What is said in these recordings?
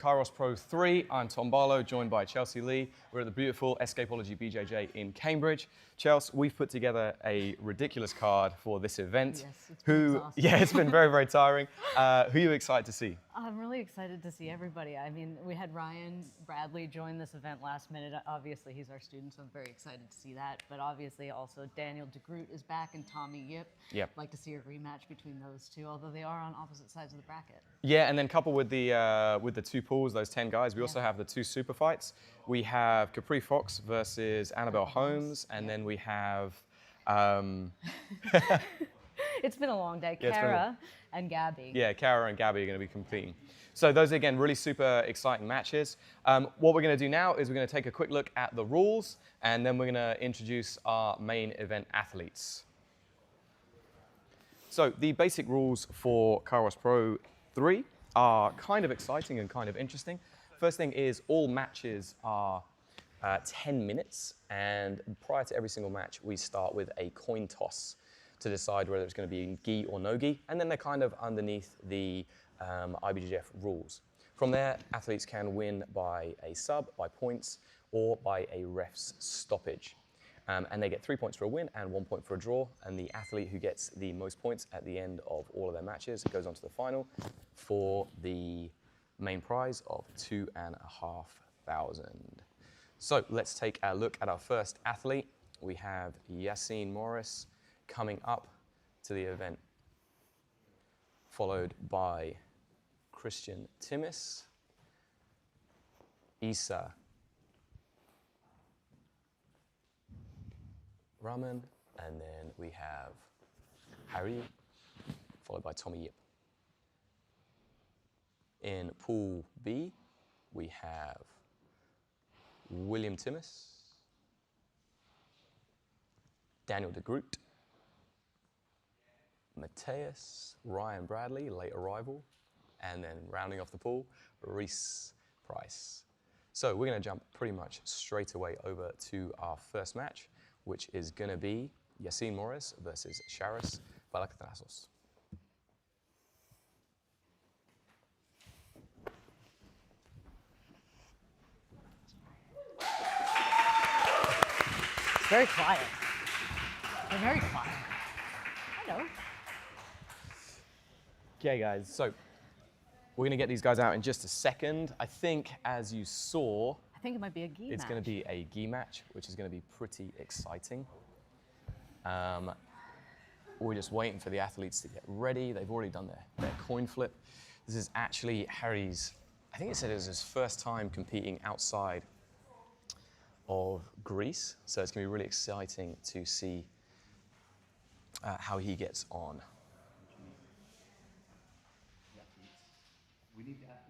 Kairos Pro 3, I'm Tom Barlow, joined by Chelsea Lee. We're at the beautiful Escapology BJJ in Cambridge. Chelsea, we've put together a ridiculous card for this event. Yes, it's been exhausting. Yeah, it's been very, very tiring. Who are you excited to see? I'm really excited to see everybody. I mean, we had Ryan Bradley join this event last minute. Obviously, he's our student, so I'm very excited to see that. But obviously, also Daniel Groot is back and Tommy Yip. Yep. I'd like to see a rematch between those two, although they are on opposite sides of the bracket. Yeah, and then coupled with the two pools, those 10 guys, we also have the two Superfights. We have Capri versus Annabelle Holmes, and then we have... It's been a long day. Yeah, Cara and Gabby. Yeah, Cara and Gabby are going to be competing. So those are, again, really super exciting matches. What we're going to do now is we're going to take a quick look at the rules, and then we're going to introduce our main event athletes. So the basic rules for Kairos Pro 3 are kind of exciting and kind of interesting. First thing is all matches are 10 minutes, and prior to every single match, we start with a coin toss to decide whether it's going to be gi or no gi, and then they're kind of underneath the IBJJF rules. From there, athletes can win by a sub, by points, or by a ref's stoppage. And they get 3 points for a win and 1 point for a draw, and the athlete who gets the most points at the end of all of their matches goes on to the final for the main prize of $2,500. So let's take a look at our first athlete. We have Yaseen Morris coming up to the event, followed by Timmis, Isa, Rahmen, and then we have Harry, followed by Tommy Yip. In Pool B, we have Timmis, Daniel Groot, Matyas, Ryan Bradley, late arrival, and then rounding off the pool, Rhys Price. So we're going to jump pretty much straight away over to our first match, which is going to be Yaseen Morris versus Charis Vlatch. Very quiet. They're very quiet. Hello. Okay, guys, so we're going to get these guys out in just a second. I think, as you saw, I think it might be a gi match. It's going to be a gi match, which is going to be pretty exciting. We're just waiting for the athletes to get ready. They've already done their coin flip. This is actually Harry's, I think it said it was his first time competing outside of Greece. So it's going to be really exciting to see how he gets on. We need the athletes.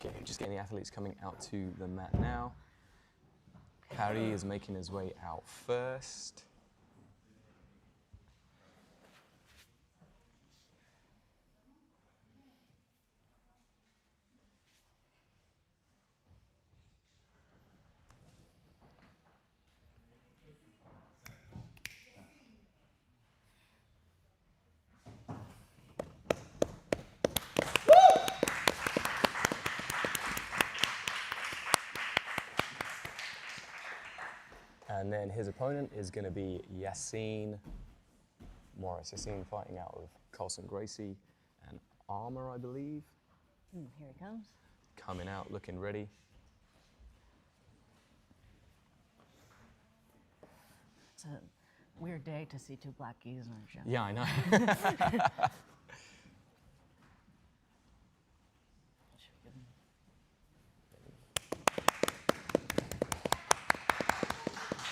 Okay, just getting the athletes coming out to the mat now. Harry is making his way out first. And then his opponent is going to be Yaseen Morris. Yaseen fighting out of Carlson Gracie and Armour, I believe. Here he comes. Coming out, looking ready. It's a weird day to see two black gis in our gym. Yeah, I know.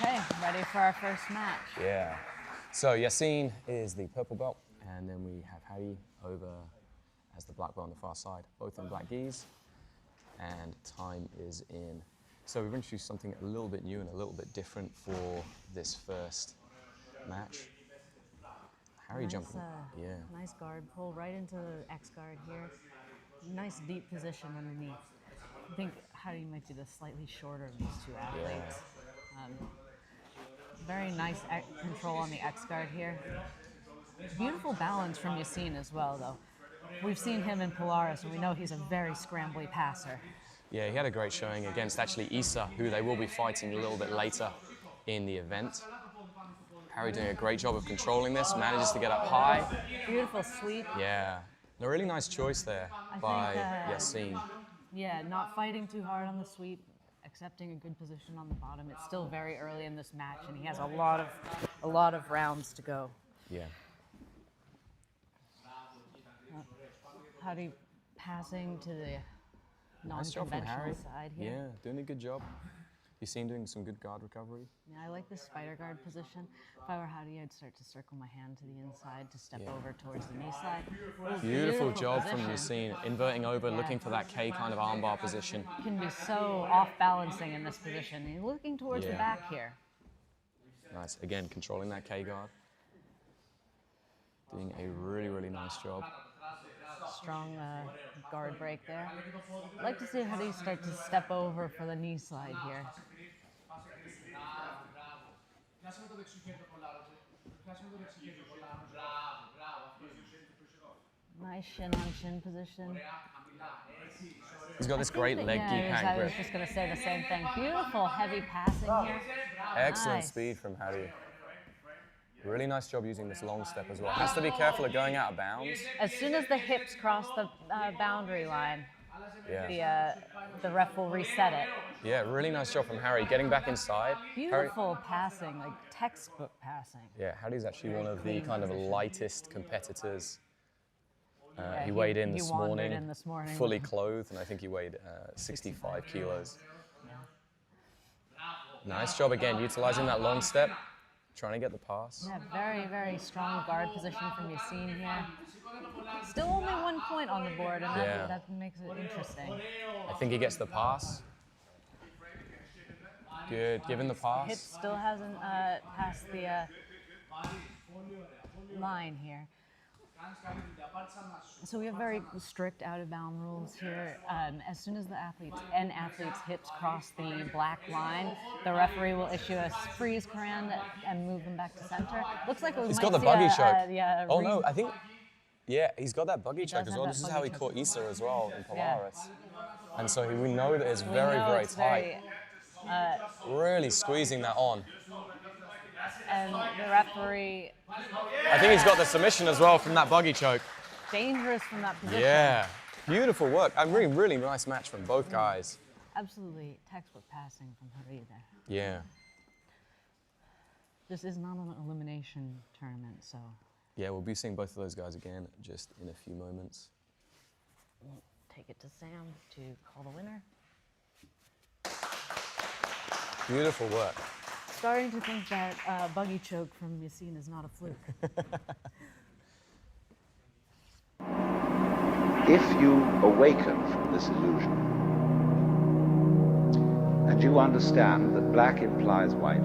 Okay, ready for our first match. Yeah. So Yaseen is the purple belt, And then we have Harry over as the black belt on the far side, both in black gis. And time is in. So we've introduced something a little bit new and a little bit different for this first match. Harry jumping, yeah. Nice guard pull right into the X guard here. Nice deep position underneath. I think Harry might be the slightly shorter of these two athletes. Very nice control on the X guard here. Beautiful balance from Yaseen as well, though. We've seen him in Polaris, and we know he's a very scrambly passer. Yeah, he had a great showing against actually Issa, who they will be fighting a little bit later in the event. Harry doing a great job of controlling this, manages to get up high. Beautiful sweep. Yeah, a really nice choice there by Yaseen. Yeah, not fighting too hard on the sweep, accepting a good position on the bottom. It's still very early in this match, and he has a lot of rounds to go. Yeah. Harry passing to the Nice job from Harry. non-conventional side here. Yeah, doing a good job. Yaseen doing some good guard recovery. Yeah, I like this spider guard position. If I were Harry, I'd start to circle my hand to the inside to step over towards the knee side. Beautiful job from Yaseen, inverting over, looking for that K kind of armbar position. Can be so off-balancing in this position. He's looking towards the back here. Nice. Again, controlling that K guard. Doing a really, really nice job. Strong guard break there. I'd like to see how they start to step over for the knee slide here. Nice shin on shin position. He's got this great leg deep I grip. was just going to say the same thing. Beautiful heavy passing here. Excellent Nice. speed from Harry. Really nice job using this long step as well. Has to be careful of going out of bounds. As soon as the hips cross the boundary line, the ref will reset it. Yeah, really nice job from Harry, getting back inside. Beautiful passing, like textbook passing. Yeah, Harry's actually one of the kind of lightest competitors. Yeah, he weighed in he this wandered morning, in this morning. fully clothed, and I think he weighed 65 kilos. Nice job again, utilizing that long step, trying to get the pass. Yeah, very, very strong guard position from Yaseen here. Still only 1 point on the board, and that makes it interesting. I think he gets the pass. Good, given the pass. Hip still hasn't passed the line here. So we have very strict out-of-bound rules here. As soon as the athlete's hips cross the black line, the referee will issue a freeze command and move them back to center. Looks like he's got the buggy choke. Oh no, I think, he's got that buggy choke as well. This is how he caught Issa as well in Polaris. And so we know that it's very, very tight. Really squeezing that on. And the referee... I think he's got the submission as well from that buggy choke. Dangerous from that position. Yeah, beautiful work. A really, really nice match from both guys. Absolutely textbook passing from Harry there. Yeah. This is not an elimination tournament, so... Yeah, we'll be seeing both of those guys again just in a few moments. We'll take it to Sam to call the winner. Beautiful work. Starting to think that buggy choke from Yaseen is not a fluke. If you awaken from this illusion and you understand that black implies white,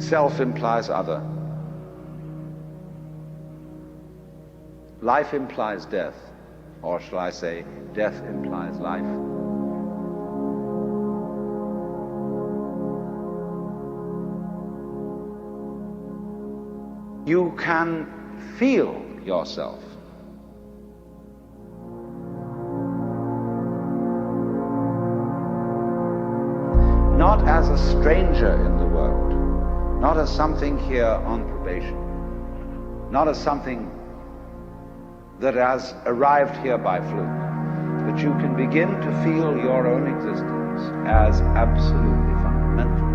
self implies other, life implies death, or shall I say, death implies life, you can feel yourself. Not as a stranger in the world, not as something here on probation, not as something that has arrived here by fluke, but you can begin to feel your own existence as absolutely fundamental.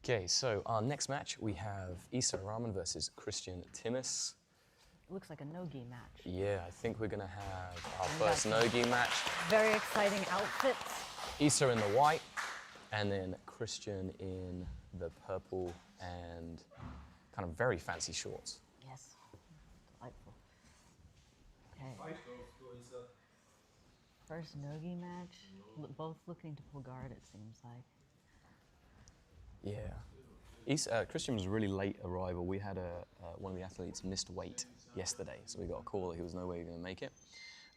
Okay, so our next match, we have Rahmen versus Christian Timmis. Looks like a no-gi match. Yeah, I think we're going to have our first no-gi match. Very exciting outfits. Issa in the white, And then Christian in the purple and kind of very fancy shorts. Yes. Delightful. Okay. First nogi match. Both looking to pull guard, it seems like. Yeah. Christian was a really late arrival. We had one of the athletes missed weight yesterday, so we got a call that he was no way going to make it.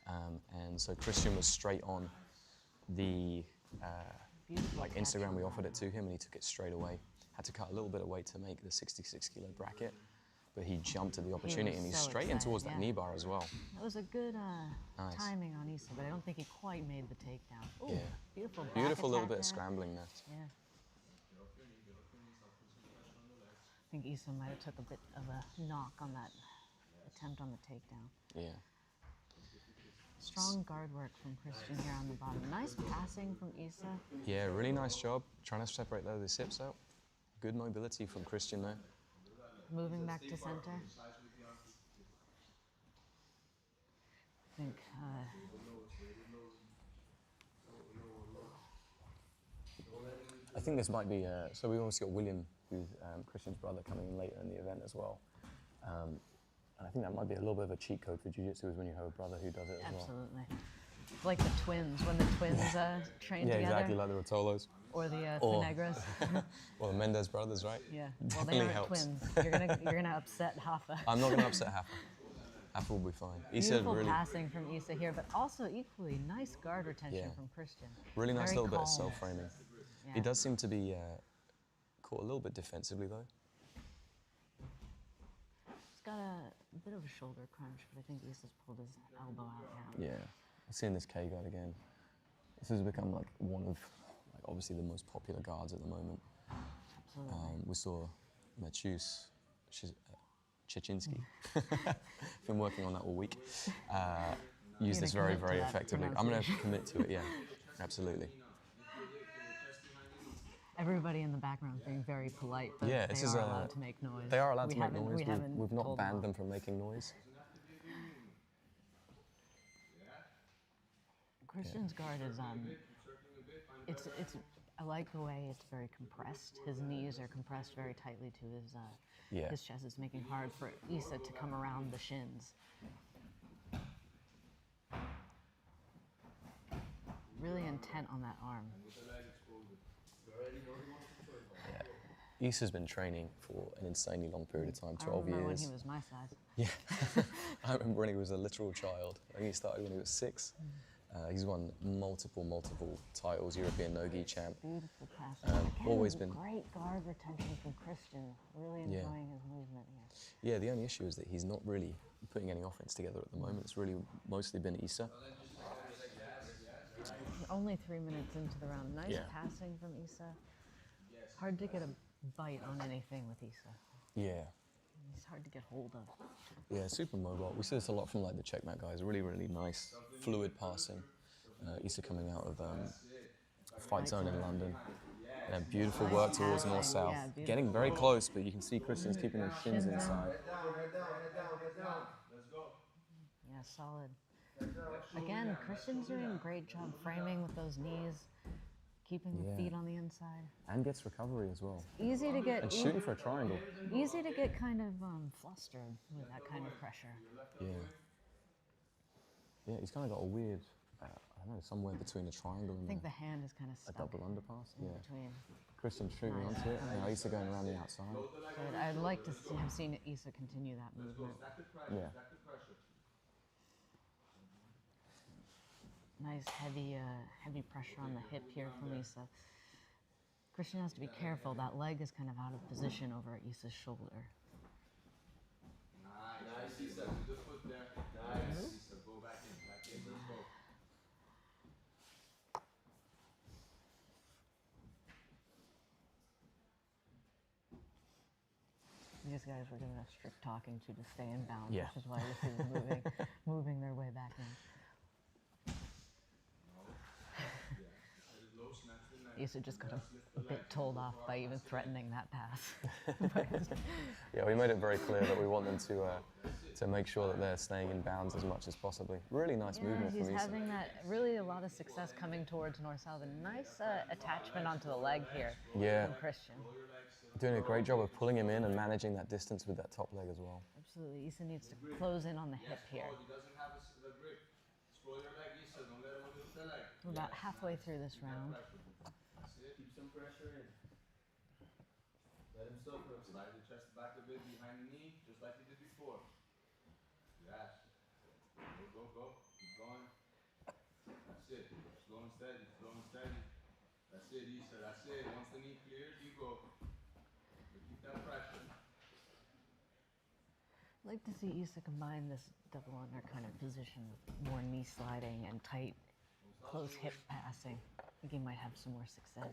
And so Christian was straight on the Instagram. We offered it to him, and he took it straight away. Had to cut a little bit of weight to make the 66 kilo bracket, but he jumped at the opportunity, and he's so straight in towards that yeah. knee bar as well. That was a good Nice. timing on Issa, but I don't think he quite made the takedown. Ooh, Yeah. beautiful. back Beautiful little attack bit of there. scrambling there. Yeah. I think Issa might have took a bit of a knock on that attempt on the takedown. Yeah. Strong guard work from Christian here on the bottom. Nice passing from Issa. Yeah, really nice job trying to separate those hips out. Good mobility from Christian there. Moving back to center. I think I think this might be, so we obviously got William, who's Christian's brother, coming in later in the event as well. And I think that might be a little bit of a cheat code for jiu-jitsu is when you have a brother who does it as well. absolutely. Like the twins, when the twins train Yeah, together. exactly, like the Rotolos. Or the Or- Negras. Or the Mendez brothers, right? Yeah. Well, they Definitely aren't helps. twins. You're gonna upset Hafa. I'm not going to upset Hafa. Hafa will be fine. Issa Beautiful really, passing from Issa here, but also equally nice guard retention Yeah. from Christian. really nice Very little bit of calm. self-framing. Yeah. He does seem to be caught a little bit defensively though. He's got a bit of a shoulder crunch, but I think Issa's pulled his elbow out now. Yeah. I've seen this K guard again. This has become like one of, like, obviously the most popular guards at the moment. Absolutely. We saw Matyas Jonas, been working on that all week. Use You're this gonna very, commit to very that effectively. I'm going to pronunciation. commit to it, yeah, absolutely. Everybody in the background is being very polite, but Yeah, they this are is allowed to make noise. They are allowed We to make haven't- noise. we haven't We've not told banned off. them from making noise. Christian's guard is it's I like the way it's very compressed. His knees are compressed very tightly to his Yeah. his chest. It's making hard for Issa to come around the shins. Really intent on that arm. Yeah. Issa's been training for an insanely long period of time, 12 I remember years. when he was my size. Yeah, I remember when he was a literal child. I think he started when he was 6. He's won multiple titles, European no-gi champ. Beautiful passing. Again, always been- great guard retention from Christian. Really Yeah. enjoying his movement here. Yeah, the only issue is that he's not really putting any offense together at the moment. It's really mostly been Issa. Only 3 minutes into the round. Nice Yeah. passing from Issa. Hard to get a bite on anything with Issa. Yeah. He's hard to get hold of. Yeah, super mobile. We see this a lot from like the checkmat guys. Really, really nice, fluid passing. Issa coming out of Fight Zone in London. Yeah, beautiful Nice work towards passing, north south. yeah, beautiful. Getting very close, but you can see Christian's keeping his shins inside. Yeah, solid. Again, Christian's doing a great job framing with those knees, keeping the Yeah. feet on the inside. And gets recovery as well. Easy to get. And shooting for a triangle. Easy to get kind of flustered with that kind of pressure. Yeah. Yeah, he's kind of got a weird, I don't know, somewhere between a triangle I and think the hand is kind of a stuck double underpass. in Yeah. between. Christian's shooting onto it. Now Issa going around the outside. But I'd like to have seen Issa continue that movement. Yeah. Nice heavy pressure on the hip here from Issa. Christian has to be careful. That leg is kind of out of position over Issa's shoulder. Nice, Issa. Good foot there. Nice, Issa. Go back in. Let's go. These guys were given a strict talking to stay in bounds, Yeah. which is why this is moving their way back in. Issa just got a bit told off by even threatening that pass. Yeah, we made it very clear that we want them to make sure that they're staying in bounds as much as possibly. Really nice movement he's from Issa. having really a lot of success coming towards north-south. A nice attachment onto the leg here from Christian. Doing a great job of pulling him in and managing that distance with that top leg as well. Absolutely. Issa needs to close in on the hip here. We're about halfway through this round. Keep some pressure in. Let him suffer. Slide the chest back a bit behind the knee, just like you did before. Yes. Go, go, go. Keep going. That's it. Slow and steady, slow and steady. That's it, Issa. That's it. Once the knee clears, you go. But keep that pressure. I'd like to see Issa combine this double under kind of position with more knee sliding and tight, close hip passing. I think he might have some more success.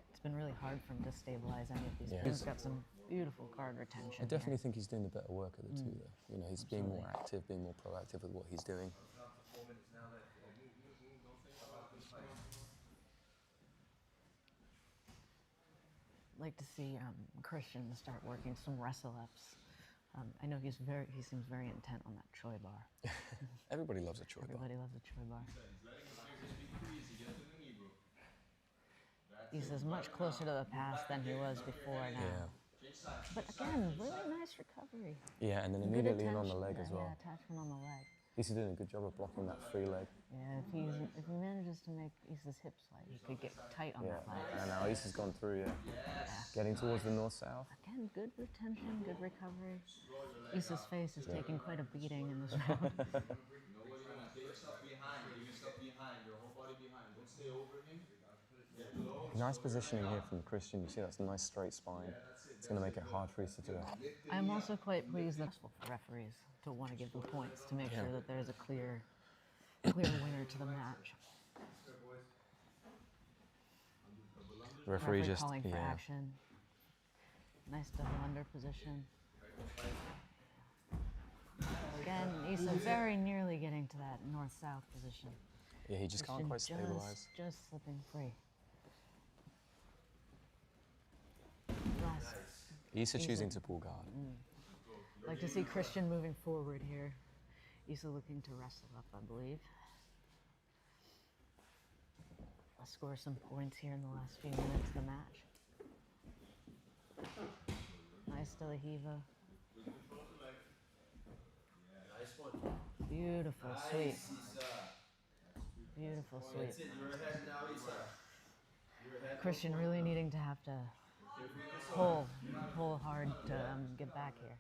It's been really hard for him to stabilize any of these. He's got some beautiful guard retention. I definitely think he's doing the better work of the two, though. You know, he's being more active, being more proactive with what he's doing. I'd like to see Christian start working some wrestle-ups. I know he seems very intent on that Choi bar. Everybody loves a Choi bar. Everybody loves a Choi bar. Issa's much closer to the pass than he was before now. Yeah. But again, really nice recovery. Yeah, and then Good immediately in on the attention- leg as well. Yeah, attachment on the leg. He's doing a good job of blocking that free leg. Yeah, if he manages to make Issa's hips light, he could get tight on that leg. And now Issa's gone through, getting towards the north-south. Again, good retention, good recovery. Issa's face is taking quite a beating in this round. Take yourself behind. Take yourself behind. Your whole body behind. Don't stay over him. Get low. Nice positioning here from Christian. You see that's a nice straight spine. It's going to make it hard for Issa to do it. I'm also quite pleased that referees to want to give them points to make sure that there's a clear winner to the match. The referee just, calling for action. Nice double under position. Again, Issa very nearly getting to that north-south position. Yeah, he just can't quite stabilize. Just slipping free. Issa choosing to pull guard. Like to see Christian moving forward here. Issa looking to wrestle up, I believe. I'll score some points here in the last few minutes of the match. Nice Delahiva. Nice one. Beautiful sweep. Beautiful sweep. That's it. You're ahead now, Issa. You're ahead. Christian really needing to have to pull hard to get back here.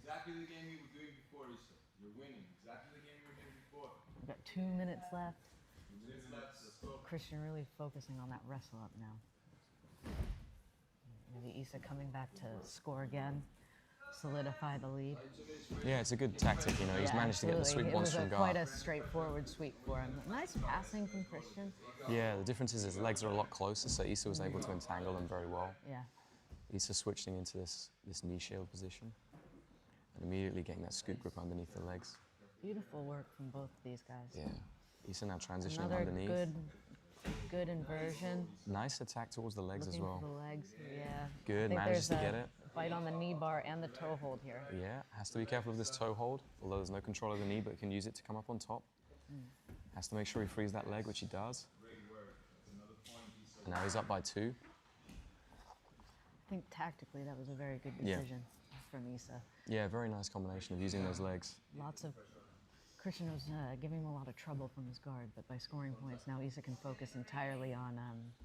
Exactly the game you were doing before, Issa. You're winning. Exactly the game you were doing before. We've got 2 minutes left. 2 minutes left. Let's go. Christian really focusing on that wrestle up now. Maybe Issa coming back to score again, solidify the lead. Yeah, it's a good tactic, you know. He's managed to get the sweep once from guard. Quite a straightforward sweep for him. Nice passing from Christian. Yeah, the difference is his legs are a lot closer, so Issa was able to entangle them very well. Yeah. Issa switching into this knee shield position and immediately getting that scoop grip underneath the legs. Beautiful work from both of these guys. Yeah. Issa now transitioning Another underneath. good inversion. Nice attack towards the legs Looking as well. for the legs, yeah. Good, I think manages to there's get a it. Bite on the knee bar and the toe hold here. Yeah, has to be careful of this toe hold, although there's no control of the knee, but can use it to come up on top. Has to make sure he frees that leg, which he does. And now he's up by 2. I think tactically that was a very good decision from Issa. Yeah, very nice combination of using those legs. Christian was giving him a lot of trouble from his guard, but by scoring points, now Issa can focus entirely on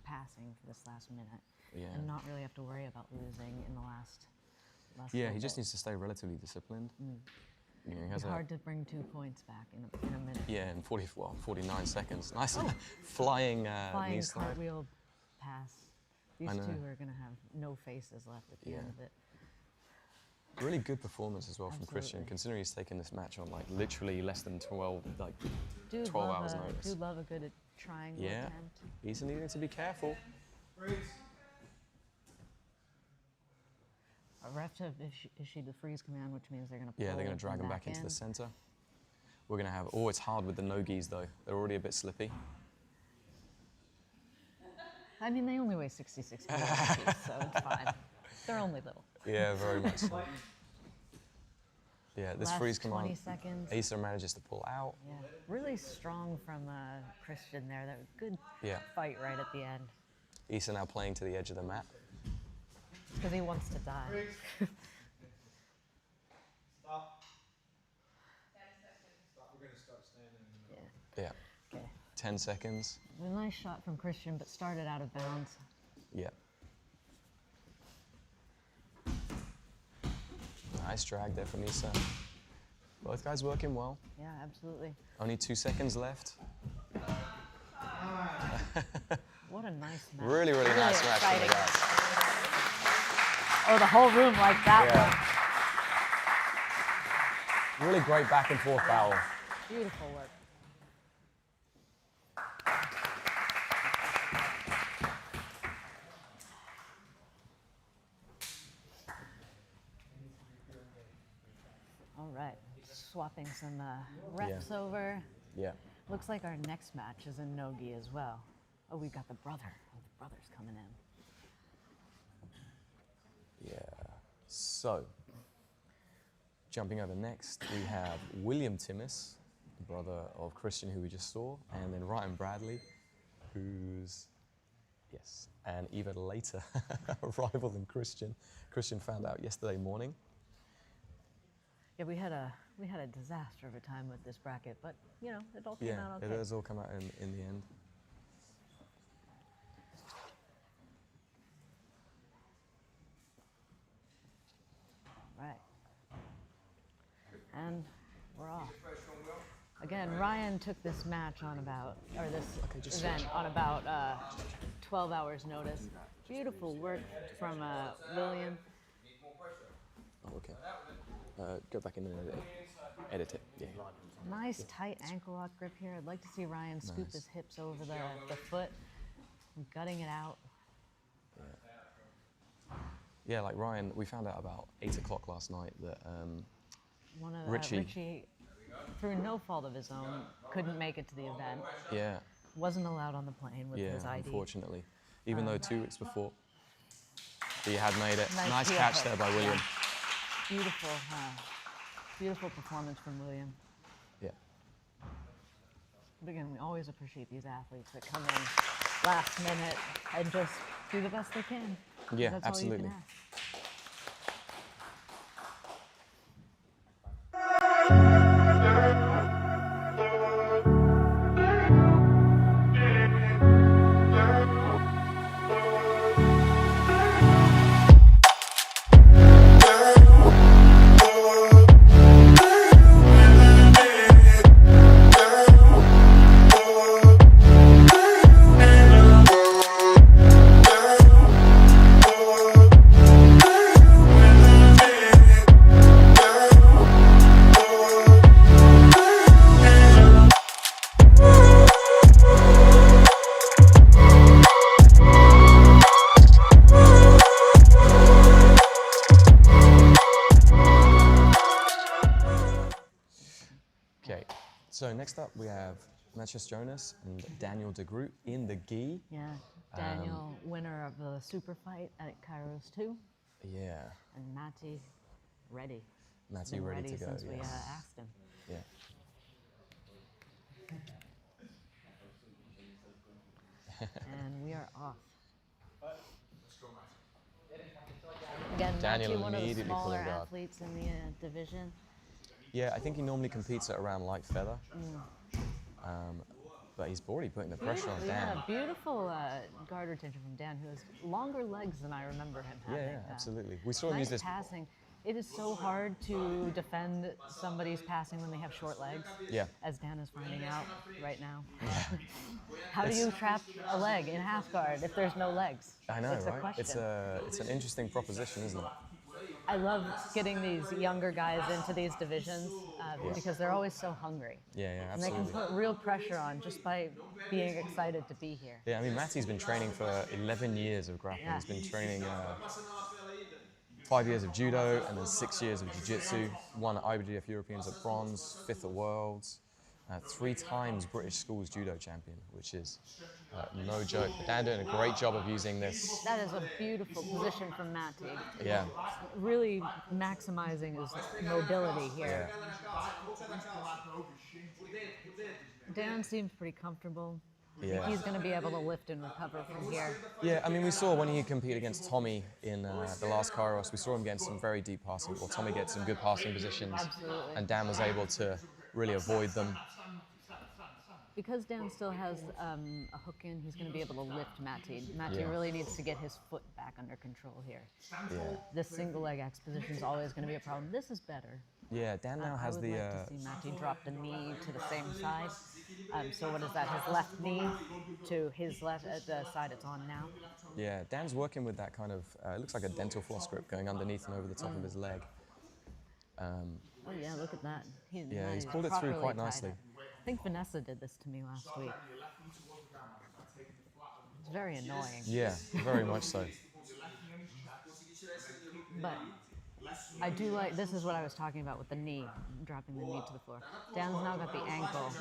passing for this last minute and not really have to worry about losing in the last Yeah, he just needs to stay relatively disciplined. You know, he has it's hard to bring 2 points back in a minute. Yeah, in 49 seconds. Nice flying knee slide. Cartwheel pass. These two are going to have no faces left at the end of it. Really good performance as well from Christian, considering he's taken this match on like literally less than 12 hours notice. Do love a good triangle attempt. He's needing to be careful. A ref have issued the freeze command, which means they're going to pull Yeah, they're going to drag him back into the center. We're going to have, it's hard with the no-gis though. They're already a bit slippy. I mean, they only weigh 66 kilos apiece, so it's fine. They're only little. Yeah, very much so. Yeah, this Last freeze command, 20 seconds. Asa manages to pull out. Yeah, really strong from Christian there. That was a good Yeah. fight right at the end. Asa now playing to the edge of the mat. Because he wants to die. Stop. 10 seconds. Stop. We're going to start standing in the middle. Yeah. Okay. 10 seconds. A nice shot from Christian, but started out of bounds. Yeah. Nice drag there from Asa. Both guys working well. Yeah, absolutely. Only 2 seconds left. What a nice match. Really, really nice match for the exciting. guys. Oh, the whole room liked that Yeah. Really great back and forth battle. one. Beautiful work. All right, swapping some reps over. Yeah. Looks like our next match is in Nogi as well. Oh, we've got the brother. Oh, the brother's coming in. Yeah. So, jumping over next, we have William Timmis, the brother of Christian, who we just saw, and then Ryan Bradley, who's, yes, and even later, a rival than Christian. Christian found out yesterday morning. Yeah, we had a disaster of a time with this bracket, but you know, it all came out okay. It does all come out in the end. Right. And we're off. Again, Ryan took this match on about, or this event on about 12 hours notice. Beautiful work from William. Oh, okay. Go back in and edit it. Yeah. Nice tight ankle lock grip here. I'd like to see Ryan scoop his hips over the foot, gutting it out. Yeah, like Ryan, we found out about 8 o'clock last night that One of Richie, through no fault of his own, couldn't make it to the event. yeah, Wasn't allowed on the plane with his ID. unfortunately. Even though 2 weeks before he had made it. Nice heel catch hook, there by William. yeah. Beautiful performance from William. Yeah. But again, we always appreciate these athletes that come in last minute and just do the best they can. Yeah, That's absolutely. All you can ask. So next up we have Matyas Jonas and Daniel de Groot in the gi. Yeah, Daniel, winner of the super fight at Kairos 2. Yeah. And Matty, ready. Matty Been ready to go, since we yes. asked him. Yeah. And we are off. Again, Daniel Matty, one of the immediately smaller pulling guard. athletes in the division. Yeah, I think he normally competes at around light feather. But he's already putting the pressure on Dan. Yeah, beautiful guard retention from Dan, who has longer legs than I remember him having. Yeah, absolutely. We saw him use Nice this. passing. It is so hard to defend somebody's passing when they have short legs, Yeah. as Dan is finding out right now. How do you trap a leg in half guard if there's no legs? I know, It's a right? question. It's an interesting proposition, isn't it? I love getting these younger guys into these divisions because they're always so hungry. Yeah, yeah, And they absolutely. can put real pressure on just by being excited to be here. Yeah, I mean, Matty's been training for 11 years of grappling. Yeah. He's been training 5 years of judo and then 6 years of jiu-jitsu. Won IBJJF Europeans at bronze, 5th at Worlds. 3 times British Schools judo champion, which is No joke. Dan doing a great job of using this. That is a beautiful position from Maty. Yeah. Really maximizing his mobility here. Dan seems pretty comfortable. I think he's going to be able to lift and recover from here. Yeah, I mean, we saw when he competed against Tommy in the last Kairos, we saw him getting some very deep passing. Well, Tommy gets some good passing positions. Absolutely. And Dan was able to really avoid them. Because Dan still has a hook in, he's going to be able to lift Maty. Maty really needs to get his foot back under control here. Yeah. This single leg X position is always going to be a problem. This is better. Yeah, Dan now has the... I would like to see Maty drop the knee to the same side. So what is that, his left knee to his left the side it's on now? Yeah, Dan's working with that kind of, it looks like a dental floss grip going underneath and over the top of his leg. Oh yeah, look at that. He's pulled it through quite nicely. I think Vanessa did this to me last week. It's very annoying. Yeah, very much so. But I do like, this is what I was talking about with the knee, dropping the knee to the floor. Dan's now got the ankle.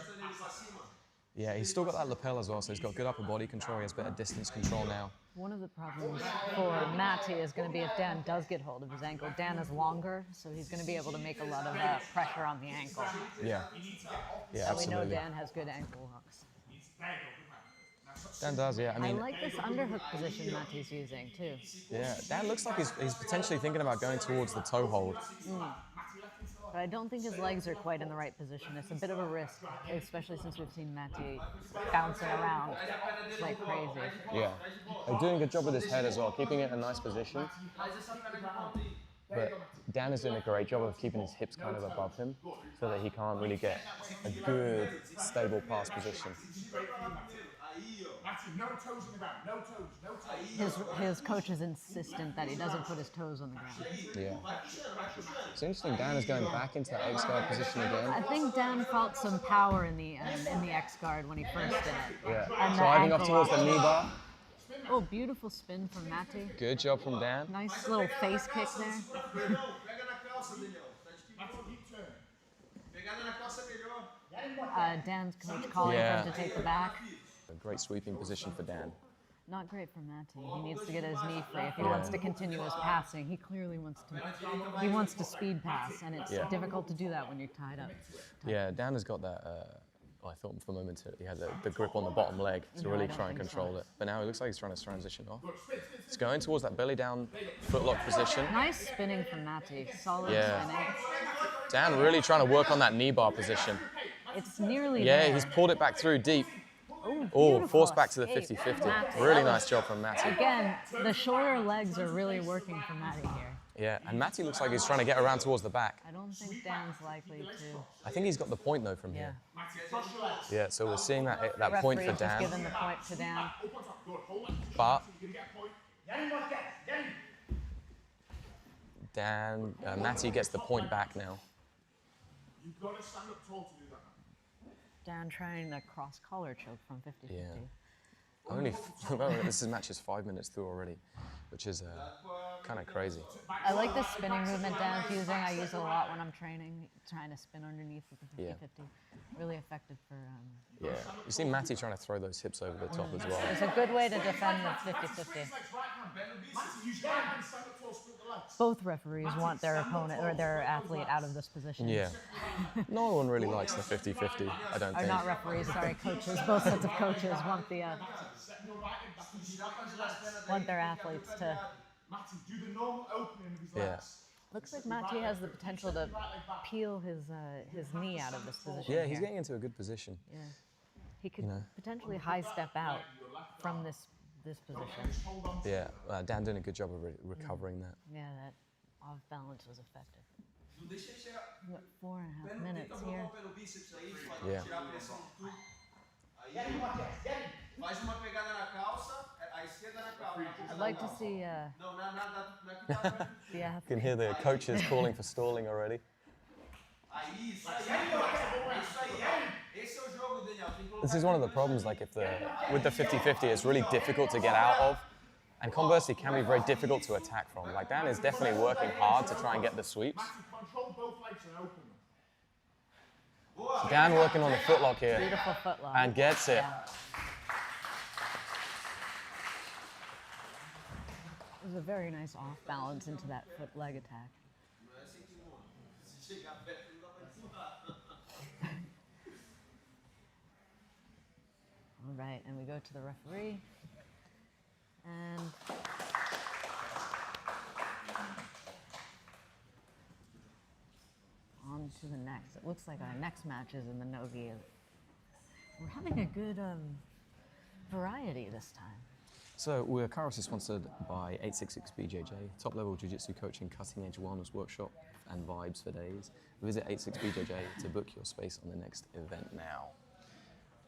Yeah, he's still got that lapel as well, so he's got good upper body control, he has better distance control now. One of the problems for Maty is going to be if Dan does get hold of his ankle. Dan is longer, so he's going to be able to make a lot of pressure on the ankle. Yeah, yeah, so absolutely. We know Dan has good ankle hooks. Dan does, yeah. I mean, I like this underhook position Maty's using, too. Yeah, Dan looks like he's potentially thinking about going towards the toe hold. But I don't think his legs are quite in the right position. It's a bit of a risk, especially since we've seen Maty bouncing around like crazy. Yeah, they're doing a good job with his head as well, keeping it in a nice position. But Dan is doing a great job of keeping his hips kind of above him so that he can't really get a good, stable pass position. No toes on the ground, no toes, no toes. His coach is insistent that he doesn't put his toes on the ground. Yeah. It's interesting, Dan is going back into that X guard position again. I think Dan felt some power in the X guard when he first did it. Yeah. And Driving up towards the knee bar. Oh, beautiful spin from Maty. Good job from Dan. Nice little face kick there. Dan's coach calling for him to take the back. A great sweeping position for Dan. Not great for Maty. He needs to get his knee free if he wants to continue his passing. He clearly wants to speed pass, and it's difficult to do that when you're tied up. Yeah, Dan has got that. I thought for a moment he had the grip on the bottom leg to really try and control it. But now it looks like he's trying to transition off. He's going towards that belly down footlock position. Nice spinning from Maty. Solid spinning. Dan really trying to work on that knee bar position. It's nearly there. there. He's pulled it back through deep. Oh, forced back to the 50-50. Really nice job from Maty. Again, the shorter legs are really working for Maty here. Yeah, and Maty looks like he's trying to get around towards the back. I don't think Dan's likely to. I think he's got the point though from here. Yeah, so we're seeing that point for Dan. Just given the point to Dan. But Dan, Maty gets the point back now. You've got to stand up tall to do that. Dan trying the cross collar choke from 50-50. Yeah. This match is 5 minutes through already, which is kind of crazy. I like the spinning movement Dan's using. I use it a lot when I'm training, trying to spin underneath with the 50-50. Really effective for... Yeah. You see Maty trying to throw those hips over the top as well. It's a good way to defend the 50-50. Both referees want their opponent or their athlete out of this position. Yeah. No one really likes the 50-50, I don't think. Or not referees, sorry, coaches. Both sets of coaches want their athletes to... Yeah. Looks like Maty has the potential to peel his knee out of this position. Yeah, he's getting into a good position. Yeah. He could potentially high step out from this position. Yeah, Dan doing a good job of recovering that. Yeah, that off balance was effective. What, 4.5 minutes here? Yeah. I'd like to see You can hear the coaches calling for stalling already. This is one of the problems, like with the 50-50, it's really difficult to get out of, and conversely can be very difficult to attack from. Like Dan is definitely working hard to try and get the sweeps. Dan working on the footlock here. Beautiful footlock. And gets it. It was a very nice off balance into that foot leg attack. All right, and we go to the referee. And on to the next. It looks like our next match is in the no-gi. We're having a good variety this time. So we're currently sponsored by 866 BJJ, top level jiu-jitsu coaching, cutting edge wellness workshop and vibes for days. Visit 86 BJJ to book your space on the next event now.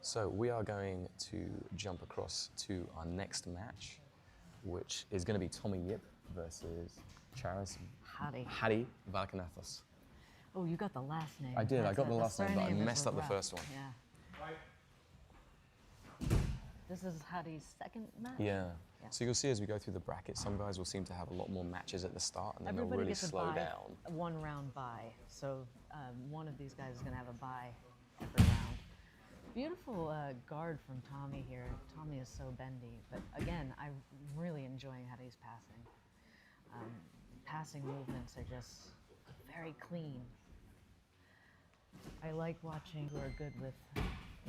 So we are going to jump across to our next match, which is going to be Tommy Yip versus Charis Vlatch. Oh, you got the last name. I did, I got the last name, but I surname is messed up the rough. first one. Yeah. This is Hadi's second match? Yeah. So you'll see as we go through the bracket, some guys will seem to have a lot more matches at the start, and then Everybody they'll really gets a slow bye, down. a one-round bye. So one of these guys is going to have a bye every round. Beautiful guard from Tommy here. Tommy is so bendy, but again, I'm really enjoying Hadi's passing. Passing movements are just very clean. I like watching who are good with,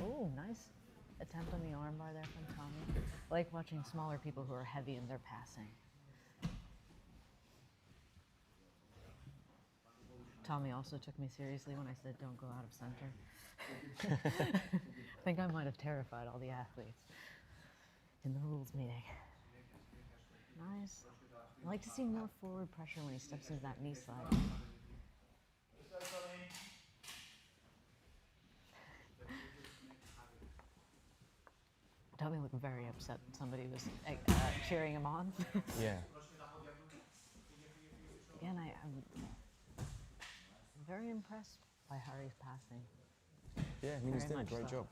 oh, nice attempt on the armbar there from Tommy. I like watching smaller people who are heavy in their passing. Tommy also took me seriously when I said don't go out of center. I think I might have terrified all the athletes in the rules meeting. Nice. I like to see more forward pressure when he steps into that knee slide. Tommy looked very upset. Somebody was cheering him on. Yeah. Again, I'm very impressed by Harry's passing. Yeah, I mean, he's Very doing a much great so. job.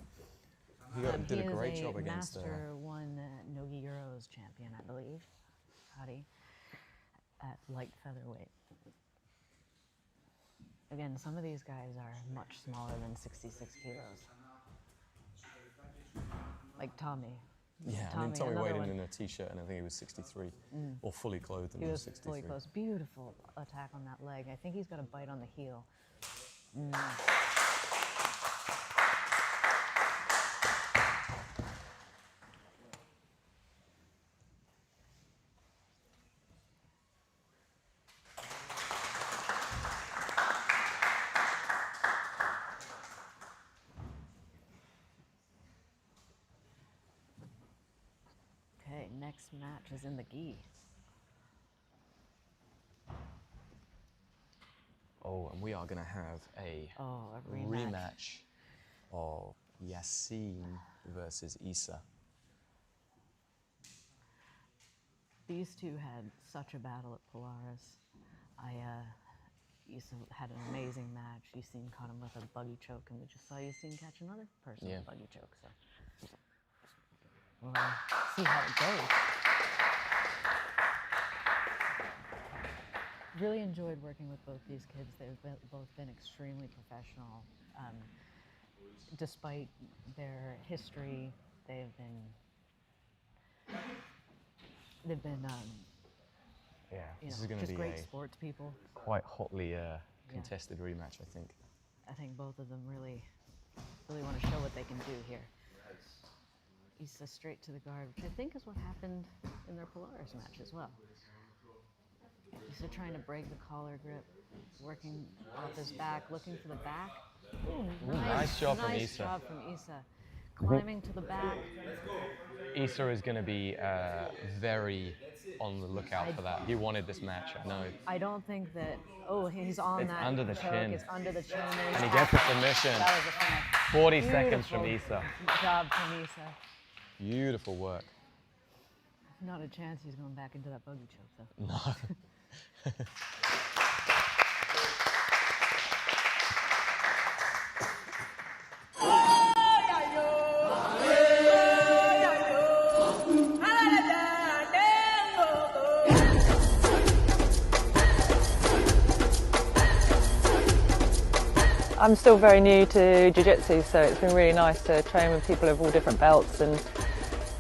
He did a great job against. He is a Master 1 Nogi Euros champion, I believe, Hadi, at light featherweight. Again, some of these guys are much smaller than 66 kilos. Like Tommy. Yeah, I mean, Tommy another weighed in one. in a t-shirt, and I think he was 63, or fully clothed, and He he was was 63. fully close. Beautiful attack on that leg. I think he's got a bite on the heel. Okay, next match is in the gi. Oh, and we are going to have a rematch of Yaseen versus Issa. These two had such a battle at Polaris. Issa had an amazing match. Yaseen caught him with a buggy choke, and we just saw Yaseen catch another person with a buggy choke. So we'll see how it goes. Really enjoyed working with both these kids. They've both been extremely professional. Despite their history, they've been This is going to just be great a sports people. quite hotly contested rematch, I think. I think both of them really want to show what they can do here. Issa straight to the guard, which I think is what happened in their Polaris match as well. Issa trying to break the collar grip, working off his back, looking for the back. Ooh, nice job from Nice Issa. job from Issa. Climbing to the back. Issa is going to be very on the lookout for that. He wanted this match, I know. I don't think that, he's on It's that under the choke. chin. It's under the chin. And he gets a submission. That was a finish. 40 seconds from Beautiful Issa. job from Issa. Beautiful work. Not a chance he's going back into that buggy choke, though. No. I'm still very new to Jiu-Jitsu, so it's been really nice to train with people of all different belts and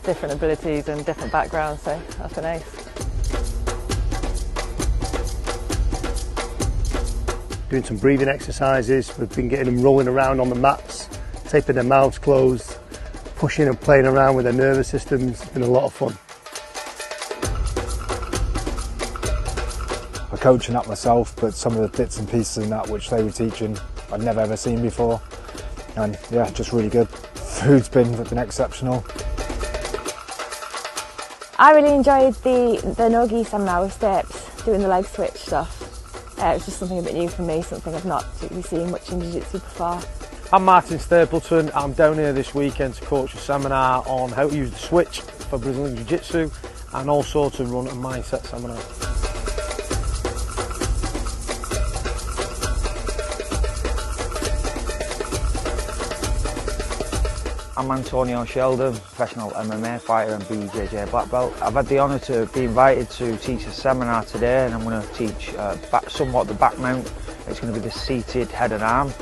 different abilities and different backgrounds, so that's been ace. doing some breathing exercises. We've been getting them rolling around on the mats, taping their mouths closed, pushing and playing around with their nervous systems. It's been a lot of fun. I'm coaching up myself, but some of the bits and pieces in that which they were teaching I'd never ever seen before, and yeah, just really good. Food's been exceptional. I really enjoyed the no-gi seminar with steps, doing the leg switch stuff. It was just something a bit new for me, something I've not really seen much in Jiu-Jitsu before. I'm Martin Stapleton. I'm down here this weekend to coach a seminar on how to use the switch for Brazilian Jiu-Jitsu and also to run a mindset seminar. I'm Antonio Sheldon, professional MMA fighter and BJJ black belt. I've had the honour to be invited to teach a seminar today, and I'm going to teach somewhat the back mount. It's going to be the seated head and arm.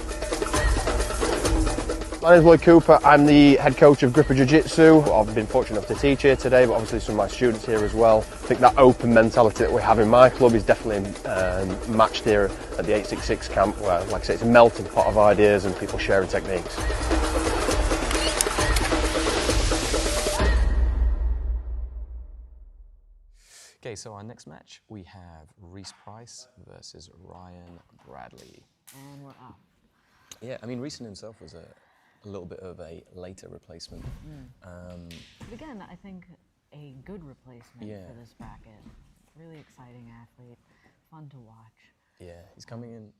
My name is Lloyd Cooper. I'm the head coach of Gripper Jiu-Jitsu. I've been fortunate enough to teach here today, but obviously some of my students here as well. I think that open mentality that we have in my club is definitely matched here at the 866 camp, where, like I say, it's a melting pot of ideas and people sharing techniques. Okay, so our next match, we have Rhys Price versus Ryan Bradley. And we're up. Yeah, I mean, Rhys himself was a little bit of a later replacement. But again, I think a good replacement for this bracket. Really exciting athlete, fun to watch. Yeah, he's coming in.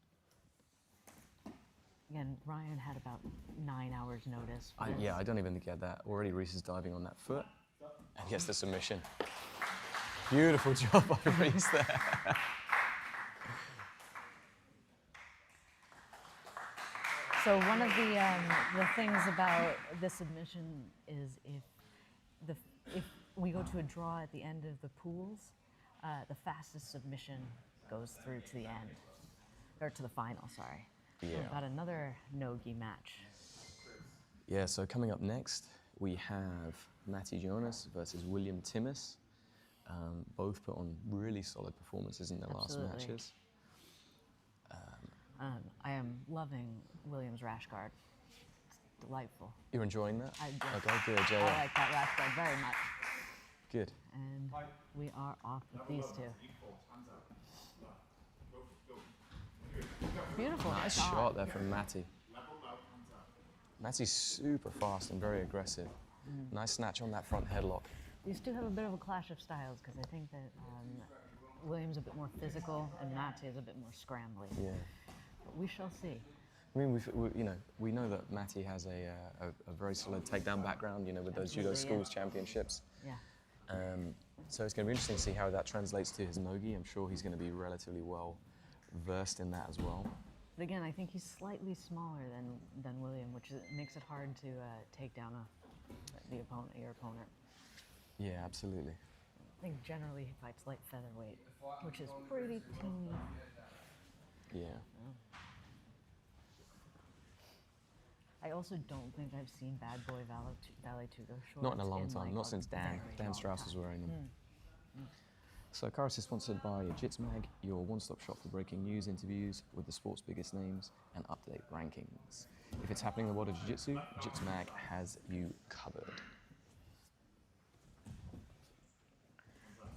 Again, Ryan had about 9 hours notice. Yeah, I don't even get that. Already Rhys is diving on that foot and gets the submission. Beautiful job by Rhys there. So one of the things about this submission is if we go to a draw at the end of the pools, the fastest submission goes through to the end, or to the final, sorry. Yeah. We've got another no-gi match. Yeah, so coming up next, we have Matyas Jonas versus William Timmis. Both put on really solid performances in their last matches. I am loving William's rash guard. It's delightful. You're enjoying that? Okay, good, Jay. I like that rash guard very much. Good. And we are off with these two. Beautiful. Nice shot there from Matty. Matty's super fast and very aggressive. Nice snatch on that front headlock. These two have a bit of a clash of styles because I think that William's a bit more physical and Matty is a bit more scrambly. Yeah. But we shall see. I mean, we know that Matty has a very solid takedown background, with those judo schools championships. Yeah. So it's going to be interesting to see how that translates to his nogi. I'm sure he's going to be relatively well versed in that as well. But again, I think he's slightly smaller than William, which makes it hard to take down your opponent. Yeah, absolutely. I think generally he fights light featherweight, which is pretty teeny. Yeah. I also don't think I've seen Bad Boy Vale Tudo shorts. Not in a long time. Like Not since Dan Strauss was wearing them. So Charis is sponsored by Jitsu Mag, your one-stop shop for breaking news, interviews with the sport's biggest names and up-to-date rankings. If it's happening in the world of Jiu-Jitsu, Jitsu Mag has you covered.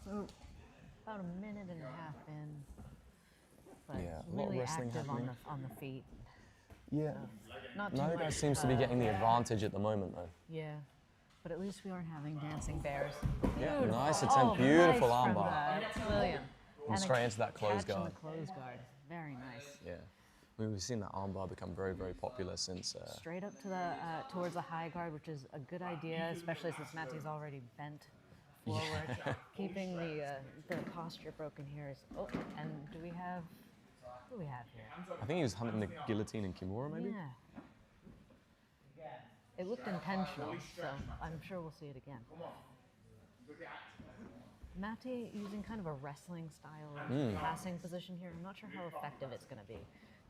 So about a minute and a half in, but Yeah, a lot of really wrestling active happening. on the feet. Yeah. Not too Neither guy much, seems to be getting the advantage at the moment, though. Yeah, but at least we aren't having dancing bears. Yeah, Beautiful. nice attempt. Beautiful nice from, armbar. William. And straight into that close catch in guard. the close guard. Very nice. Yeah. I mean, we've seen that armbar become very, very popular since... Straight up to the towards the high guard, which is a good idea, especially since Matty's already bent forward. Keeping the posture broken here is... Oh, and do we have... What do we have here? I think he was hunting the guillotine in Kimura, maybe? Yeah. It looked intentional, so I'm sure we'll see it again. Matty using kind of a wrestling style passing position here. I'm not sure how effective it's going to be,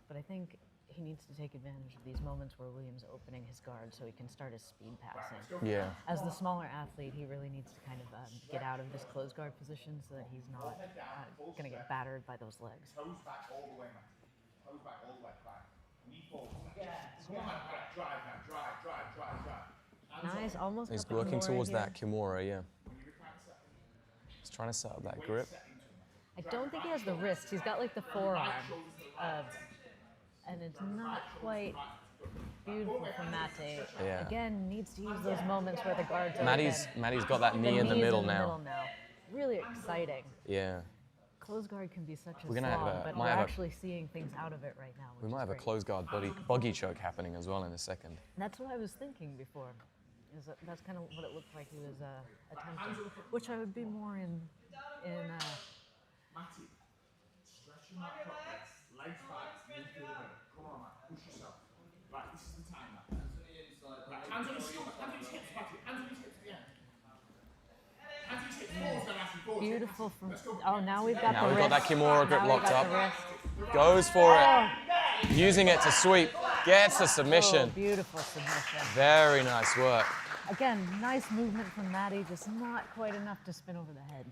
but I think he needs to take advantage of these moments where William's opening his guard so he can start his speed passing. Yeah. As the smaller athlete, he really needs to kind of get out of this closed guard position so that he's not going to get battered by those legs. Toes back all the way, back. Knee forward. Come on, man. Drive now. Drive. Nice, almost He's got the working Kimura towards here. that Kimura, yeah. He's trying to set up that grip. I don't think he has the wrist. He's got like the forearm. And it's not quite beautiful for Mate. Yeah. Again, needs to use those moments where the guards are Maddie's got that knee in the middle now. Really exciting. Yeah. Close guard can be such a We're gonna have slog, a- but might we're have a- actually seeing things out of it right now. We which might is have a great. close guard buggy choke happening as well in a second. That's what I was thinking before. That's kind of what it looked like he was attempting, which I would be more in. Matty, stretch your mat properly. Legs back, move through the middle. Come on, man. Push yourself. Right, this is the time now. Right, hands on your hips, Matty. Hands on your hips, yeah. Hands on your hips, forwards, then Matty, forwards. Beautiful from. Oh, now we've got Now the we've wrist. got that Kimura grip Now we've locked got up. the wrist. Goes for it. Using it to sweep. Gets the submission. Oh, beautiful submission. Very nice work. Again, nice movement from Maddie, just not quite enough to spin over the head.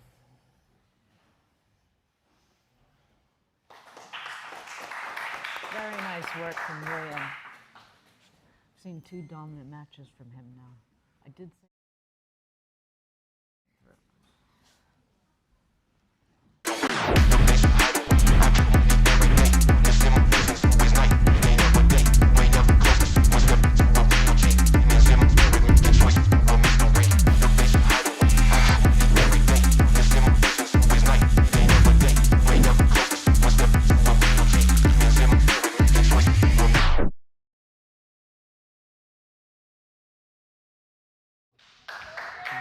Very nice work from William. I've seen 2 dominant matches from him now. I did say.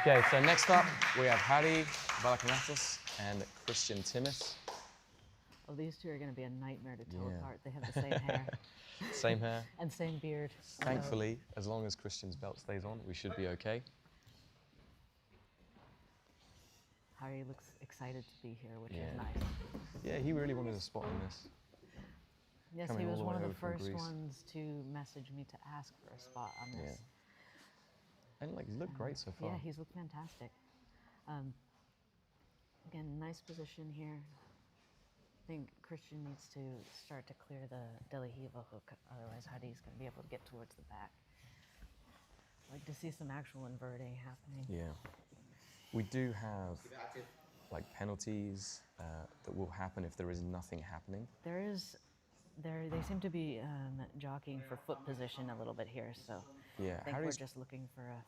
Okay, so next up we have Charis Vlatch and Christian Timmis. Oh, these two are going to be a nightmare to tell Yeah. apart. They have the same hair. Same hair. And same beard. Thankfully, as long as Christian's belt stays on, we should be okay. Harry looks excited to be here, which Yeah. is nice. Yeah, he really wanted a spot on this. Yes, Coming he all was the one way of the over from first Greece. ones to message me to ask for a spot on this. And like, he's looked great so far. Yeah, he's looked fantastic. Again, nice position here. I think Christian needs to start to clear the Delahiva hook, otherwise Hadi's going to be able to get towards the back. I'd like to see some actual inverting happening. Yeah. We do have like penalties that will happen if there is nothing happening. They seem to be jockeying for foot position a little bit here, so Yeah, I think we're just looking for a...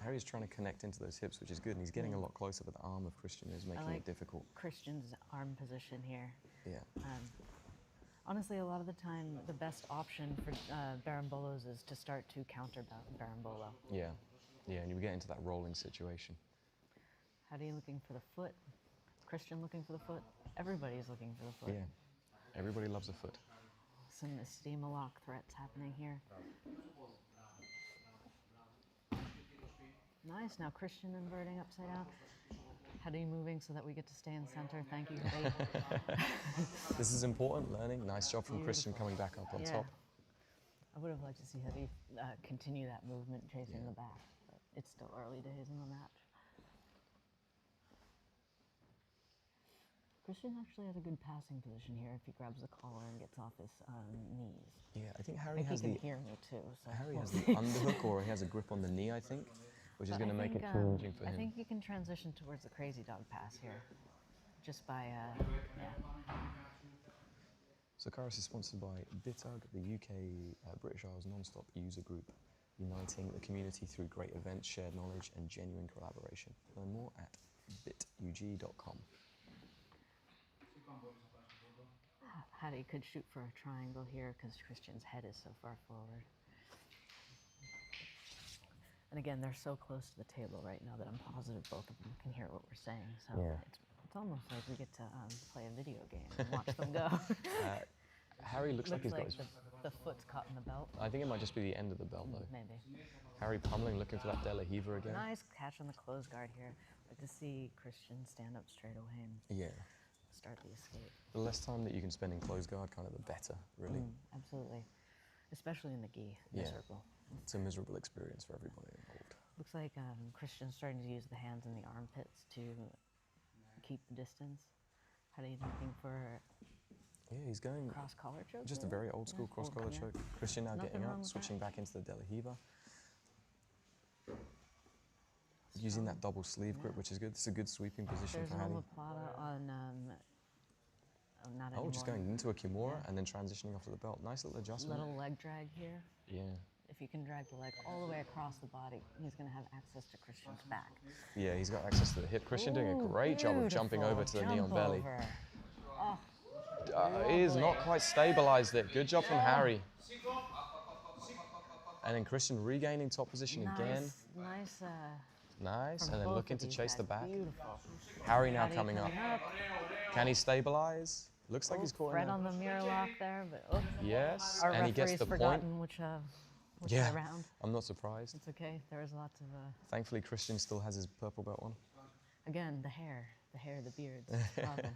Harry's trying to connect into those hips, which is good, and he's getting a lot closer, but the arm of Christian is making it difficult. Christian's arm position here. Yeah. Honestly, a lot of the time, the best option for Barambolos is to start to counter Barambolo. Yeah, yeah, and you get into that rolling situation. Hadi looking for the foot. Christian looking for the foot. Everybody's looking for the foot. Yeah, everybody loves a foot. Some Estima lock threats happening here. Nice, now Christian inverting upside down. Hadi moving so that we get to stay in center. Thank you, Kate. This is important, learning. Nice job from Christian coming back up on top. I would have liked to see Hadi continue that movement chasing the back, but it's still early days in the match. Christian actually has a good passing position here if he grabs the collar and gets off his knees. Yeah, I think Harry has he can hear me too. So Harry has the underhook, or he has a grip on the knee, I think, which is going to make it challenging for him. I think you can transition towards the crazy dog pass here, just by So Kairos is sponsored by Bitug, the UK British Isles non-stop user group, uniting the community through great events, shared knowledge, and genuine collaboration. Learn more at bitug.com. Hadi could shoot for a triangle here because Christian's head is so far forward. And again, they're so close to the table right now that I'm positive both of them can hear what we're saying. So it's almost like we get to play a video game and watch them go. Harry looks like he's got his... The foot's caught in the belt. I think it might just be the end of the belt, though. Maybe. Harry pummeling, looking for that Delahiva again. Nice catch on the close guard here. Like to see Christian stand up straight away and start the escape. The less time that you can spend in close guard, kind of the better, really. Absolutely. Especially in the gi. Miserable. It's a miserable experience for everybody involved. Looks like Christian's starting to use the hands in the armpits to keep the distance. How are you looking for Yeah, he's going cross collar choke. just a very old school cross collar choke. Christian now Nothing getting wrong up, with switching that. back into the De La Hiva. Using that double sleeve grip, which is good. This is a good sweeping position There's for an Hattie. omoplata on, not Oh, anymore. just going into a Kimura Yeah. and then transitioning off to the belt. Nice little adjustment. Little leg drag here. Yeah. If you can drag the leg all the way across the body, he's going to have access to Christian's back. Yeah, he's got access to the hip. Christian doing a great job of jumping over to the knee on belly. Oh, He's not quite stabilized it. Good job from Harry. And then Christian regaining top position again. Nice. Nice, from and then both looking of to these chase the guys. back. Beautiful. Harry now Hattie coming up. Can he stabilize? Looks like he's caught Fred in a... on the mirror lock there, but Yes, our and he gets referee's the point. forgotten which Yeah, round. I'm not surprised. It's okay. There's lots of. Thankfully, Christian still has his purple belt on. Again, the hair, the beards. It's the problem.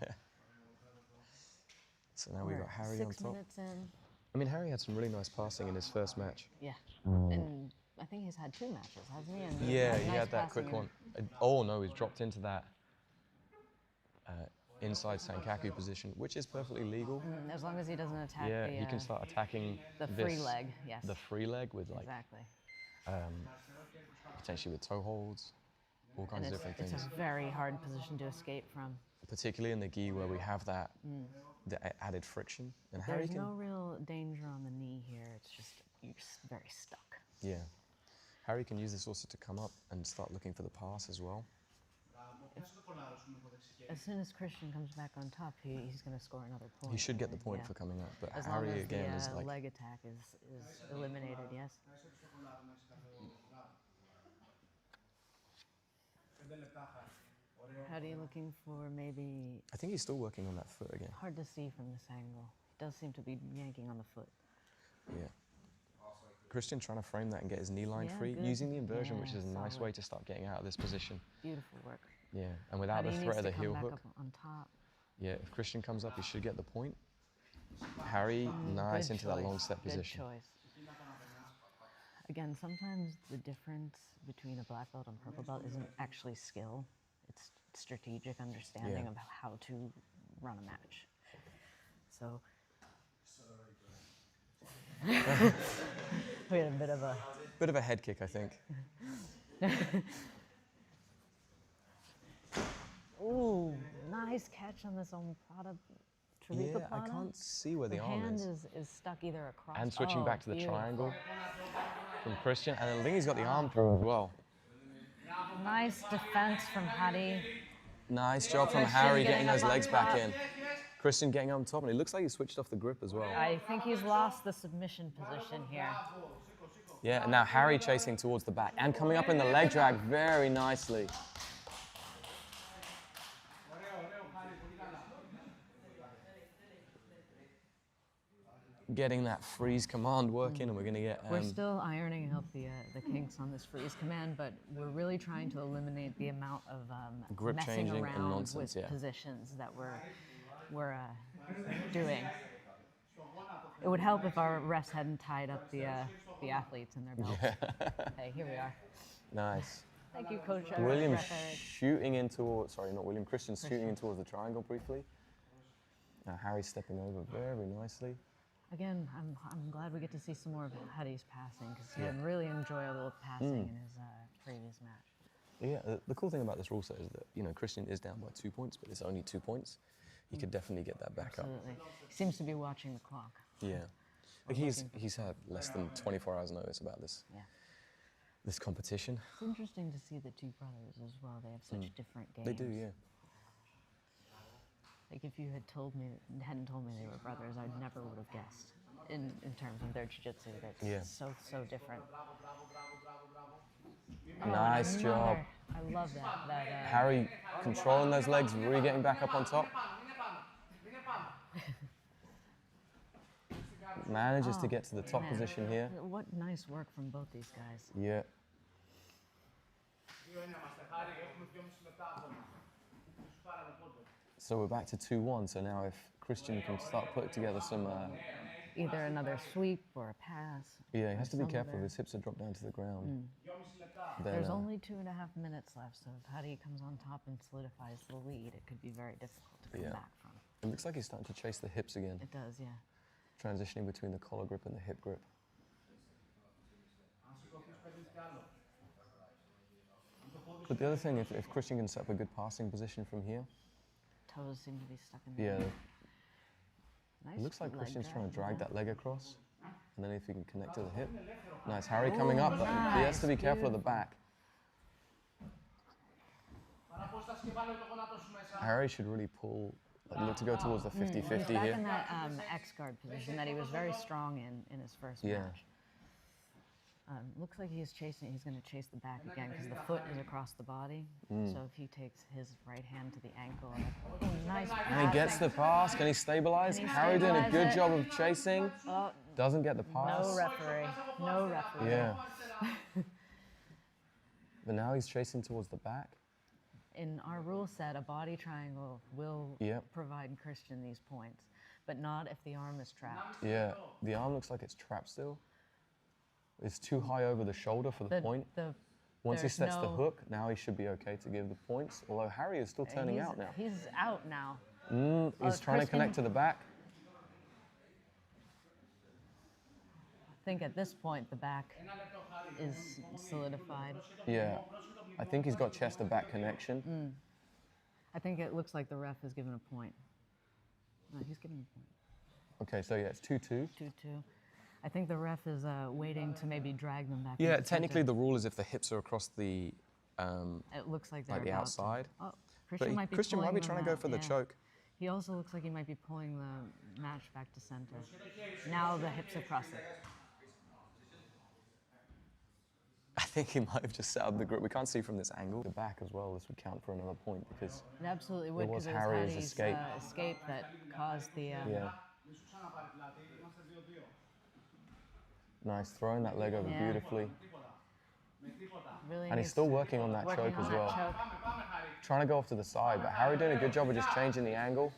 So now we got Harry on 6 top. minutes in. I mean, Harry had some really nice passing in his first match. Yeah, and I think he's had 2 matches, hasn't he? And Yeah, he nice had that quick passing one. Oh no, he's dropped into that inside Sankaku position, which is perfectly legal. As long as he doesn't attack Yeah, the, he can start attacking the free this- leg, yes. The free leg with like Exactly. potentially with toe holds, all kinds And of different it's things. a very hard position to escape from. Particularly in the gi where we have that added friction. And Harry There's can, no real danger on the knee here. It's just you're just very stuck. yeah, Harry can use this also to come up and start looking for the pass as well. As soon as Christian comes back on top, he's going to score another point. He should get the point Yeah. for coming up, but As Harry long as again the is like leg attack is eliminated, yes. Hattie looking for maybe, I think he's still working on that foot again. hard to see from this angle. He does seem to be yanking on the foot. Yeah. Christian trying to frame that and get his knee line Yeah, free, good. using the inversion, which Yeah, is a nice solid. way to start getting out of this position. Beautiful work. Yeah, and without the Hattie threat of needs the to heel come back hook. up on top. Yeah, if Christian comes up, he should get the point. Harry, nice Good into that long choice, step good position. choice. Again, sometimes the difference between a black belt and purple belt isn't actually skill. It's strategic understanding Yeah. of how to run a match. So we had a bit of a Bit of a head kick, I think. ooh, nice catch on this omoplata. Yeah, I can't see where the arm hand is. is stuck either across. And switching oh, back to the beautiful. triangle from Christian. And I think he's got the arm through as well. Nice defense from Hattie. Nice job from Christian Harry getting getting those up on legs back top. in. Christian getting on top, and it looks like he switched off the grip as well. I think he's lost the submission position here. Yeah, and now Harry chasing towards the back and coming up in the leg drag very nicely. Getting that freeze command working, and we're going to get... We're still ironing out the kinks on this freeze command, but we're really trying to eliminate the amount of Grip messing changing and around nonsense, with yeah. positions that we're doing. It would help if our refs hadn't tied up the athletes in their belts. Hey, here we are. Nice. Thank you, Coach. William Ref Eric. shooting in towards, sorry, not William, Christian shooting in towards the triangle briefly. Now Harry stepping over very nicely. Again, I'm glad we get to see some more of Hattie's passing because he had really enjoyable passing in his previous match. Yeah, the cool thing about this rule set is that, you know, Christian is down by 2 points, but it's only 2 points. He could definitely get that back Absolutely. He seems to be watching the clock. up. Yeah. Like he's had less than 24 hours notice about this. Yeah. This competition. It's interesting to see the two brothers as well. They have such different games. They do, yeah. Like if you hadn't told me they were brothers, I never would have guessed. In terms of their jiu-jitsu, that's Yeah. so different. Nice job. I love that. Harry controlling those legs, really getting back up on top. Manages to get to the top man. position here. What nice work from both these guys. Yeah. So we're back to 2-1. So now if Christian can start putting together some... Either another sweep or a pass. yeah, he has to be some careful. other- His hips are dropped down to the ground. Then, There's only 2.5 minutes left, so if Hattie comes on top and solidifies the lead, it could be very difficult to come back from. looks like he's starting to chase the hips again. It does, yeah. Transitioning between the collar grip and the hip grip. But the other thing, if Christian can set up a good passing position from here. Toes seem to be stuck in there. Yeah. Nice It looks like leg Christian's drag, trying to drag yeah. that leg across. And then if he can connect to the hip. Nice, Harry coming up, but he has to be careful of the back. Harry should really pull, like, look to go towards the 50-50 He's back here. in that X guard position that he was very strong in his first match. Looks like he's chasing. He's going to chase the back again because the foot is across the body. So if he takes his right hand to the ankle, nice. And he gets the pass. Can he stabilize? Harry doing a good job of chasing. Doesn't get the pass. No referee. No referee. Yeah. But now he's chasing towards the back. In our rule set, a body triangle will provide Christian these points, but not if the arm is trapped. Yeah, the arm looks like it's trapped still. It's too high over the shoulder for the point. Once he sets the hook, now he should be okay to give the points. Although Harry is still turning out now. He's out now. He's trying to connect to the back. I think at this point the back is solidified. Yeah, I think he's got chest to back connection. I think it looks like the ref has given a point. No, he's giving a point. Okay, so yeah, it's 2-2. 2-2. I think the ref is waiting to maybe drag them back. Yeah, into technically center. the rule is if the hips are across the it looks like they're the about outside. To. Oh, But Christian might be trying to go for the choke. He also looks like he might be pulling the match back to center. Now the hips have crossed it. I think he might have just set up the grip. We can't see from this angle. The back as well, this would count for another point because it absolutely would, it was because Harry's Harry's escape. Escape that caused the. Yeah. Nice, throwing that leg over beautifully. Really and he's still working on that choke as well. Choke. Trying to go off to the side, but Harry doing a good job of just changing the angle.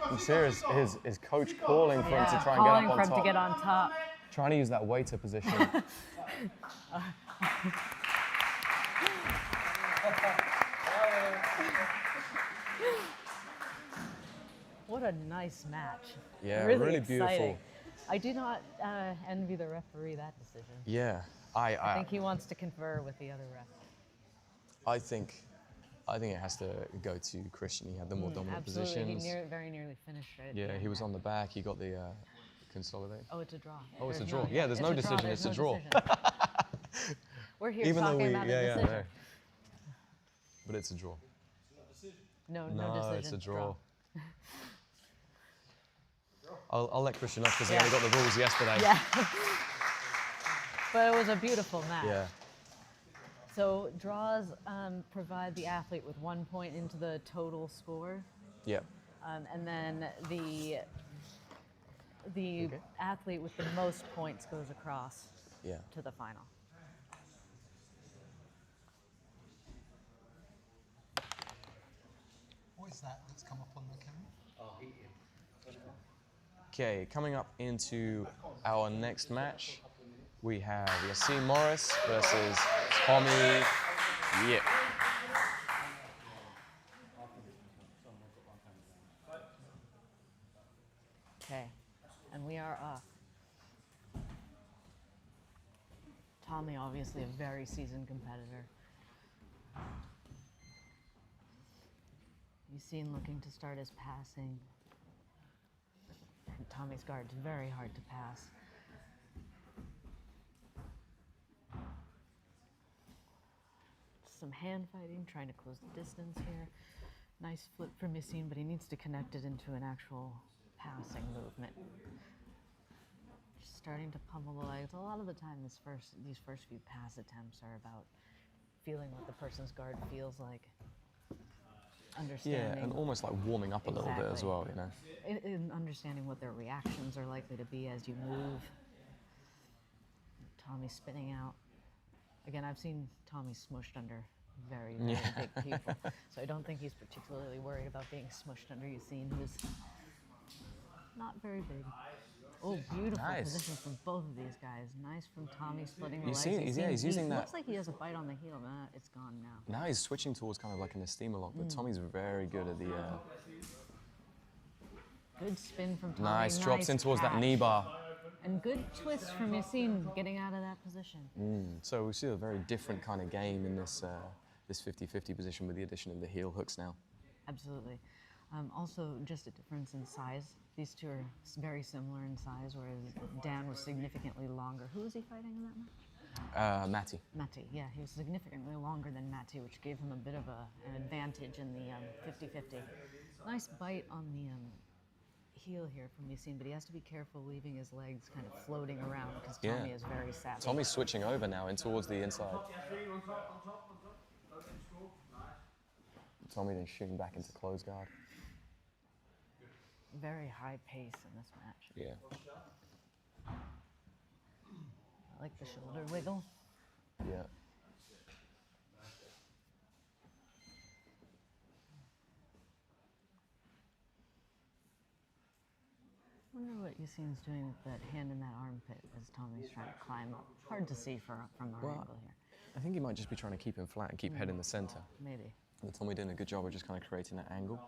I'm serious, his coach calling for him to try and get up on top. Calling for him to get on top. Trying to use that waiter position. What a nice match. Yeah, really exciting. Beautiful. I do not envy the referee that decision. Yeah, I think he wants to confer with the other ref. I think it has to go to Christian. He had the more dominant absolutely. positions. He very nearly finished it. Yeah, he was on the back. He got the consolidate. Oh, it's a draw. Oh, it's a draw. Yeah, there's no decision. It's a draw. We're here talking about a decision. No. But it's a draw. No decision. It's a draw. I'll let Christian know because he only got the rules yesterday. Yeah. But it was a beautiful match. Yeah. So draws provide the athlete with 1 point into the total score. Yep. And then the athlete with the most points goes across to the final. What is that that's come up on the camera? Oh, eating. Okay, coming up into our next match, we have Yaseen Morris versus Tommy Yip. Okay, and we are off. Tommy, obviously a very seasoned competitor. Yaseen looking to start his passing. And Tommy's guard's very hard to pass. Some hand fighting, trying to close the distance here. Nice flip from Yaseen, but he needs to connect it into an actual passing movement. Just starting to pummel the legs. A lot of the time, these first few pass attempts are about feeling what the person's guard feels like. Understanding. Yeah, and almost like warming up a little bit as well, you know. In understanding what their reactions are likely to be as you move. Tommy spinning out. Again, I've seen Tommy smushed under very, very big people, so I don't think he's particularly worried about being smushed under Yaseen, who's not very big. Oh, beautiful Nice. position from both of these guys. Nice from Tommy splitting the You legs. see- he's using that- Looks like he has a bite on the heel. It's gone now. Now he's switching towards kind of like an esteemer lock, but Tommy's very good at the... Good spin from Tommy. Nice, drops in towards that catch. knee bar. And good twist from Yaseen getting out of that position. So we see a very different kind of game in this this 50-50 position with the addition of the heel hooks now. Absolutely. Also, just a difference in size. These two are very similar in size, whereas Dan was significantly longer. Who was he fighting in that match? Matty. Matty, yeah, he was significantly longer than Matty, which gave him a bit of an advantage in the 50-50. Nice bite on the heel here from Yaseen, but he has to be careful leaving his legs kind of floating around because Tommy is very savvy. Tommy's switching over now and towards the inside. Tommy then shooting back into close guard. Very high pace in this match. Yeah. I like the shoulder wiggle. Yeah. I wonder what Yaseen's doing with that hand in that armpit as Tommy's trying to climb up. Hard to see from our angle here. I think he might just be trying to keep him flat and keep head in the center. Maybe. But Tommy doing a good job of just kind of creating that angle.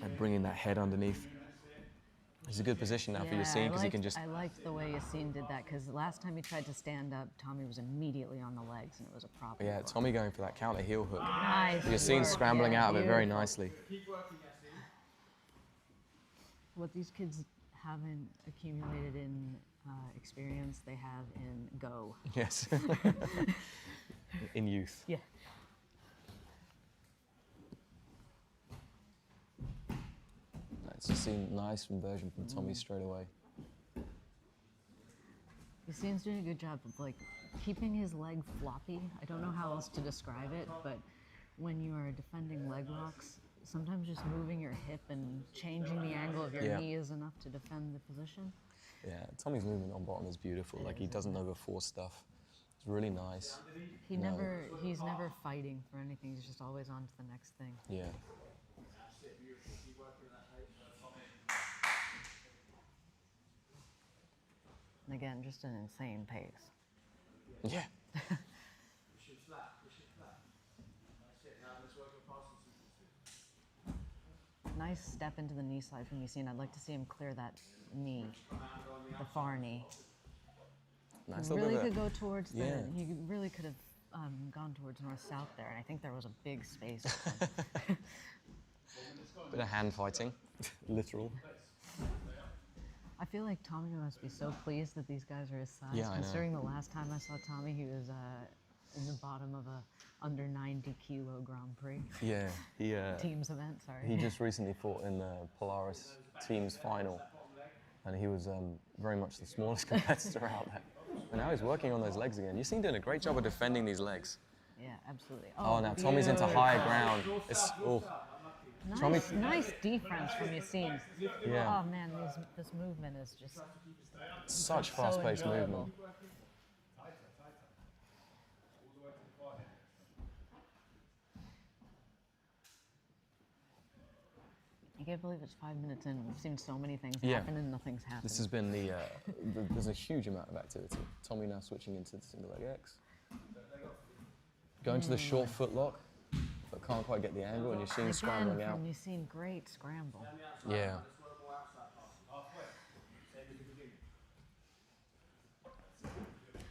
And bringing that head underneath. It's a good position now for Yaseen because he can just... I liked the way Yaseen did that because last time he tried to stand up, Tommy was immediately on the legs and it was a problem. Yeah, Tommy going for that counter heel hook. Nice. Yaseen scrambling out of it very nicely. What these kids haven't accumulated in experience, they have in go. Yes. In youth. Yeah. It's just a nice inversion from Tommy straight away. Yaseen's doing a good job of like keeping his leg floppy. I don't know how else to describe it, but when you are defending leg locks, sometimes just moving your hip and changing the angle of your knee is enough to defend the position. Yeah, Tommy's movement on bottom is beautiful. Like he doesn't overforce stuff. It's really nice. He's never fighting for anything. He's just always on to the next thing. Yeah. And again, just an insane pace. Yeah. Nice step into the knee slide from Yaseen. I'd like to see him clear that knee, the far knee. Nice. He really could go towards the. He really could have gone towards north-south there, and I think there was a big space. Bit of hand fighting, literal. I feel like Tommy must be so pleased that these guys are his size. Yeah, I know. Considering the last time I saw Tommy, he was in the bottom of a under 90 kilo Grand Prix. Yeah, he teams event. Sorry. He just recently fought in the Polaris teams final, and he was very much the smallest competitor out there. And now he's working on those legs again. Yaseen doing a great job of defending these legs. Yeah, absolutely. Oh, now Tommy's into higher ground. It's Nice defense from Yaseen. Yeah. Oh man, this movement is just such fast-paced movement. I can't believe it's 5 minutes in. We've seen so many things Yeah. happen and nothing's happened. This has been there's a huge amount of activity. Tommy now switching into the single leg X. Going to the short foot lock, but can't quite get the angle, and Yaseen scrambling out. You've seen great scramble. Yeah.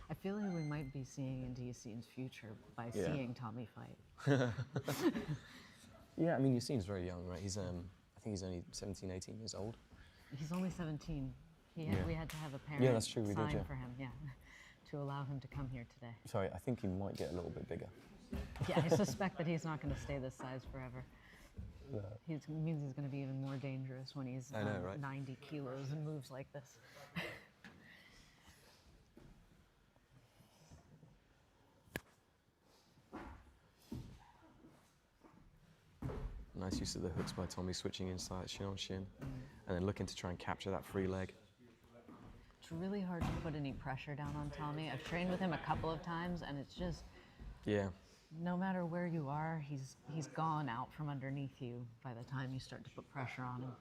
I feel like we might be seeing into Yaseen's future by seeing Tommy fight. Yeah, I mean, Yaseen's very young, right? He's I think he's only 17, 18 years old. He's only 17. We had to have a parent that's true, we sign did, yeah. for him, to allow him to come here today. Sorry, I think he might get a little bit bigger. Yeah, I suspect that he's not going to stay this size forever. No. It means he's going to be even more dangerous when he's 90 kilos and moves like this. Nice use of the hooks by Tommy, switching inside shin on shin, and then looking to try and capture that free leg. It's really hard to put any pressure down on Tommy. I've trained with him a couple of times, and it's just... Yeah. no matter where you are, he's gone out from underneath you by the time you start to put pressure on him.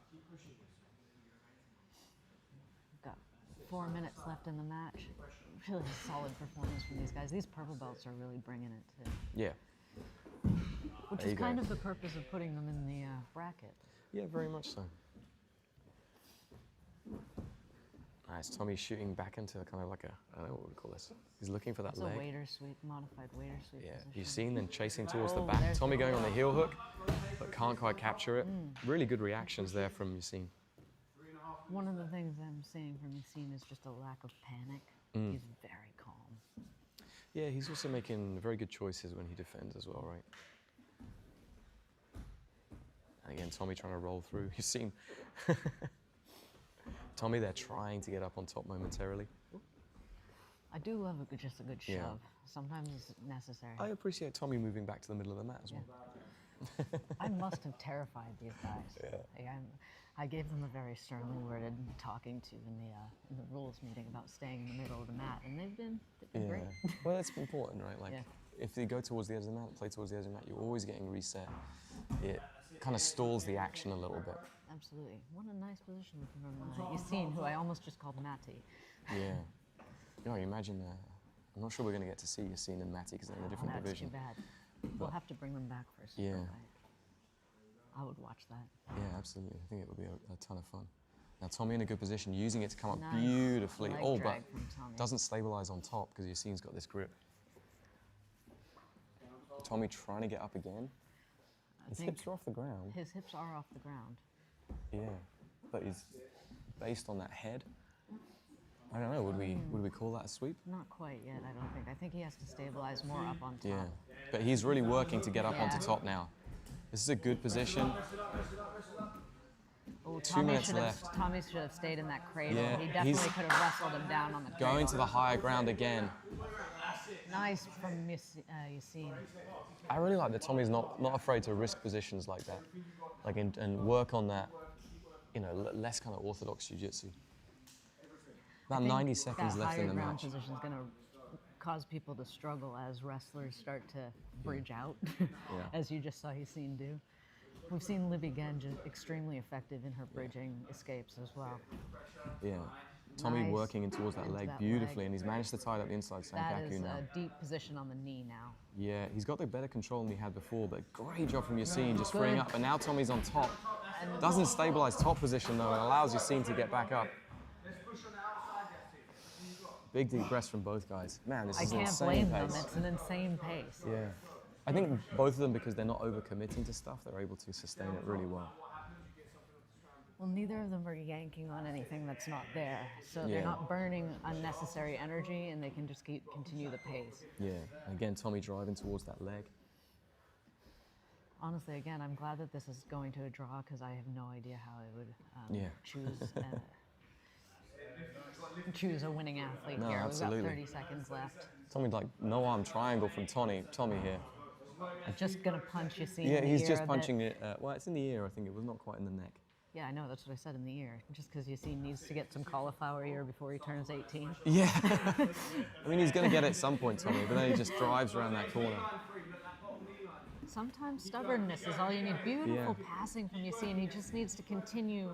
Got 4 minutes left in the match. Really solid performance from these guys. These purple belts are really bringing it too. Yeah. Which is kind of the purpose of putting them in the bracket. Yeah, very much so. Nice. Tommy's shooting back into kind of like a, I don't know what we call this. He's looking for that leg. It's a waiter sweep, modified waiter sweep position. Yaseen then chasing towards the back. Tommy going on the heel hook, but can't quite capture it. Really good reactions there from Yaseen. One of the things I'm seeing from Yaseen is just a lack of panic. He's very calm. Yeah, he's also making very good choices when he defends as well, right? And again, Tommy trying to roll through. You've seen Tommy there trying to get up on top momentarily. I do love just a good shove. Yeah. Sometimes it's necessary. I appreciate Tommy moving back to the middle of the mat as well. I must have terrified these guys. Yeah. I gave them a very sternly worded talking to in the rules meeting about staying in the middle of the mat, and they've been great. Well, that's important, right? Like, if you go towards the edge of the mat, play towards the edge of the mat, you're always getting reset. It kind of stalls the action a little bit. Absolutely. What a nice position from Yaseen, who I almost just called Matty. Yeah. You know, you imagine, I'm not sure we're going to get to see Yaseen and Matty because they're in a different division. That's too bad. We'll have to bring them back for a super fight. I would watch that. Yeah, absolutely. I think it would be a ton of fun. Now, Tommy in a good position, using it to come up beautifully. But doesn't stabilize on top because Yaseen's got this grip. Tommy trying to get up again. His hips are off the ground. His hips are off the ground. Yeah, but he's based on that head. I don't know, would we call that a sweep? Not quite yet, I don't think. I think he has to stabilize more up on top. Yeah, but he's really working to get up onto top now. This is a good position. Oh, 2 minutes left. Tommy should have stayed in that cradle. Yeah, he definitely could have wrestled him down on the cradle. Going to the higher ground again. Nice from Yaseen. I really like that Tommy's not afraid to risk positions like that, like and work on that, you know, less kind of orthodox jiu-jitsu. About 90 seconds left in the match. That higher ground position is going to cause people to struggle as wrestlers start to bridge out, as you just saw Yaseen do. We've seen Libby Genj extremely effective in her bridging escapes as well. Yeah. Tommy working in towards that leg beautifully, and he's managed to tie up the inside Sankaku now. That is a deep position on the knee now. Yeah, he's got the better control than he had before, but great job from Yaseen just freeing up. But now Tommy's on top. Doesn't stabilize top position though, and allows Yaseen to get back up. Big deep breaths from both guys. Man, this is an insane pace. I can't blame them. It's an insane pace. Yeah. I think both of them, because they're not overcommitting to stuff, they're able to sustain it really well. Well, neither of them are yanking on anything that's not there. So they're not burning unnecessary energy, and they can just continue the pace. Yeah. And again, Tommy driving towards that leg. Honestly, again, I'm glad that this is going to a draw because I have no idea how I would choose a winning athlete here. Absolutely. We've got 30 seconds left. Tommy, like, no arm triangle from Tommy here. Just going to punch Yaseen Yeah, in the he's ear just a punching bit. it. Well, it's in the ear, I think. It was not quite in the neck. Yeah, I know. That's what I said, in the ear. Just because Yaseen needs to get some cauliflower ear before he turns 18. Yeah. I mean, he's going to get it at some point, Tommy, but then he just drives around that corner. Sometimes stubbornness is all you need. Beautiful passing from Yaseen. He just needs to continue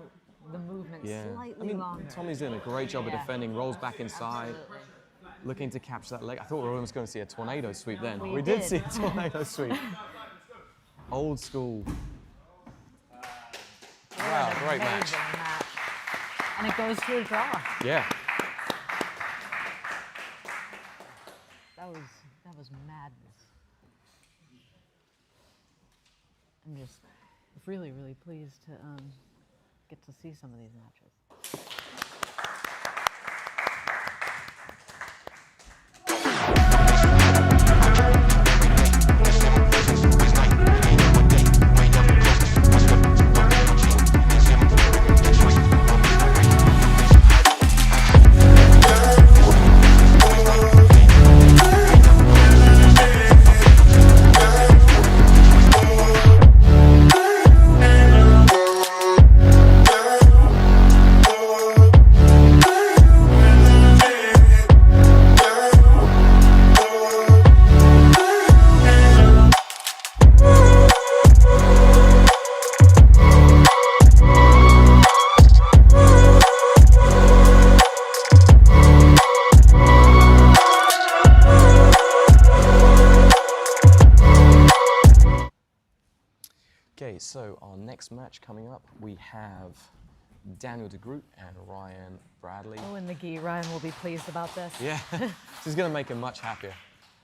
the movement slightly longer. Tommy's doing a great job of defending, rolls back inside, looking to capture that leg. I thought we were almost going to see a tornado sweep then. We did see a tornado sweep. Old school. Wow, great match. And it goes to a draw. Yeah. That was madness. I'm just really, really pleased to get to see some of these matches. so our next match coming up, we have Daniel de Groot and Ryan Bradley. Oh, in the gi, Ryan will be pleased about this. Yeah, this is going to make him much happier.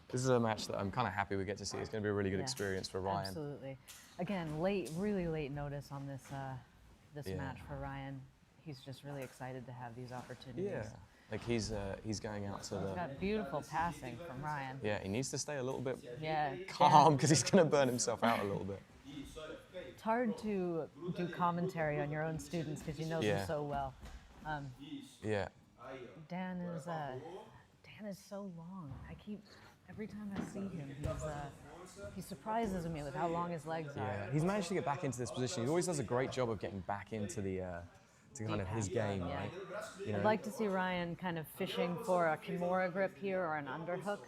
This is a match that I'm kind of happy we get to see. It's going to be a really good experience for Ryan. Absolutely. Again, really late notice on this match for Ryan. He's just really excited to have these opportunities. Yeah, like he's going out to the... He's got beautiful passing from Ryan. Yeah, he needs to stay a little bit calm because he's going to burn himself out a little bit. It's hard to do commentary on your own students because you know them so well. Yeah. Dan is so long. Every time I see him, he surprises me with how long his legs are. Yeah, he's managed to get back into this position. He always does a great job of getting back into the to kind of his game, right? You know? I'd like to see Ryan kind of fishing for a Kimura grip here or an underhook.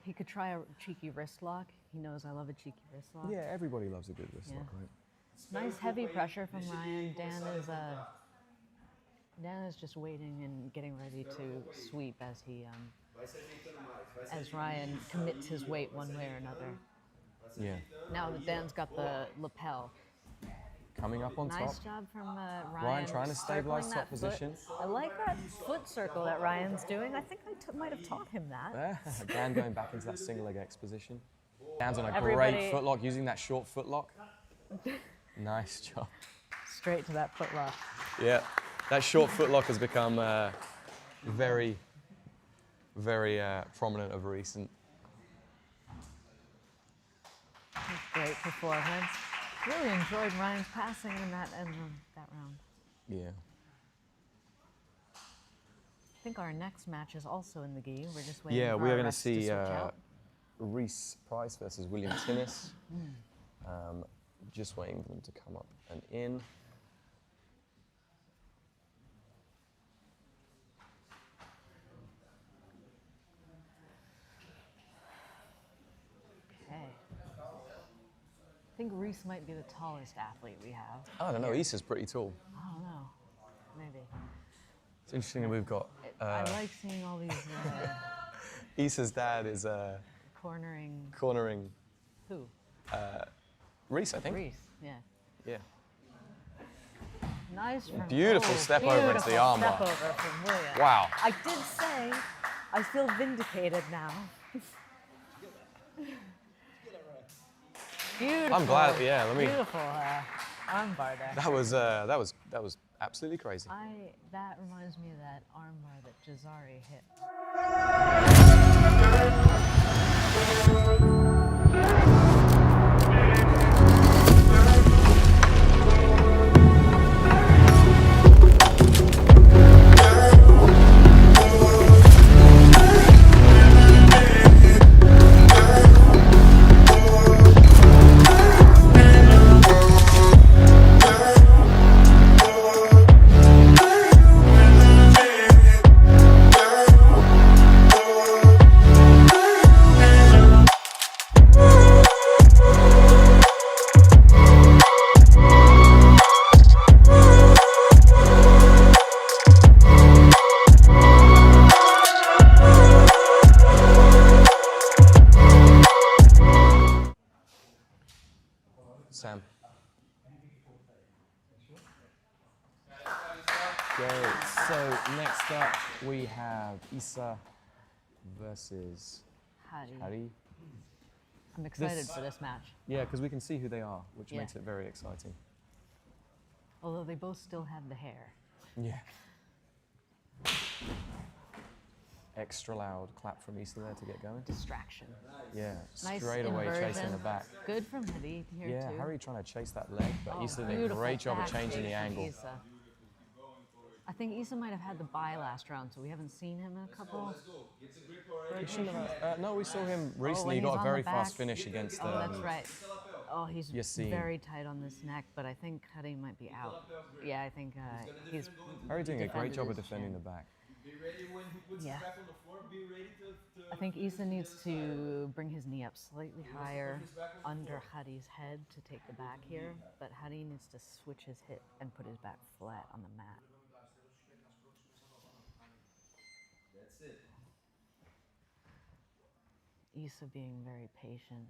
He could try a cheeky wrist lock. He knows I love a cheeky wrist lock. Yeah, everybody loves a good wrist lock, right? Nice heavy pressure from Ryan. Dan is just waiting and getting ready to sweep as Ryan commits his weight one way or another. Yeah. Now that Dan's got the lapel. Coming up on top. Nice job from Ryan. Ryan trying to stabilize top position. I like that foot circle that Ryan's doing. I think I might have taught him that. Dan going back into that single leg X position. Dan's on a great footlock, using that short footlock. Nice job. Straight to that footlock. Yeah, that short footlock has become very prominent of recent. Great performance. Really enjoyed Ryan's passing in that round. Yeah. I think our next match is also in the gi. We're just waiting. Yeah, for we are our going to refs see switch out. Rhys Price versus William Timmis. Just waiting for them to come up and in. I think Rhys might be the tallest athlete we have. I don't know, Issa's pretty tall. I don't know, maybe. It's interesting that we've got... I like seeing all these... Issa's dad is... Cornering... Who? Rhys, I think. Rhys, yeah. Yeah. Nice from... Beautiful step over into the armbar. Step over from William. Wow. I did say, I feel vindicated now. Beautiful. I'm glad. Yeah, let me. Beautiful armbar there. That was absolutely crazy. That reminds me of that armbar that Jazari hit. Sam. Okay, so next up we have Issa versus Hari. I'm excited for this match. Yeah, because we can see who they are, which makes it very exciting. Although they both still have the hair. Yeah. Extra loud clap from Issa there to get going. Distraction. Yeah, nice straight away inversion. chasing the back. Good from Hari here yeah, too. Hari trying to chase that leg, but Issa did a great job of changing the angle. Issa. I think Issa might have had the bye last round, so we haven't seen him in a couple. No, we saw him recently. He got a very fast finish against. Oh, that's right. Oh, he's Yaseen. very tight on this neck, but I think Hari might be out. Yeah, I think he's. Hari doing a great job of defending the back. Yeah. I think Issa needs to bring his knee up slightly higher under Hari's head to take the back here, but Hari needs to switch his hip and put his back flat on the mat. That's it. Issa being very patient.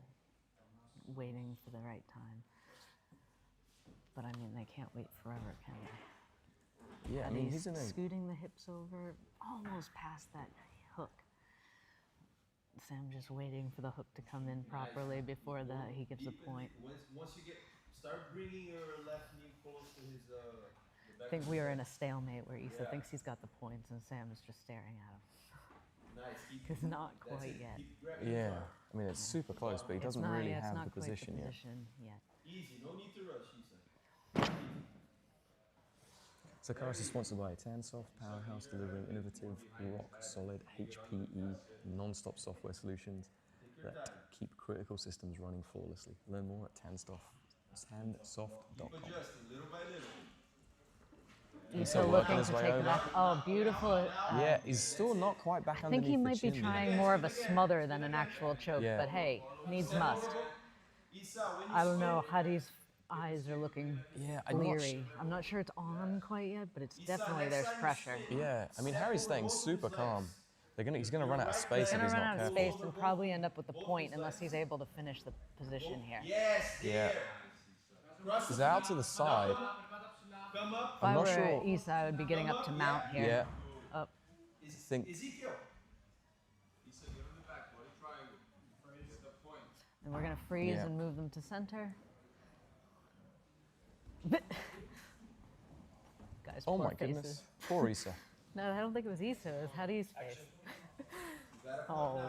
waiting for the right time. But I mean, they can't wait forever, can they? Yeah, I And mean, he's he's in a... scooting the hips over, almost past that hook. Sam just waiting for the hook to come in properly before he gives the point. Once you start bringing your left knee close to his I think we are in a stalemate where Issa thinks he's got the points and Sam is just staring at him. Nice. Because not quite yet. Yeah, I mean, it's super close, but he doesn't really have the position yet. Easy, no need to rush, Issa. So Kairos is sponsored by Tansoft, powerhouse delivering innovative, rock-solid HPE non-stop software solutions that keep critical systems running flawlessly. Learn more at tansoft.com. Keep adjusting little by little. He's still looking to take it back. Oh, beautiful. Yeah, he's still not quite back underneath the chin. I think he might be trying more of a smother than an actual choke, but hey, needs must. I don't know, Hadi's eyes are looking bleary. I'm not sure it's on quite yet, but it's definitely there's pressure. Yeah, I mean, Harry's staying super calm. He's going to run out of space if he's not careful. He's going to run out of space and probably end up with the point unless he's able to finish the position here. Yeah. He's out to the side. If I were Issa, I would be getting up to mount here. Yeah. Up. Ezekiel. Issa, get on the back, body triangle. Get the point. And we're going to freeze and move them to center. Guys, oh my faces. goodness. Poor Issa. No, I don't think it was Issa. It was Hadi's face. Oh.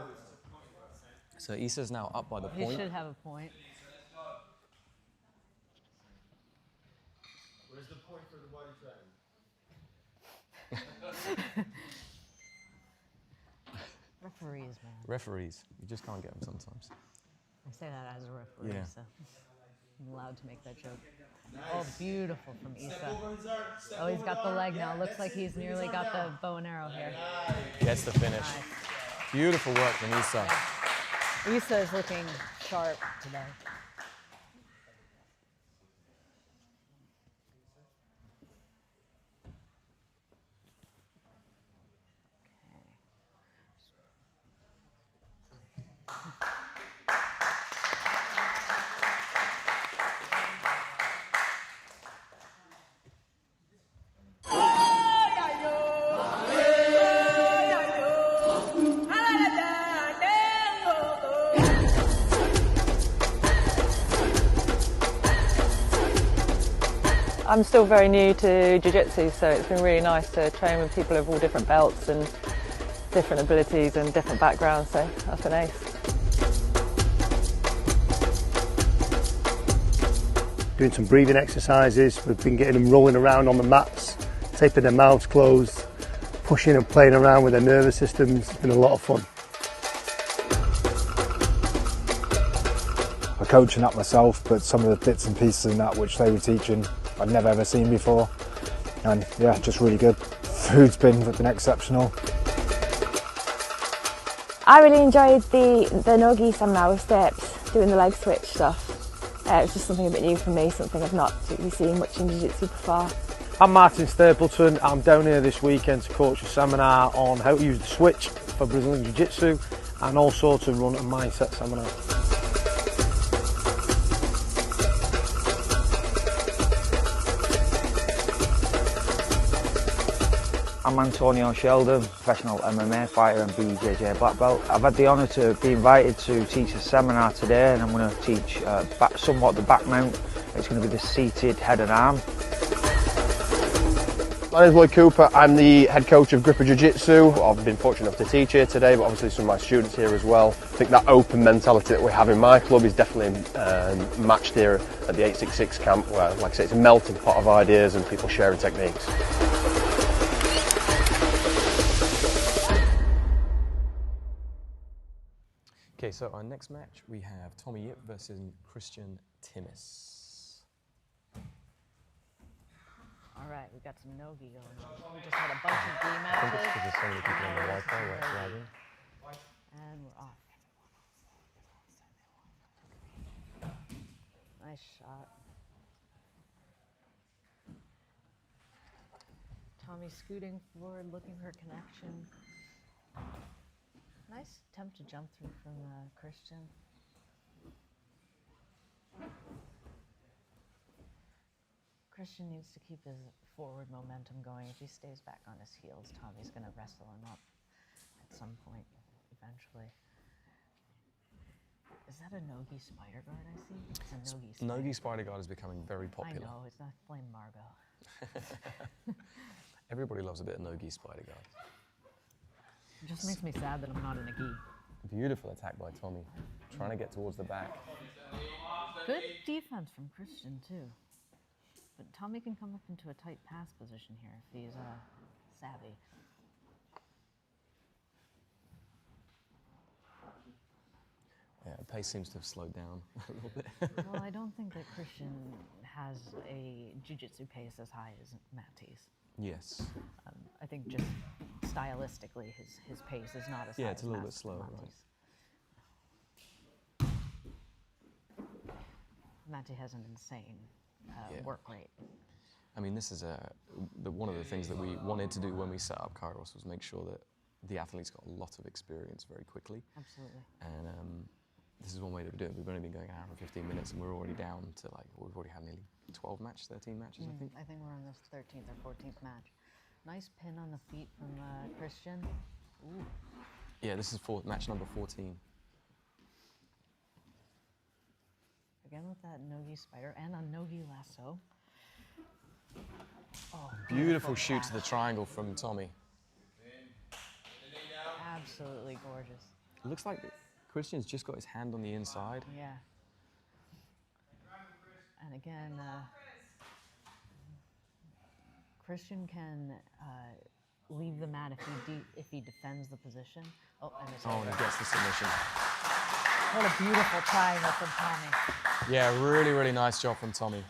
So Issa's now up by the point. He should have a point. Where's the point for the body triangle? Referees, man. Referees. You just can't get them sometimes. I say that as a referee, so I'm allowed to make that joke. Nice. Oh, beautiful from Issa. Oh, he's got the leg now. Looks like he's nearly got the bow and arrow here. Gets the finish. Nice. Beautiful work from Issa. Yeah. Issa is looking sharp today. I'm still very new to Jiu-Jitsu, so it's been really nice to train with people of all different belts and different abilities and different backgrounds, so that's been ace. Doing some breathing exercises, we've been getting them rolling around on the mats, taping their mouths closed, pushing and playing around with their nervous systems. It's been a lot of fun. I'm coaching that myself, but some of the bits and pieces in that which they were teaching I'd never ever seen before, and yeah, just really good. Food's been exceptional. I really enjoyed the no-gi samurai steps, doing the leg switch stuff. It was just something a bit new for me, something I've not really seen much in Jiu-Jitsu before. I'm Martin Stapleton. I'm down here this weekend to coach a seminar on how to use the switch for Brazilian Jiu-Jitsu and also to run a mindset seminar. I'm Antonio Sheldon, professional MMA fighter and BJJ black belt. I've had the honour to be invited to teach a seminar today, and I'm going to teach somewhat the back mount. It's going to be the seated head and arm. My name is Lloyd Cooper. I'm the head coach of Gripper Jiu-Jitsu. I've been fortunate enough to teach here today, but obviously some of my students here as well. I think that open mentality that we have in my club is definitely matched here at the 866 camp, where, like I say, it's a melting pot of ideas and people sharing techniques. Okay, so our next match we have Tommy Yip versus Christian Timmis. All right, we've got some no-gi going on. We just had a bunch of gi matches. I think it's because there's so many people on the Wi-Fi where it's lagging. And we're off. Nice shot. Tommy scooting forward, looking for connection. Nice attempt to jump through from Christian. Christian needs to keep his forward momentum going. If he stays back on his heels, Tommy's going to wrestle him up at some point, eventually. Is that a Nogi spider guard I see? It's a Nogi spider. Nogi spider guard is becoming very popular. I know, it's not Flame Margot. Everybody loves a bit of Nogi spider guard. It just makes me sad that I'm not in a gi. Beautiful attack by Tommy, trying to get towards the back. Good defense from Christian, too. But Tommy can come up into a tight pass position here if he's savvy. Yeah, the pace seems to have slowed down a little bit. Well, I don't think that Christian has a jiu-jitsu pace as high as Matyas. Yes. I think just stylistically, his pace is not as high as it's a little bit slower, right? Matty has an insane work rate. I mean, this is one of the things that we wanted to do when we set up Kairos was make sure that the athletes got a lot of experience very quickly. Absolutely. And this is one way to do it. We've only been going an hour and 15 minutes, and we're already down to we've already had nearly 12 matches, 13 matches, I think. I think we're on this 13th or 14th match. Nice pin on the feet from Christian. Ooh. Yeah, this is match number 14. Again with that Nogi spider and a Nogi lasso. Oh, beautiful shoot to the triangle from Tommy. Absolutely gorgeous. It looks like Christian's just got his hand on the inside. Yeah. And again, Christian can leave the mat if he defends the position. Oh, and he gets the submission. What a beautiful triangle from Tommy. Yeah, really, really nice job from Tommy.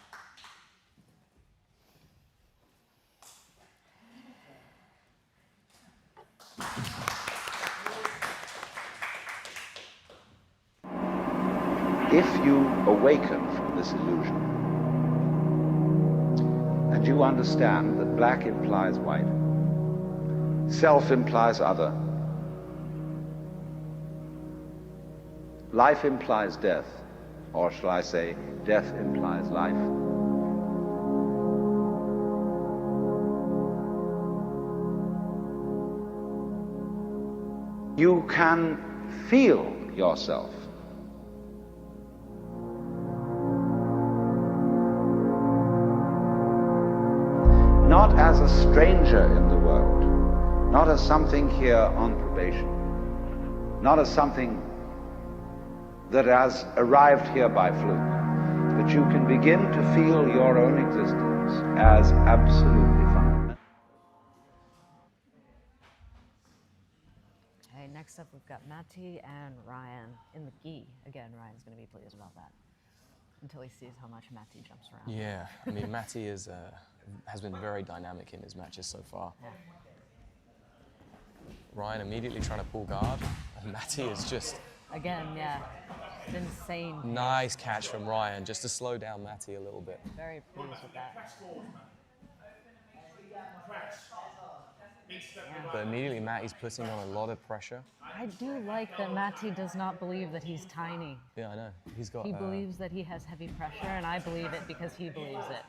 If you awaken from this illusion and you understand that black implies white, self implies other, life implies death, or shall I say, death implies life, you can feel yourself. Not as a stranger in the world, not as something here on probation, not as something that has arrived here by fluke, but you can begin to feel your own existence as absolutely fundamental. Okay, next up we've got Matty and Ryan in the gi. Again, Ryan's going to be pleased about that until he sees how much Matty jumps around. Yeah, I mean, Matty has been very dynamic in his matches so far. Yeah. Ryan immediately trying to pull guard, and Matty is just... Again, yeah, it's insane. Nice catch from Ryan, just to slow down Matty a little bit. Very pleased with that. But immediately Matty's putting on a lot of pressure. I do like that Matty does not believe that he's tiny. Yeah, I know. He believes that he has heavy pressure, and I believe it because he believes it.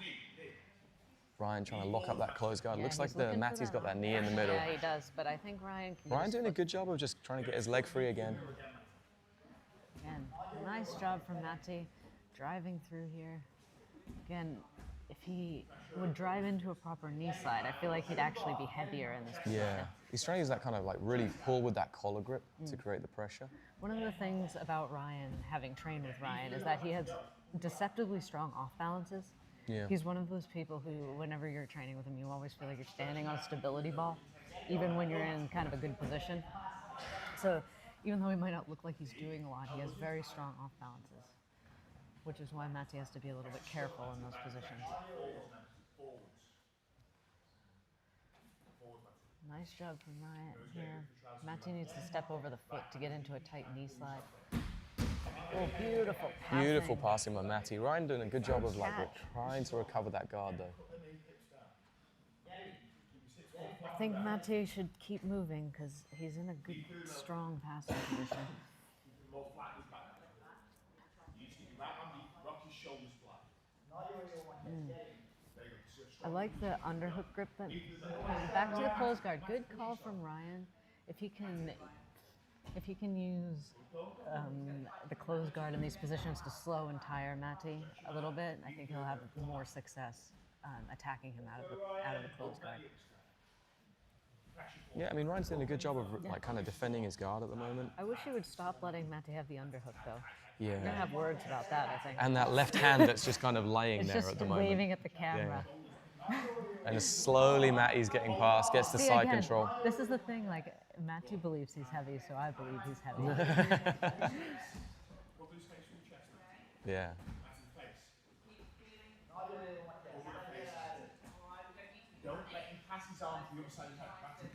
Ryan trying to lock up that close guard. Yeah, Looks like Matty's got that knee in the middle. Yeah, he does, but I think Ryan can... Ryan doing a good job of just trying to get his leg free again. Again, nice job from Matty, driving through here. Again, if he would drive into a proper knee slide, I feel like he'd actually be heavier in this position. Yeah, he's trying to use that kind of really pull with that collar grip to create the pressure. One of the things about Ryan, having trained with Ryan, is that he has deceptively strong off balances. Yeah. He's one of those people who, whenever you're training with him, you always feel like you're standing on a stability ball, even when you're in kind of a good position. So even though he might not look like he's doing a lot, he has very strong off balances, which is why Matty has to be a little bit careful in those positions. Nice job from Ryan here. Matty needs to step over the foot to get into a tight knee slide. Oh, beautiful passing. Beautiful passing by Matty. Ryan doing a good job of trying to recover that guard though. I think Matty should keep moving because he's in a good, strong passing position. I like the underhook grip. Back to the close guard. Good call from Ryan. If he can use the close guard in these positions to slow and tire Matty a little bit, I think he'll have more success attacking him out of the close guard. Yeah, I mean, Ryan's doing a good job of like kind of defending his guard at the moment. I wish he would stop letting Matty have the underhook, though. Yeah. We're gonna have words about that, I think. And that left hand that's just kind of laying it's there just at the moment. waving at the camera. Yeah. And slowly Matty's getting past, gets the side again, control. This is the thing, like, Matty believes he's heavy, so I believe he's heavy. Yeah.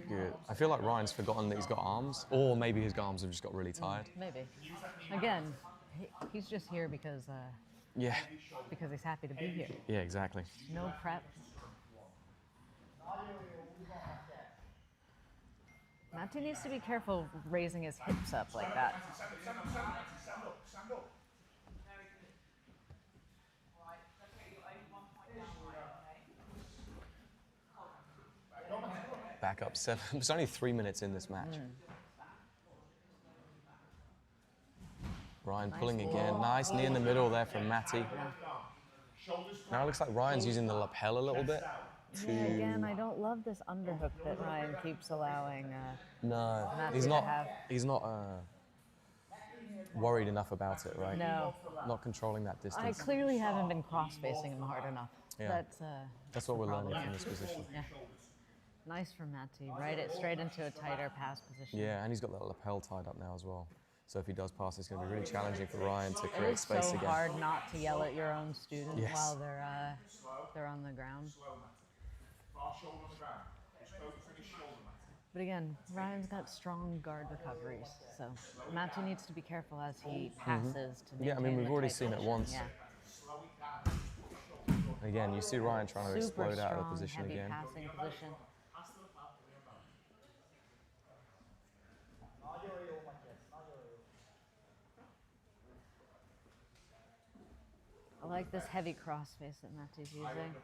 Good. I feel like Ryan's forgotten that he's got arms, or maybe his arms have just got really tired. Maybe. Again, he's just here because Yeah. because he's happy to be here. Yeah, exactly. No prep. Matty needs to be careful raising his hips up like that. Back up 7. It's only 3 minutes in this match. Ryan pulling again. Nice knee in the middle there from Matty. Now it looks like Ryan's using the lapel a little bit. Again, I don't love this underhook that Ryan keeps allowing. No, Matty he's to not. have. He's not worried enough about it, right? No. Not controlling that I distance. clearly haven't been cross-facing him hard enough. Yeah. That's what we're learning problem. from this position. Yeah. Nice from Matty. Right it straight into a tighter pass position. Yeah, and he's got that lapel tied up now as well. So if he does pass, it's going to be really challenging for Ryan to It create is space so again. hard not to yell at your own students Yes. while they're on the ground. But again, Ryan's got strong guard recoveries, so Matty needs to be careful as he passes to maintain Yeah, I mean, we've the already tight seen it position. once. Yeah. Again, you see Ryan trying to Super explode out of the strong, position heavy again. passing position. I like this heavy crossface that Matty's using.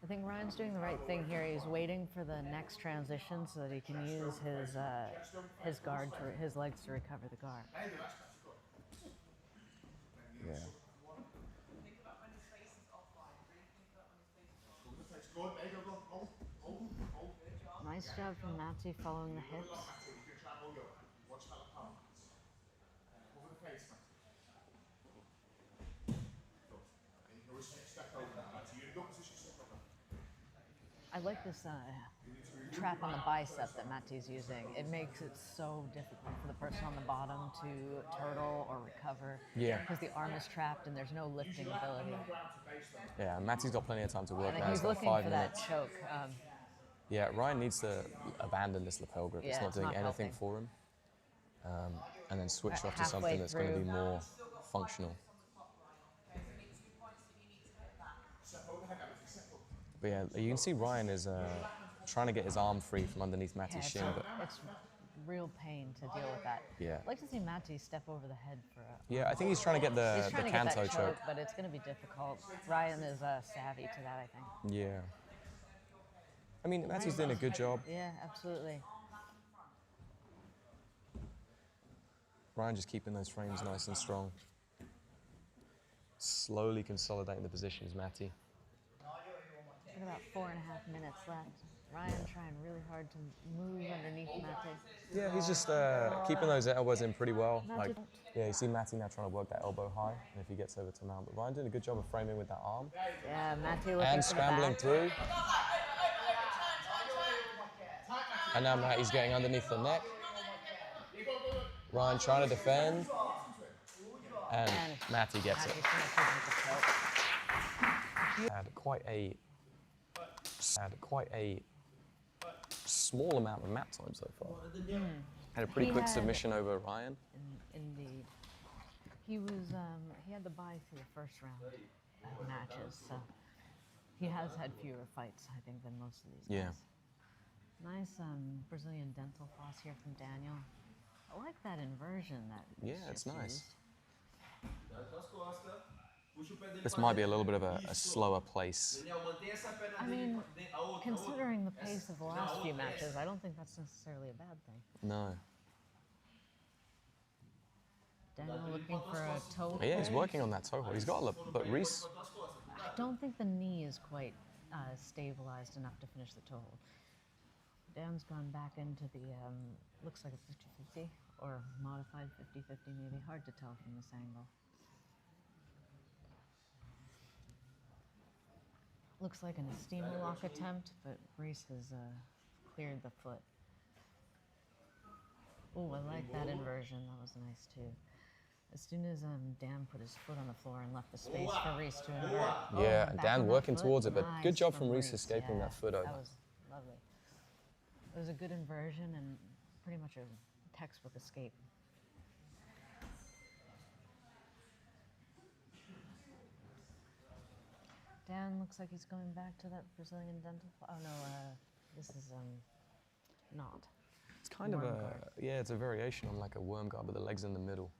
I think Ryan's doing the right thing here. He's waiting for the next transition so that he can use his guard his legs to recover the guard. Yeah. Nice job from Matty following the hips. I like this trap on the bicep that Matty's using. It makes it so difficult for the person on the bottom to turtle or recover. Yeah. Because the arm is trapped and there's no lifting ability. Yeah, Matty's got plenty of time to work And now. He's he's got looking 5 for minutes. that choke. Yeah, Ryan needs to abandon this lapel grip. Yeah, it's not it's doing not anything helping. for him. And then switch off to Halfway something that's going to be through. more functional. But yeah, you can see Ryan is trying to get his arm free from underneath Matty's shin. But it's real pain to deal with that. Yeah. I'd like to see Matty step over the head for a... yeah, I think he's trying to get the He's trying to canto get that choke. but it's going to be difficult. Ryan is savvy to that, I think. Yeah. I mean, Matty's doing a good job. Yeah, absolutely. Ryan just keeping those frames nice and strong. Slowly consolidating the positions, Matty. We've got about 4.5 minutes left. Ryan trying really hard to move underneath Matty. Yeah, he's just keeping those elbows in pretty well. Matty Like, yeah, you see Matty now trying to work that elbow high, and if he gets over to mount. But Ryan doing a good job of framing with that arm. Yeah, Matty looking And for the scrambling back. through. And now Matty's getting underneath the neck. Ryan trying to defend. And Matty gets it. Had quite a small amount of mat time so far. Had a pretty quick submission over Ryan. Indeed. He had the bye through the first round matches, so he has had fewer fights, I think, than most of these guys. Yeah. Nice Brazilian dental floss here from Daniel. I like that inversion that Yeah, it's nice. used. this might be a little bit of a slower place. I mean, considering the pace of the last few matches, I don't think that's necessarily a bad thing. No. Daniel looking for a toe hold. Yeah, he's working on that toe hold. He's got a look, but Rhys. I don't think the knee is quite stabilized enough to finish the toe hold. Dan's gone back into the, looks like a 50-50 or modified 50-50 maybe. Hard to tell from this angle. Looks like an steamer lock attempt, but Rhys has cleared the foot. Oh, I like that inversion. That was nice too. As soon as Dan put his foot on the floor and left the space for Rhys to invert. Yeah, Oh, Dan working foot. towards it, but Nice good job from Rhys Rhys. escaping Yeah, that foot over. That was lovely. It was a good inversion and pretty much a textbook escape. Dan looks like he's going back to that Brazilian dental. Oh no, this is not. It's kind of it's a variation on like a worm guard with the legs in the middle.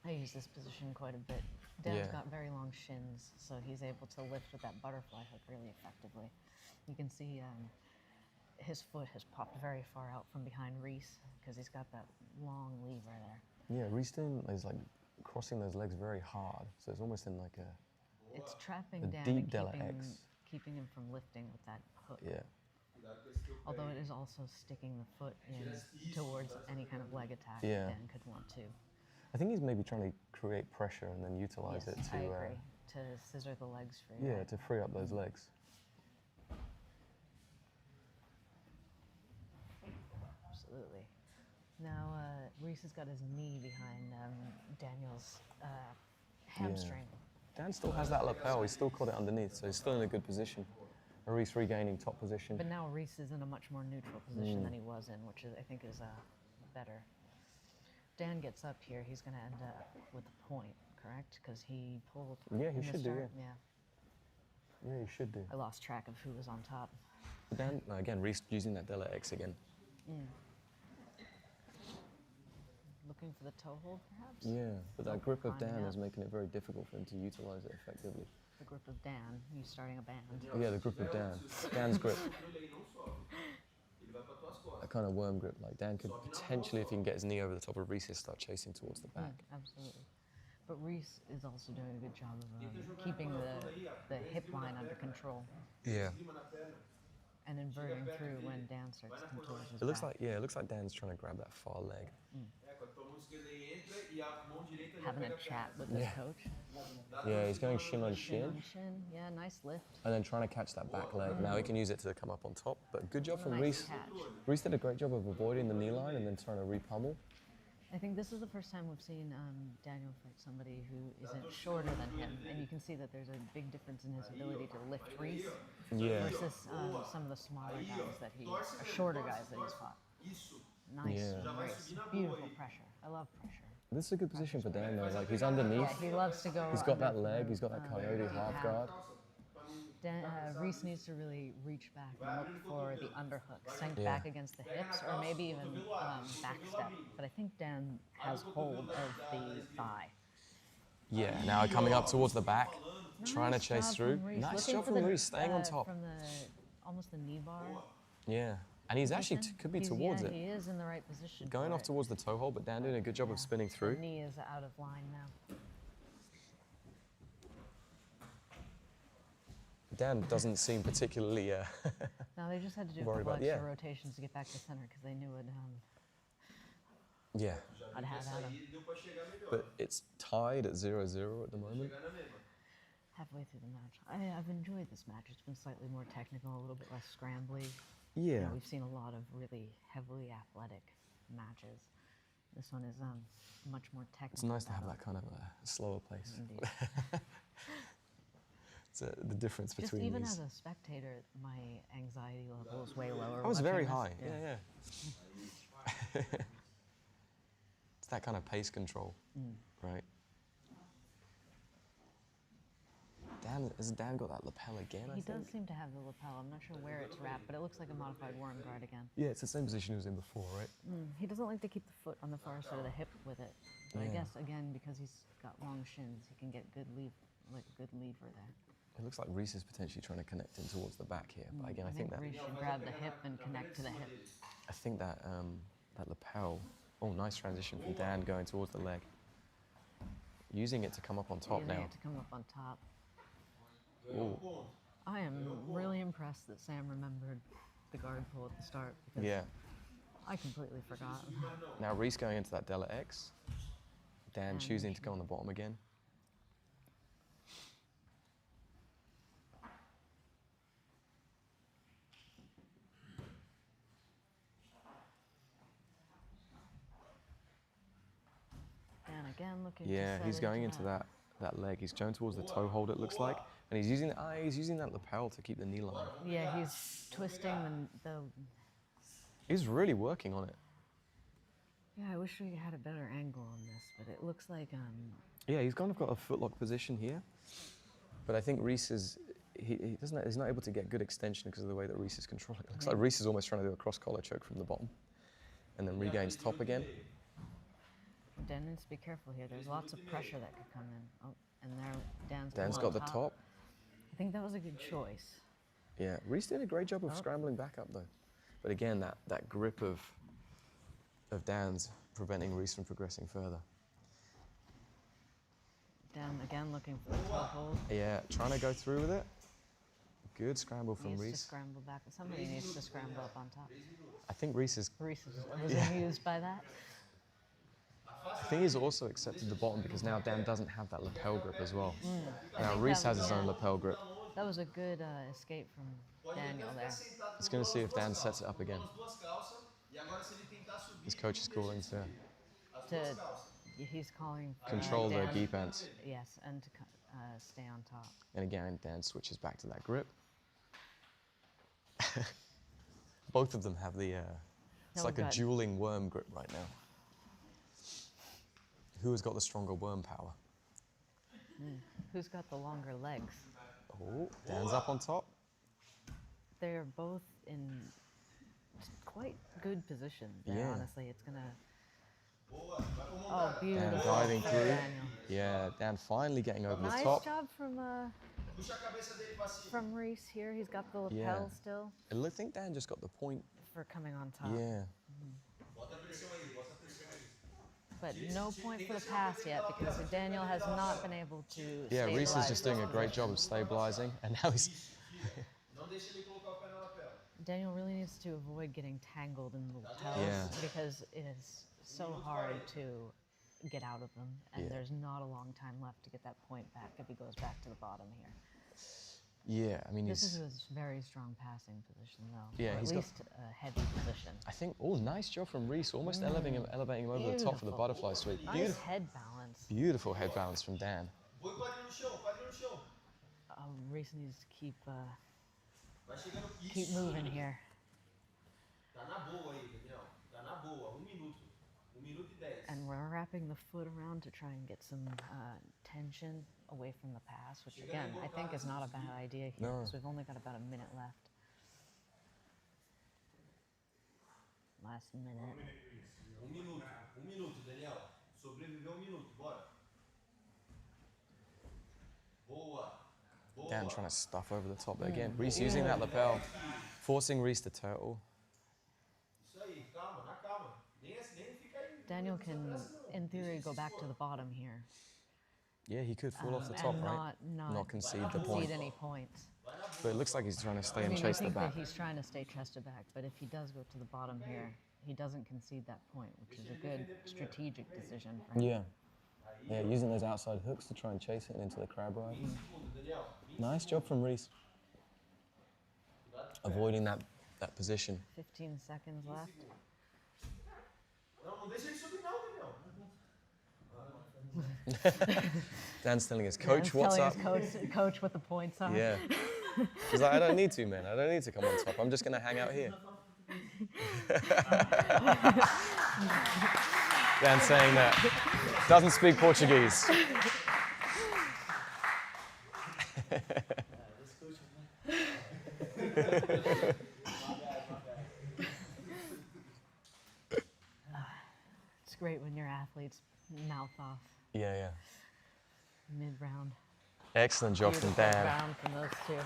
I use this position quite a bit. Dan's Yeah. got very long shins, so he's able to lift with that butterfly hook really effectively. You can see his foot has popped very far out from behind Rhys because he's got that long lever there. Yeah, Rhys is like crossing those legs very hard, so it's almost in like a. It's trapping A Dan deep and Della X. keeping him from lifting with that hook. Yeah. Although it is also sticking the foot in towards any kind of leg attack Yeah. Dan could want to. I think he's maybe trying to create pressure and then utilize Yes, it to. I agree. To scissor the legs free. Yeah, right? to free up those legs. Absolutely. Now, Rhys has got his knee behind Daniel's hamstring. Dan still has that lapel. He's still caught it underneath, so he's still in a good position. Rhys regaining top position. But now Rhys is in a much more neutral position than he was in, which is, I think is better. Dan gets up here, he's going to end up with a point, correct? Because he pulled. Yeah, he in the should do, start. yeah. Yeah, he should do. I lost track of who was on top. Dan, again, Rhys using that Della X again. Looking for the toe hold, perhaps? Yeah, but that grip of Climbing Dan up. is making it very difficult for him to utilize it effectively. The grip of Dan, you starting a band. Yeah, the grip of Dan. Dan's grip. That kind of worm grip. Like Dan could potentially, if he can get his knee over the top of Rhys, start chasing towards the back. Absolutely. But Rhys is also doing a good job of keeping the hip line under control Yeah. and inverting through when Dan starts to come towards his It looks back. like looks like Dan's trying to grab that far leg. Having a chat with his coach. Yeah, he's going shin on Shin on shin, shin, yeah, nice lift. and then trying to catch that back leg. Now he can use it to come up on top. But good job from Nice Rhys. catch. Rhys did a great job of avoiding the knee line and then trying to repummel. I think this is the first time we've seen Daniel fight somebody who isn't shorter than him, and you can see that there's a big difference in his ability to lift Rhys Yeah. versus some of the smaller guys that shorter guys that he's fought. Nice Yeah. Rhys, beautiful pressure. I love pressure. This is a good position for Dan though. Like he's underneath. Yeah, he loves to go. He's got that under leg. the, He's got that coyote half half. guard. Rhys needs to really reach back and look for the underhook, sink Yeah. back against the hips, or maybe even back step. But I think Dan has hold of the thigh. Yeah. Now coming up towards the back, trying to Nice chase job through. from Rhys. Nice Looking job for from the, Rhys, staying on top. From almost the knee bar. Yeah. And he's actually could be towards yeah, it. He is in the right position. Going for off it. towards the toe hold, but Dan doing a good job of spinning The through. knee is out of line now. Dan doesn't seem particularly. No, they just had to do a Worried couple about- extra yeah. rotations to get back to center because they knew Yeah. I'd have at him. But it's tied at 0-0 at the moment. Halfway through the match. I've enjoyed this match. It's been slightly more technical, a little bit less scrambly. You Yeah. know, we've seen a lot of really heavily athletic matches. This one is much more technical. It's nice to have that kind of a slower pace. Indeed. It's the difference Just between even these. as a spectator, my anxiety level is way lower. I was very watching high. this. Yeah. It's that kind of pace control, right? has Dan got that lapel again, I He think? does seem to have the lapel. I'm not sure where it's wrapped, but it looks like a modified worm guard again. Yeah, it's the same position he was in before, right? He doesn't like to keep the foot on the far side of the hip with it. But I Yeah. guess, again, because he's got long shins, he can get good good lever there. It looks like Rhys is potentially trying to connect him towards the back here, but again, I think that Rhys should grab the hip and connect to the hip. I think that that lapel. Oh, nice transition from Dan going towards the leg. Using it to come up on top Using now. it to come up on top. Ooh. I am really impressed that Sam remembered the guard pull at the start because Yeah. I completely forgot. Now Rhys going into that Della X. Dan choosing to go on the bottom again. Dan again looking Yeah, to he's set going into that leg. He's going towards the toe hold, it looks like. And he's using that lapel to keep the knee line. Yeah, he's twisting the He's really working on it. Yeah, I wish we had a better angle on this, but it looks like Yeah, he's kind of got a footlock position here. But I think Rhys is, he's not able to get good extension because of the way that Rhys is controlling. It looks like Rhys is almost trying to do a cross collar choke from the bottom. And then regains top again. Dan needs to be careful here. There's lots of pressure that could come in. Oh, and there Dan's got the top. I think that was a good choice. Yeah, Rhys did a great job of scrambling back up though. But again, that grip of Dan's preventing Rhys from progressing further. Dan again looking for the toe hold. Yeah, trying to go through with it. Good scramble from Needs to Rhys. scramble back. Somebody needs to scramble up on top. I think Rhys is Amused by that. I think he's also accepted the bottom because now Dan doesn't have that lapel grip as well. I Now think Rhys that has was- his own lapel grip. That was a good escape from Daniel there. He's going to see if Dan sets it up again. His coach is calling to He's calling for control the Dan, gi pants. Yes, and to stay on top. And again, Dan switches back to that grip. Both of them have the, it's No like gut. a dueling worm grip right now. Who has got the stronger worm power? Who's got the longer legs? Oh, Dan's up on top. They're both in quite good position there, Yeah. honestly. It's gonna... Oh, beautiful. Dan diving from through. Daniel. Yeah, Dan finally getting over the Nice top. job from Rhys here. He's got the lapel Yeah. still I think Dan just got the point. for coming on top. Yeah. But no point for the pass yet because Daniel has not been able to Yeah, Rhys is stabilize just doing a this great position. job of stabilizing, and now he's. Daniel really needs to avoid getting tangled in the lapels Yeah. because it is so hard to get out of them, and Yeah. there's not a long time left to get that point back if he goes back to the bottom here. Yeah, I mean, This he's. is a very strong passing position, though. Yeah, or he's at got- least a heavy position. I think. Oh, nice job from Rhys, almost elevating him over the top for the Beautiful. butterfly sweep. Nice Beautiful, head balance. beautiful head balance from Dan. Rhys needs to keep moving here. And we're wrapping the foot around to try and get some tension away from the pass, which again, I think is not a bad idea here No. because we've only got about a minute left. Last minute. minuto, Daniel. Sobreviveu minuto, bora. Boa. Dan trying to stuff over the top there again. Rhys using that lapel, forcing Rhys to turtle. Isso aí, calma, na calma. Nem fica aí. Daniel can, in theory, go back to the bottom here. Yeah, he could fall off the top, and right? not concede the point. any points. But it looks like he's trying to stay I and mean, chase I the think back. that he's trying to stay chested back, but if he does go to the bottom here, he doesn't concede that point, which is a good strategic decision for him. Yeah. Yeah, using those outside hooks to try and chase it into the crab ride. Nice job from Rhys. Avoiding that position. 15 seconds left. Não deixa ele subir não, Daniel. Dan's telling his coach, Dan's what's up? telling his coach what the points are. Yeah. He's like, I don't need to, man. I don't need to come on top. I'm just going to hang out here. Dan saying that. Doesn't speak Portuguese. great when your athletes mouth off Yeah, yeah. mid-round. Excellent job from Beautiful Dan. round from those two.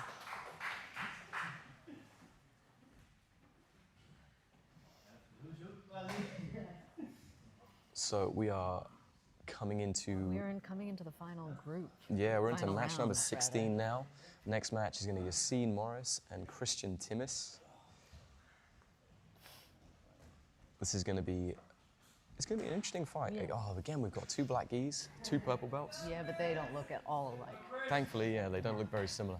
So we are coming into... coming into the final group. Yeah, we're into Final match number round, 16 rather. now. Next match is going to be Yaseen Morris and Timmis. This is going to be... It's going to be an interesting fight. Yeah. Oh, again, we've got 2 black gis, 2 purple belts. Yeah, but they don't look at all alike. Thankfully, yeah, they don't look very similar.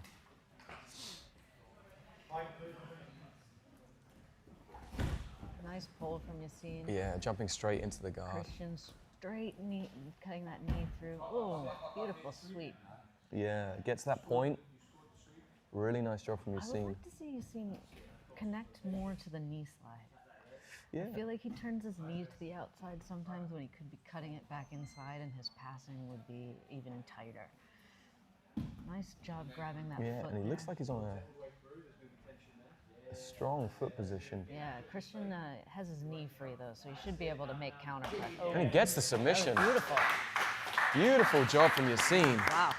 Nice pull from Yaseen. Yeah, jumping straight into the guard. Christian straight knee, cutting that knee through. Oh, beautiful sweep. Yeah, gets that point. Really nice job from I would Yaseen. like to see Yaseen connect more to the knee slide. Yeah. I feel like he turns his knee to the outside sometimes when he could be cutting it back inside, and his passing would be even tighter. Nice job grabbing that Yeah, foot and he there. looks like he's on a strong foot position. Yeah, Christian has his knee free though, so he should be able to make counter pressure. Oh, And he gets the submission. that was beautiful. Beautiful job from Yaseen. Wow.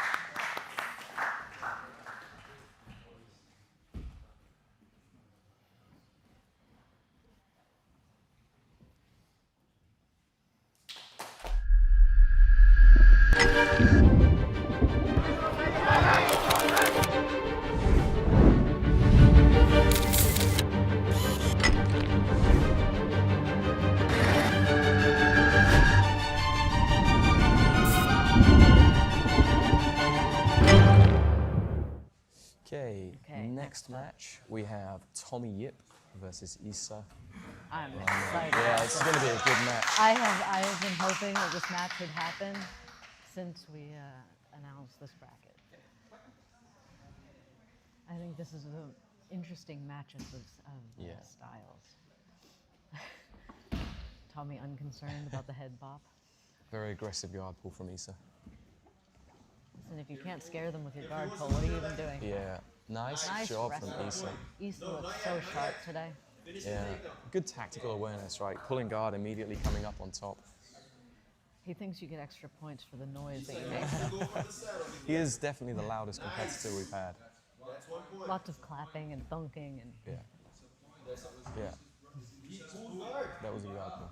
Okay, next match we have Tommy Yip versus Issa. I'm Rahmen. excited. Yeah, this is going to be a good match. I have been hoping that this match would happen since we announced this bracket. I think this is an interesting matchup of styles. Tommy unconcerned about the head bop. Very aggressive guard pull from Issa. Listen, if you can't scare them with your guard pull, what are you even doing? Yeah, nice job from wrestling. Issa. Issa looks so sharp today. Yeah, good tactical awareness, right? Pulling guard immediately coming up on top. He thinks you get extra points for the noise that you make. He is definitely the loudest competitor we've had. Lots of clapping and thunking and. Yeah. Yeah. That was a guard pull.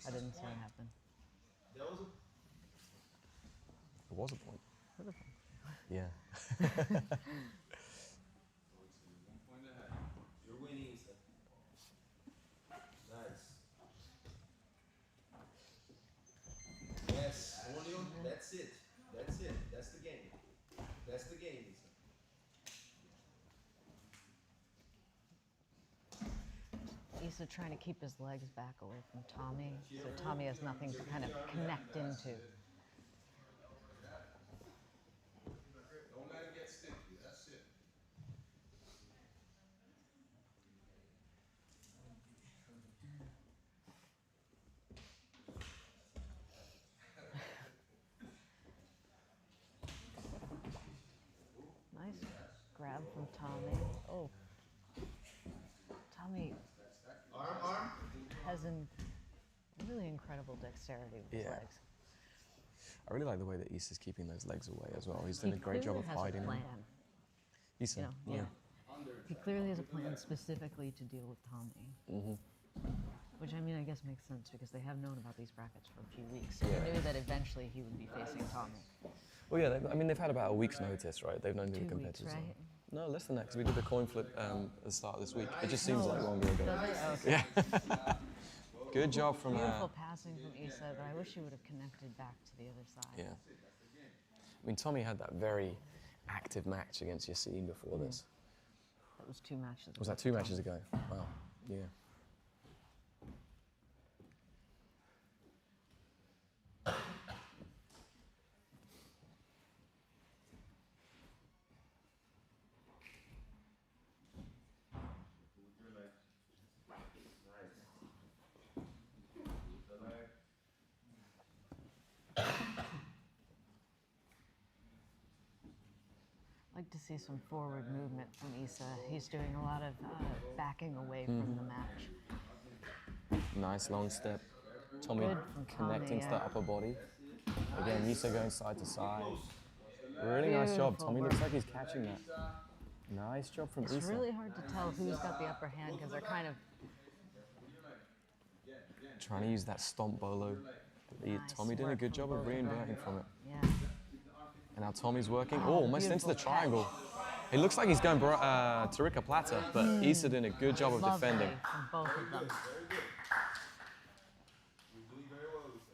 I didn't see it happen. It was a point. What a point. Yeah. You're winning, Issa. Nice. Yes, only on. That's it. That's it. That's the game. That's the game, Issa. Issa trying to keep his legs back away from Tommy, so Tommy has nothing to kind of connect into. Don't let it get sticky. That's it. Nice grab from Tommy. Oh. Tommy has really incredible dexterity with his legs. I really like the way that Issa's keeping those legs away as well. He's doing a great job of He clearly hiding has a them. plan. Issa, You know, yeah. He clearly has a plan specifically to deal with Tommy. Mm-hmm. Which, I mean, I guess makes sense because they have known about these brackets for a few weeks. So Yeah. he knew that eventually he would be facing Tommy. Well, yeah, I mean, they've had about a week's notice, right? They've known who the 2 weeks, competitors right? are. No, less than that, because we did the coin flip at the start of this week. It just seems like longer ago. Does it? Okay. Yeah. Good job from Beautiful passing from Issa, but I wish he would have connected back to the other side. Yeah. I mean, Tommy had that very active match against Yaseen before this. That was 2 matches ago. Was that 2 matches ago? Wow. Yeah. I'd like to see some forward movement from Issa. He's doing a lot of backing away from the match. Nice long step. Tommy Good from connecting to Tommy, the upper body. Again, Issa going side to side. Really nice job. Beautiful Tommy looks work. like he's catching that. Nice job from It's Issa. really hard to tell who's got the upper hand because they're kind of Trying to use that stomp bolo. Nice Tommy did a work good from job of both of them. reinverting from it. Yeah. And now Tommy's working, Oh, almost into the beautiful triangle. catch. It looks like he's going Tarika Plata, but Issa doing a good job of Lovely defending. from both of them. You're doing very well, Lisa.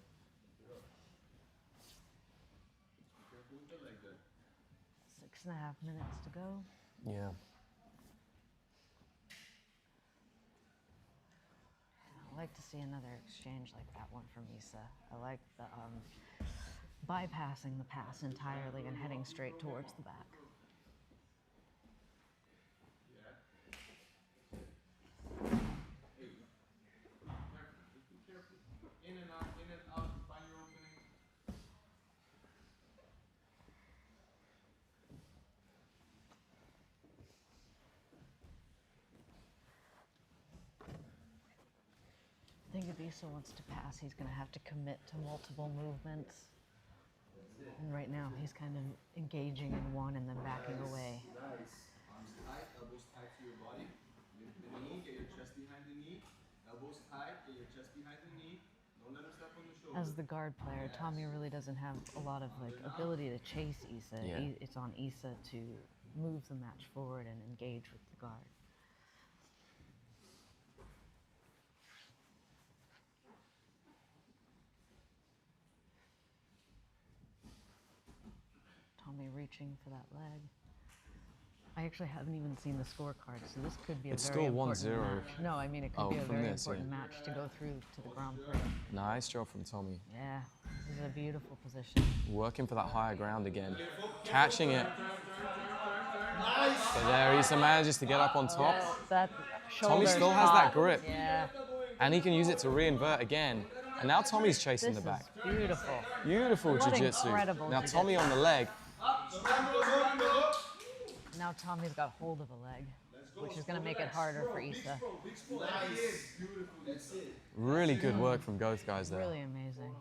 Keep it up. Be careful with the leg there. 6.5 minutes to go. Yeah. I like to see another exchange like that one from Issa. I like the bypassing the pass entirely and heading straight towards the back. Just be careful. In and out, find your opening. I think if Issa wants to pass, he's going to have to commit to multiple movements. And right now, he's kind of engaging in one and then backing away. Nice. Arms tight, elbows tight to your body. Lift the knee, get your chest behind the knee. Elbows tight, get your chest behind the knee. Don't let him step on the shoulder. As the guard player, Tommy really doesn't have a lot of ability to chase Issa. Yeah. It's on Issa to move the match forward and engage with the guard. Tommy reaching for that leg. I actually haven't even seen the scorecard, so this could be a It's very still important 1-0. match. No, I mean it could Oh, be a from very this, important yeah. match to go through to the Grand Prix. Nice job from Tommy. Yeah, this is a beautiful position. Working for that higher ground again. Catching it. But there, Issa manages to get up on top. That Tommy shoulder still has that spot. grip. Yeah, And he can use it to reinvert again. And now Tommy's chasing this the back. is beautiful. Beautiful What jiu-jitsu. incredible Now jiu-jitsu. Tommy on the leg. Now Tommy's got hold of the leg, which is going to make it harder for Issa. Really good work from both guys there. Really amazing.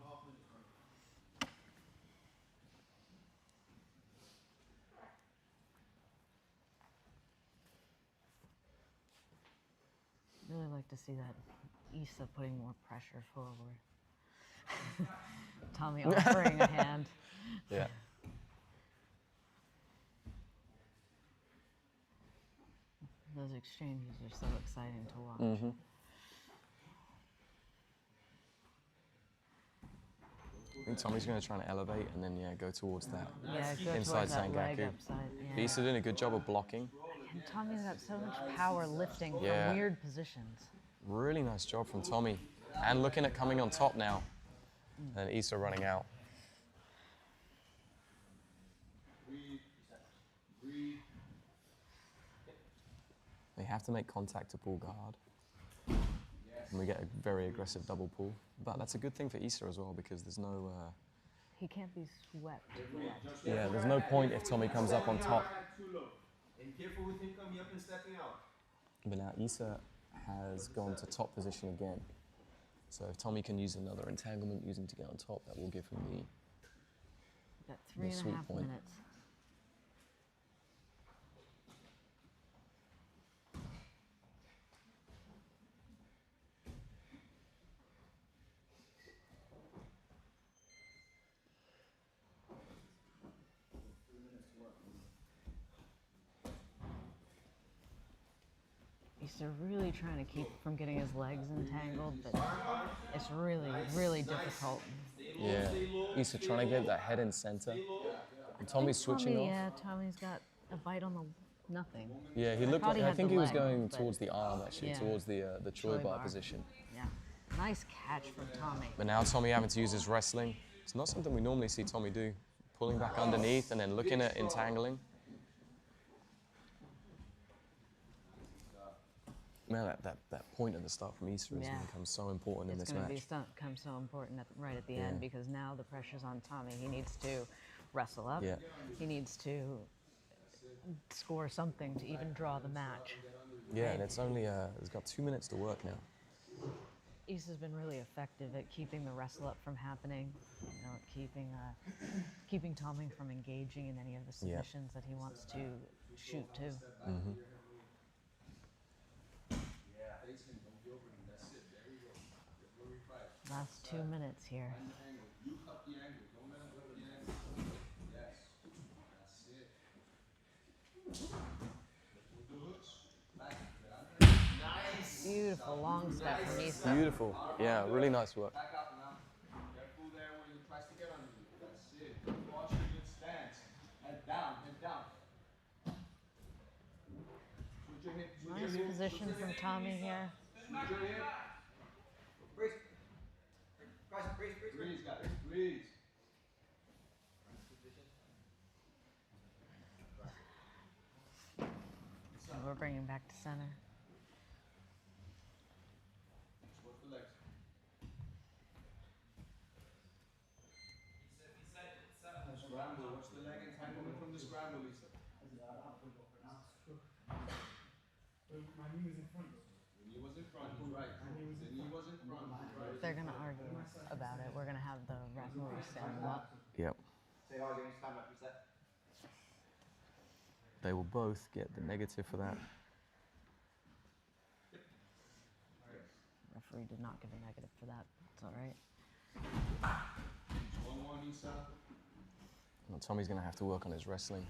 Really like to see that Issa putting more pressure forward. Tommy offering a hand. Yeah. Those exchanges are so exciting to watch. Mm-hmm. I think Tommy's going to try and elevate and then, go towards that Yeah, go inside towards that leg Sangaku. upside. Yeah. Issa doing a good job of blocking. And Tommy's got so much power lifting Yeah. from weird positions. Really nice job from Tommy. And looking at coming on top now. And Issa running out. They have to make contact to pull guard. And we get a very aggressive double pull. But that's a good thing for Issa as well because there's no... He can't be swept. yeah, there's no point if Tommy comes up on top. And careful with him coming up and stepping out. But now Issa has gone to top position again. So if Tommy can use another entanglement using to get on top, that will give him the Got 3.5 sweet point. minutes. Issa really trying to keep from getting his legs entangled, but it's really, really difficult. Yeah, Issa trying to get that head in center. And Tommy's switching off. Yeah, Tommy's got a bite on the nothing. Yeah, he looked thought like, he I had think the he was leg, going but- towards the arm actually, Yeah. towards the Choi bar bar. position. Yeah, nice catch from Tommy. But now Tommy having to use his wrestling. It's not something we normally see Tommy do. Pulling back underneath and then looking at entangling. Man, that point at the start from Issa has Yeah. become so important in It's this going to match. become so important right at the Yeah. end because now the pressure's on Tommy. He needs to wrestle up. Yeah. He needs to score something to even draw the match. Yeah, and it's only, it's got 2 minutes to work now. Issa's been really effective at keeping the wrestle up from happening, you know, keeping Tommy from engaging in any of the submissions that he wants to shoot to. Mm-hmm. Last 2 minutes here. You cut the angle. Don't let him cut the angle. Yes. That's it. With the hooks. Nice. Beautiful long step from Issa. Beautiful. Yeah, really nice work. Back up now. Careful there when he tries to get on you. That's it. Good posture, good stance. Head down, head down. Switch your hip, switch Nice your hip. position from Tommy here. Switch your hip. Breeze. Breeze, guys. Breeze. So we're bringing back to center. Work the legs. Scramble. Watch the leg entanglement from the scramble, Lisa. My knee was in front. The knee was in front, he's right. The knee was in front, he's right. They're going to argue about it. We're going to have the referee stand them up. Yep. They will both get the negative for that. Referee did not give a negative for that. It's all right. 1-1, Issa. Well, Tommy's going to have to work on his wrestling.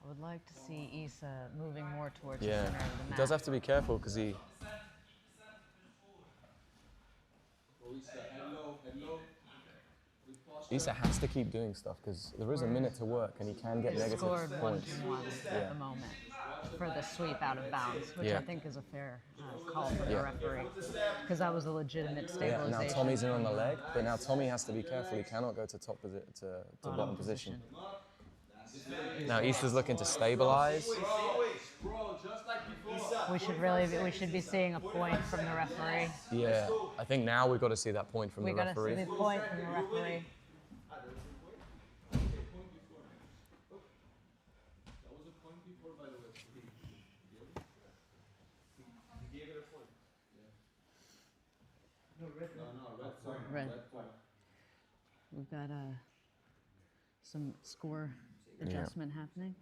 I would like to see Issa moving more towards the Yeah, center of the he mat. does have to be careful because he... Go Issa, head low, head low. Good posture. Issa has to keep doing stuff because there is a minute to work and he can get negative Scored 1-1 points. at the moment for the sweep out of bounds, which I think is a fair call from the referee, because that was a legitimate stabilization. Yeah, now Tommy's in on the leg, but now Tommy has to be careful. He cannot go to bottom position. Now Issa's looking to stabilize. We should be seeing a point from the referee. Yeah, I think now we've got to see that point from the referee. We got to see the point from the referee. That was a point before, by the way. He gave it a point. Yeah. No, red point. Red. Red point. We've got some score adjustment happening.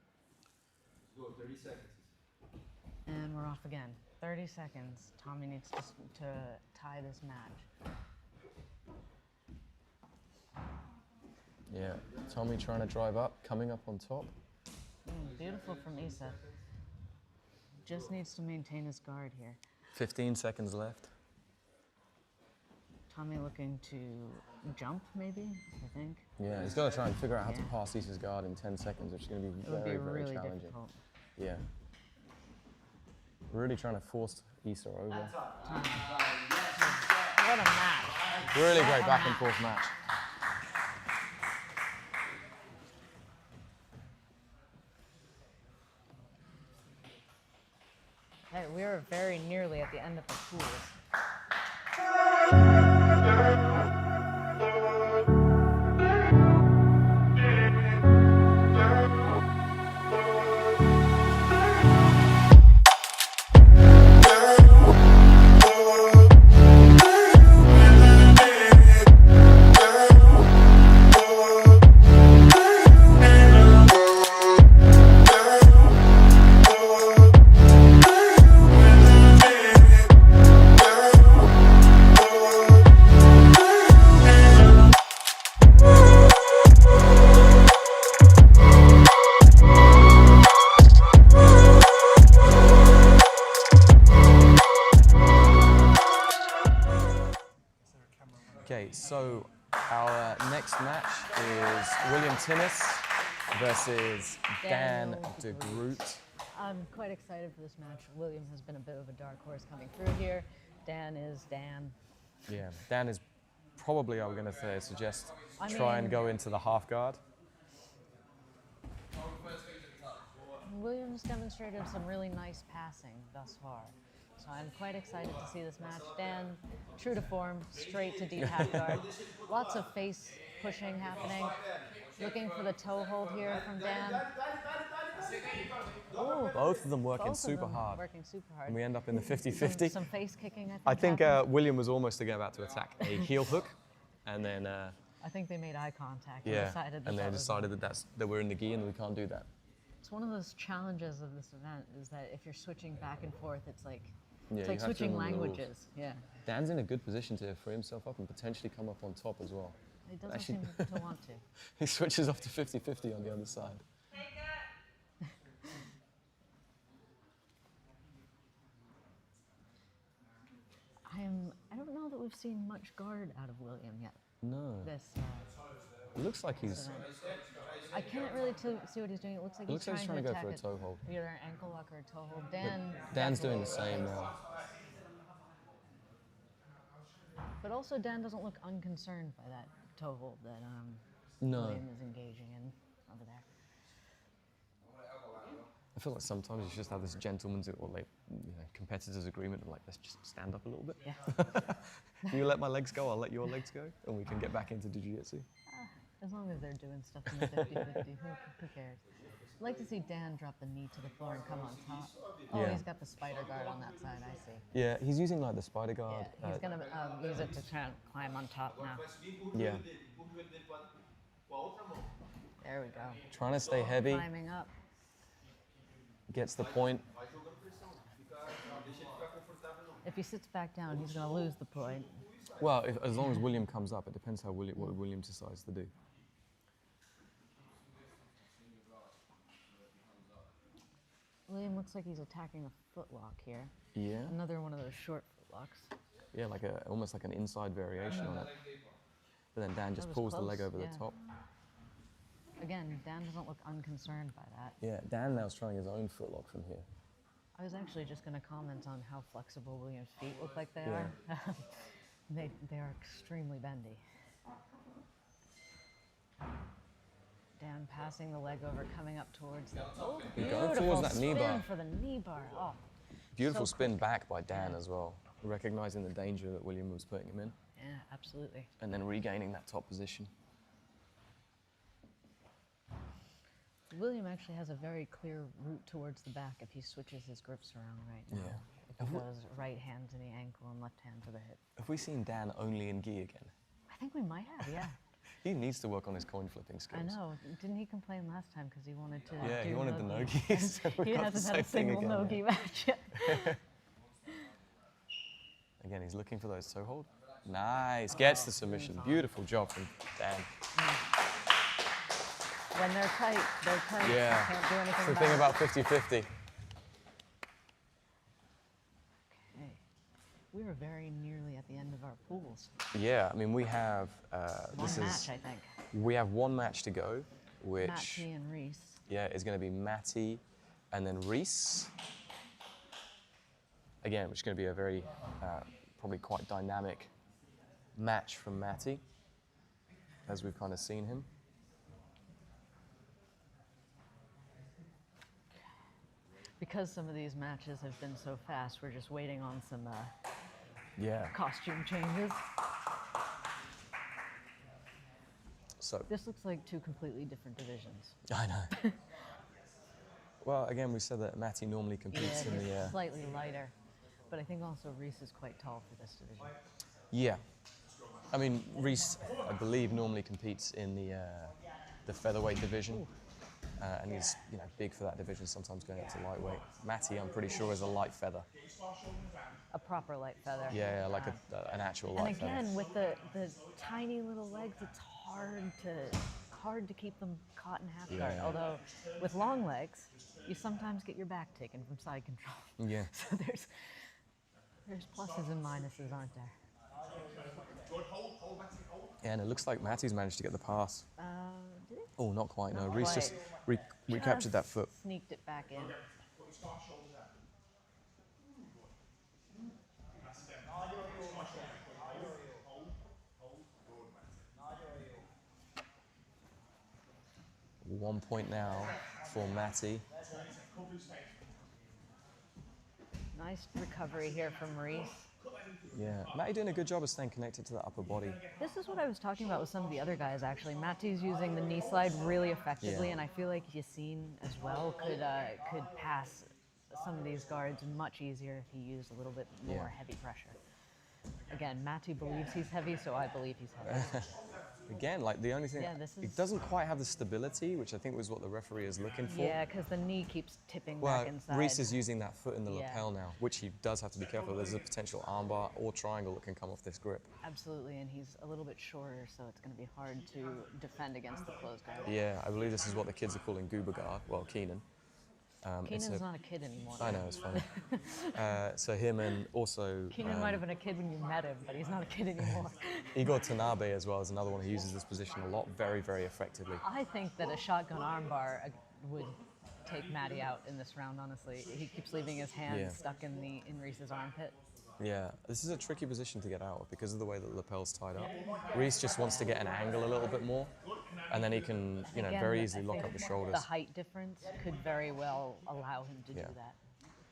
Go 30 seconds. And we're off again. 30 seconds. Tommy needs to tie this match. Yeah, Tommy trying to drive up, coming up on top. Beautiful from Issa. Just needs to maintain his guard here. 15 seconds left. Tommy looking to jump, maybe, I think. Yeah, he's got to try and figure out how to pass Issa's guard in 10 seconds, which is going to be very, very really challenging. difficult. Yeah. Really trying to force Issa over. What a match. Really great back and forth match. Hey, we are very nearly at the end of the pools. Okay, so our next match is William Timmis versus Dan de Groot. I'm quite excited for this match. William has been a bit of a dark horse coming through here. Dan is Dan. Yeah, Dan is probably, I was going to suggest, I try and mean- go into the half guard. Williams demonstrated some really nice passing thus far. So I'm quite excited to see this match. Dan, true to form, straight to deep half guard. Lots of face pushing happening. Looking for the toe hold here from Dan. Ooh, Both of them working both of super them hard. Working super hard. And we end up in the 50-50. Some face kicking, I think happened. William was almost about to attack a heel hook, and then I think they made eye contact yeah, and decided that and they that was decided that we're in the gi and we can't do that. It's one of those challenges of this event is that if you're switching back and forth, it's like Yeah, it's you like have to switching remember the rules. languages. Yeah, Dan's in a good position to free himself up and potentially come up on top as well. he doesn't Actually- seem to want to. He switches off to 50-50 on the other side. I don't know that we've seen much guard out of William yet. No. This. It looks like he's. I can't really see what he's doing. It looks like It looks like he's trying to go attack for a it. toe hold. Either an ankle lock or a toe hold. Dan's doing the same now. But also, Dan doesn't look unconcerned by that toe hold that No. William is engaging in over there. I feel like sometimes you just have this gentleman's or like competitors agreement of like, let's just stand up a little bit. Yeah. You let my legs go, I'll let your legs go, and we can get back into jiu-jitsu. As long as they're doing stuff in the 50-50, who cares? I'd like to see Dan drop the knee to the floor and come on top. Oh, Yeah. he's got the spider guard on that side, I see. Yeah, he's using like the spider guard. Yeah, he's going to use it to try and climb on top now. Yeah. There we go. Trying to stay heavy. Climbing up. Gets the point. If he sits back down, he's going to lose the point. Well, as long as William comes up, it depends how what William decides to do. William looks like he's attacking a footlock here. Yeah. Another one of those short footlocks. Yeah, like almost like an inside variation on it. But then Dan just was pulls the leg close, over yeah. the top. Again, Dan doesn't look unconcerned by that. Yeah, Dan now's trying his own footlock from here. I was actually just going to comment on how flexible William's feet look like they Yeah. are. they are extremely bendy. Dan passing the leg over, coming up towards the Going beautiful towards that knee spin bar. for the knee bar. Oh, Beautiful so spin quick. back by Dan as well, recognizing the danger that William was putting him in, Yeah, absolutely. and then regaining that top position. William actually has a very clear route towards the back if he switches his grips around right now. Yeah. If he goes right hand to the ankle and left hand to the hip. Have we seen Dan only in gi again? I think we might have, yeah. He needs to work on his coin flipping skills. I know. Didn't he complain last time because he wanted to? Yeah, he do wanted the no-gi? no-gis. So we He got the hasn't had a same thing single again. no-gi match yet. Again, he's looking for those toe hold. Nice, gets the submission. Beautiful job from Dan. When they're tight, they're tight. Yeah, You can't do anything it's the thing about about 50-50. it. Okay. We were very nearly at the end of our pools. Yeah, I mean we have One match, I think. we have one match to go, which Matty and Rhys. yeah is going to be Matty, and then Rhys. Again, which is going to be a very probably quite dynamic match from Matty, as we've kind of seen him. Because some of these matches have been so fast, we're just waiting on some Yeah. costume changes. So This looks like two completely different divisions. I know. Well, again, we said that Matty normally competes in he's the. slightly lighter, but I think also Rhys is quite tall for this division. Yeah. I mean, Rhys, I believe, normally competes in the featherweight division, and he's big for that division. Sometimes going up to lightweight. Matty, I'm pretty sure, is a light feather. A proper light feather. Yeah, like an actual And light feather. again, with the tiny little legs, it's hard to keep them caught in half guard. Yeah. Although with long legs, you sometimes get your back taken from side control. Yeah. So there's pluses and minuses, aren't there? Yeah, and it looks like Matty's managed to get the pass. Did he? Oh, not quite. No, Not Rhys quite. just recaptured that foot. Sneaked it back in. 1 point now for Matty. Nice recovery here from Rhys. Yeah, Matty doing a good job of staying connected to the upper body. This is what I was talking about with some of the other guys, actually. Matty's using the knee slide really effectively, Yeah. and I feel like Yaseen as well could pass some of these guards much easier if he used a little bit more heavy pressure. Again, Matty believes he's heavy, so I believe he's heavy. Again, like the only thing, it doesn't quite have the stability, which I think was what the referee is looking for. Yeah, because the knee keeps tipping Well, back inside. Rhys is using that foot in the lapel now, which he does have to be careful. There's a potential armbar or triangle that can come off this grip. Absolutely, and he's a little bit shorter, so it's going to be hard to defend against the closed guard. Yeah, I believe this is what the kids are calling goober guard. Well, Keenan. Keenan's not a kid anymore. I know, it's funny. So him and also... Keenan might have been a kid when you met him, but he's not a kid anymore. Igor Tanabe as well is another one who uses this position a lot, very, very effectively. I think that a shotgun armbar would take Matty out in this round, honestly. He keeps leaving his hand stuck in Rhys's armpit. Yeah, this is a tricky position to get out of because of the way that the lapel's tied up. Rhys just wants to get an angle a little bit more, and then he can, you know, Again, very easily lock up the shoulders. The height difference could very well allow him to do that.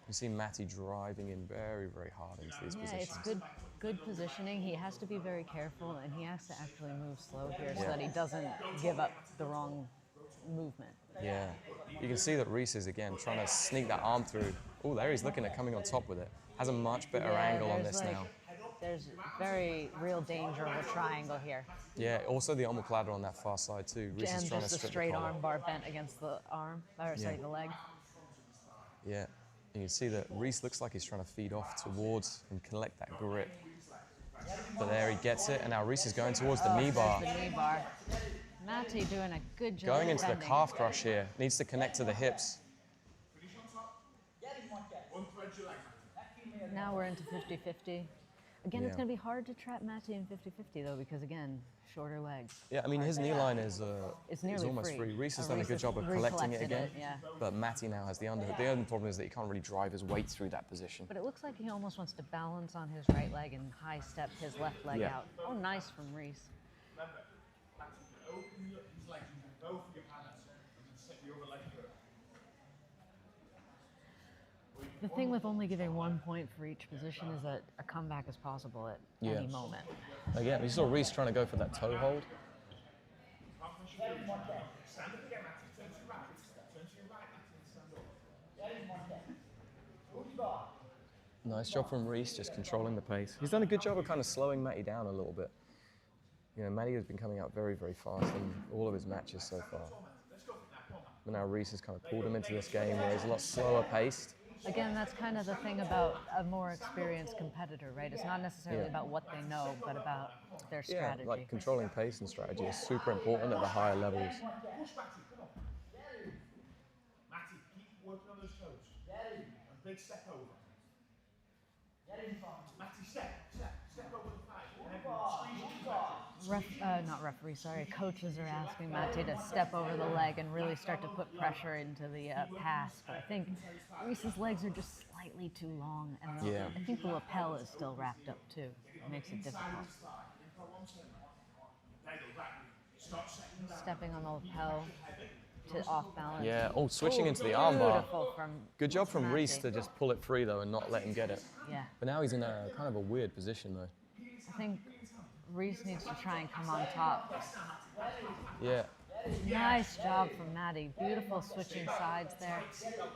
You see Matty driving in very, very hard into these positions. It's good positioning. He has to be very careful, and he has to actually move slow here so that he doesn't give up the wrong movement. Yeah, you can see that Rhys is, again, trying to sneak that arm through. Oh, there he's looking at coming on top with it. Has a much better angle on this now. There's very real danger of a triangle here. Yeah, also the omoplata on that far side too. Rhys is trying to strip the straight collar. arm bar bent against the arm, or sorry, the leg. Yeah, and you can see that Rhys looks like he's trying to feed off towards and collect that grip. But there he gets it, and now Rhys is going towards the knee bar. The knee bar. Matty doing a good job. Going into the calf crush here. Needs to connect to the hips. Now we're into 50-50. Again, it's going to be hard to trap Matty in 50-50 though, because again, shorter legs. Yeah, I mean his knee line is almost free. free. Rhys has done a good job of collecting it again, yeah. but Matty now has the underhook. The only problem is that he can't really drive his weight through that position. But it looks like he almost wants to balance on his right leg and high step his left leg out. Oh, nice from Rhys. The thing with only giving 1 point for each position is that a comeback is possible at any moment. Again, we saw Rhys trying to go for that toe hold. Nice job from Rhys, just controlling the pace. He's done a good job of kind of slowing Matty down a little bit. You know, Matty has been coming out very, very fast in all of his matches so far. But now Rhys has kind of pulled him into this game where he's a lot slower paced. Again, that's kind of the thing about a more experienced competitor, right? It's not necessarily about what they know, but about their strategy. Yeah, like controlling pace and strategy is super important at the higher levels. Matty, keep working on those toes. And big step over. Matty, step over the thigh. Not referee, sorry. Coaches are asking Matty to step over the leg and really start to put pressure into the pass. But I think Rhys's legs are just slightly too long, and I think the lapel is still wrapped up too. It makes it difficult. Stepping on the lapel to off balance. Yeah. Oh, switching into the armbar. Good job from Matty. Rhys to just pull it free though and not let him get it. Yeah. But now he's in a kind of a weird position though. I think Rhys needs to try and come on top. Yeah. Nice job from Matty. Beautiful switching sides there.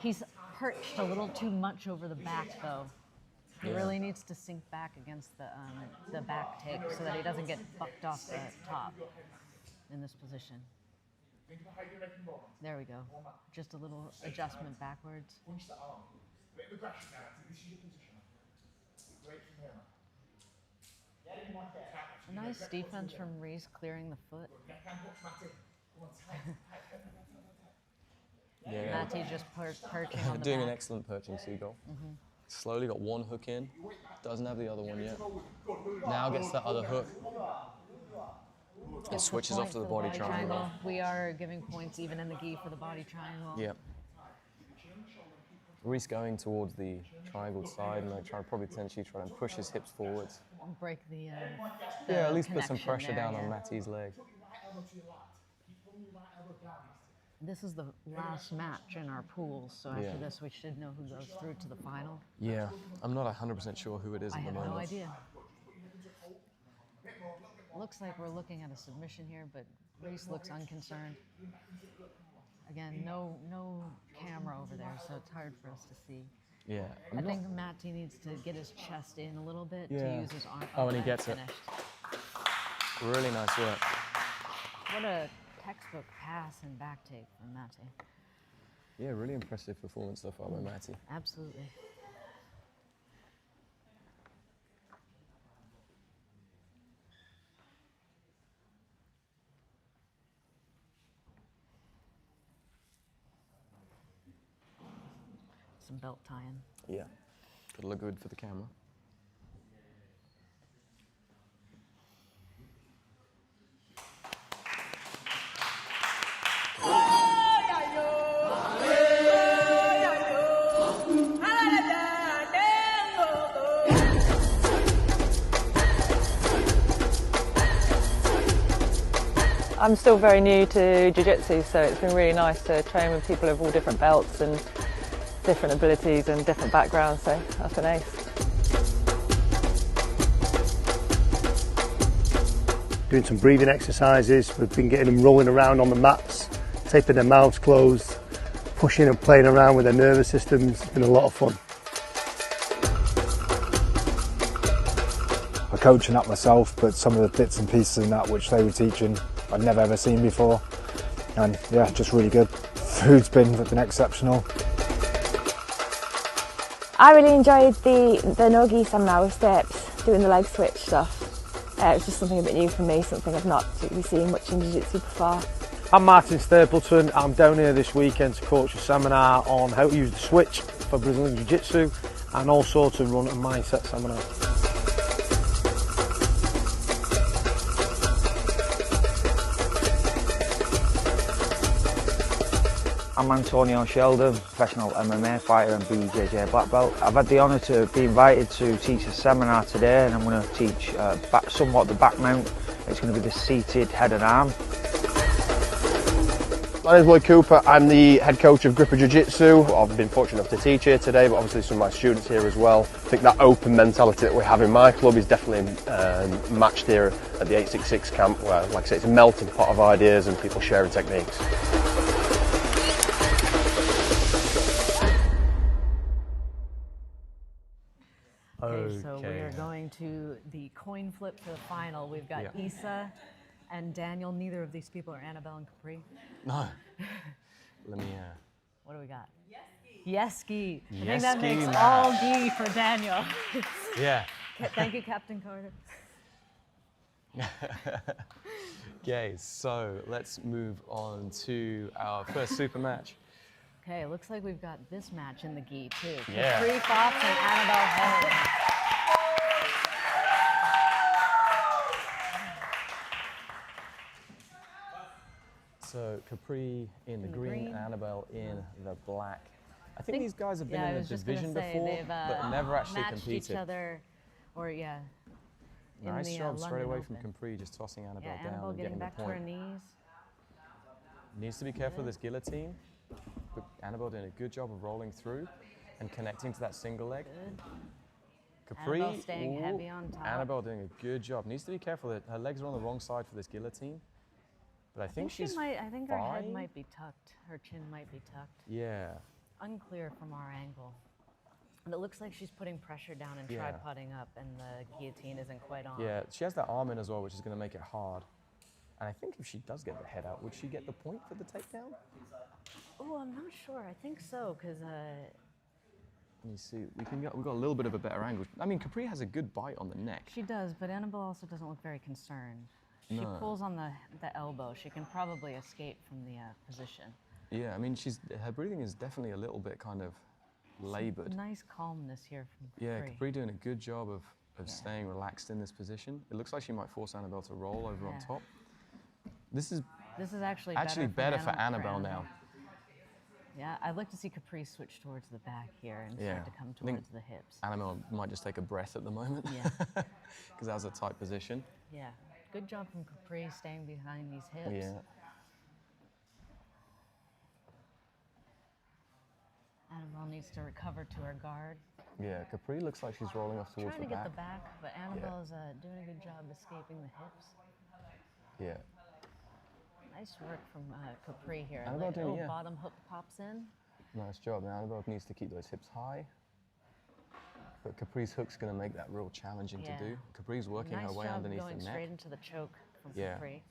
He's perched a little too much over the back though. He really needs to sink back against the back take so that he doesn't get bucked off the top in this position. There we go. Just a little adjustment backwards. A nice defense from Rhys clearing the foot. Matty just perching on the Doing back. an excellent perching seagull. Slowly got one hook in. Doesn't have the other one yet. Now gets that other hook. It switches off to the body triangle. We are giving points even in the gi for the body triangle. Yep. Rhys going towards the triangle side and trying to probably potentially try and push his hips forwards. Break the at least put some connection pressure there, down on Matty's leg. This is the last match in our pool, so after this we should know who goes through to the final. Yeah, I'm not 100% sure who it is at the moment. I have no idea. Looks like we're looking at a submission here, but Rhys looks unconcerned. Again, no camera over there, so it's hard for us to see. Yeah. I think Matty needs to get his chest in a little bit to use his arm. Oh, and he gets finished. it. Really nice work. What a textbook pass and back take from Matty. Yeah, really impressive performance so far by Matty. Absolutely. Some belt tying. Yeah. Could look good for the camera. I'm still very new to Jiu-Jitsu, so it's been really nice to train with people of all different belts and different abilities and different backgrounds, so that's been ace. Doing some breathing exercises, we've been getting them rolling around on the mats, taping their mouths closed, pushing and playing around with their nervous systems. It's been a lot of fun. I'm coaching that myself, but some of the bits and pieces in that which they were teaching I'd never ever seen before, and yeah, just really good. Food's been exceptional. I really enjoyed the no-gi samurai steps, doing the leg switch stuff. It was just something a bit new for me, something I've not really seen much in Jiu-Jitsu before. I'm Martin Stapleton. I'm down here this weekend to coach a seminar on how to use the switch for Brazilian Jiu-Jitsu and also to run a mindset seminar. I'm Antonio Sheldon, professional MMA fighter and BJJ black belt. I've had the honour to be invited to teach a seminar today, and I'm going to teach somewhat the back mount. It's going to be the seated head and arm. My name is Lloyd Cooper. I'm the head coach of Gripper Jiu-Jitsu. I've been fortunate enough to teach here today, but obviously some of my students here as well. I think that open mentality that we have in my club is definitely matched here at the 866 camp, where, like I say, it's a melting pot of ideas and people sharing techniques. Okay, so we are going to the coin flip for the final. We've got Issa and Daniel. Neither of these people are Annabelle and Capri. No. Let me. What do we got? Yeski. I think Yeski that makes match. all gi for Daniel. Yeah. Thank you, Captain Carter. Okay, so let's move on to our first super match. Okay, looks like we've got this match in the gi too. Yeah. Capri Fox and Annabelle Holmes. So Capri in the green, Annabelle in the black. I think these guys have been in the division before, but never actually matched competed. each other, or Nice job straight London away from Open. Capri, just tossing Annabelle down Annabelle and getting getting the back to her point. knees. Needs to be careful of this guillotine. But Annabelle doing a good job of rolling through and connecting to that single leg. Capri, Annabelle staying heavy on top. Annabelle doing a good job. Needs to be careful that her legs are on the wrong side for this guillotine. But I think she's I think her head fine. might be tucked. Her chin might be tucked. Yeah. Unclear from our angle. And it looks like she's putting pressure down and tripoding up, and the guillotine isn't quite on. Yeah, she has that arm in as well, which is going to make it hard. And I think if she does get the head out, would she get the point for the takedown? Oh, I'm not sure. I think so, because Let me see. We've got a little bit of a better angle. I mean, Capri has a good bite on the neck. she does, but Annabelle also doesn't look very concerned. She No. pulls on the elbow. She can probably escape from the position. Yeah, I mean, her breathing is definitely a little bit kind of labored. Nice calmness here from Capri. Yeah, Capri doing a good job of staying relaxed in this position. It looks like she might force Annabelle to roll over on top. This is actually better for Annabelle now. Yeah, I'd like to see Capri switch towards the back here and start to come towards the hips. Annabelle might just take a breath at the moment. Yeah. Because that was a tight position. Yeah, good job from Capri staying behind these hips. Yeah. Annabelle needs to recover to her guard. Yeah, Capri looks like she's rolling off towards Trying to the get back. the back, but Annabelle is doing a good job escaping the hips. Yeah. Nice work from Capri here. Annabelle Like, doing, yeah. Bottom hook pops in. Nice job. Now Annabelle needs to keep those hips high. But Capri's hook's going to make that real challenging to do. Capri's working her way underneath the neck. Nice job going straight into the choke from Capri.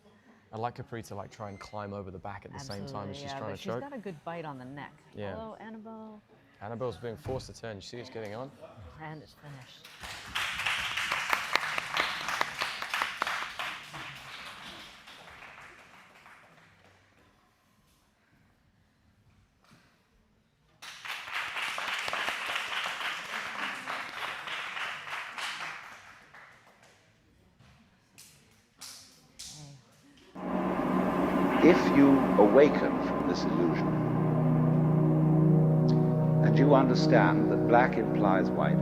I'd like Capri to like try and climb over the back at the same time as she's trying to choke. She's got a good bite on the neck. Yeah. Hello, Annabelle. Annabelle's being forced to turn. You see what's getting on? And it's finished. If you awaken from this illusion and you understand that black implies white,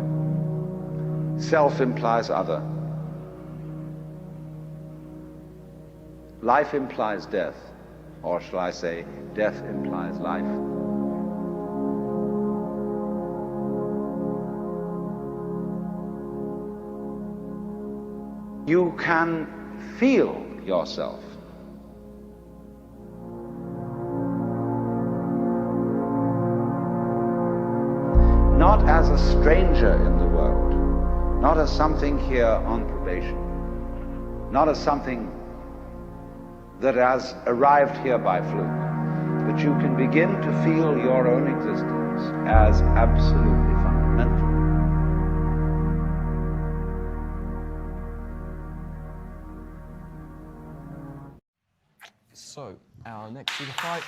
self implies other, life implies death, or shall I say, death implies life, you can feel yourself. Not as a stranger in the world, not as something here on probation, not as something that has arrived here by fluke, but you can begin to feel your own existence as absolutely fundamental. So, our next super fight,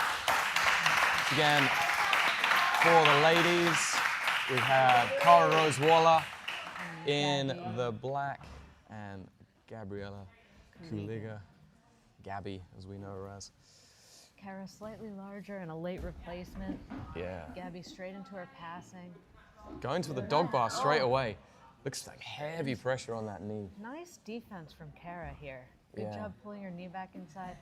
again, for the ladies, we have Cara Waller in the black and Gabriella Kuliga, Gabby, as we know her as. Cara slightly larger and a late replacement. Yeah. Gabby straight into her passing. Going for the dog bar straight away. Looks like heavy pressure on that knee. Nice defense from Cara here. Good Yeah. job pulling her knee back inside.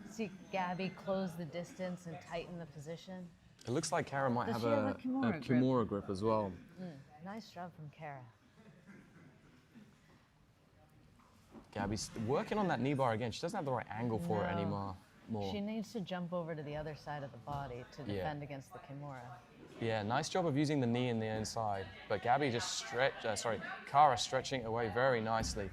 See Gabby close the distance and tighten the position. It looks like Cara might Does have she a have a Kimura grip? Kimura grip as well. Nice job from Cara. Gabby's working on that knee bar again. She doesn't have the right angle for it No. anymore. She needs to jump over to the other side of the body to defend against the Kimura. Yeah, nice job of using the knee in the inside. But Gabby just Cara stretching away very nicely.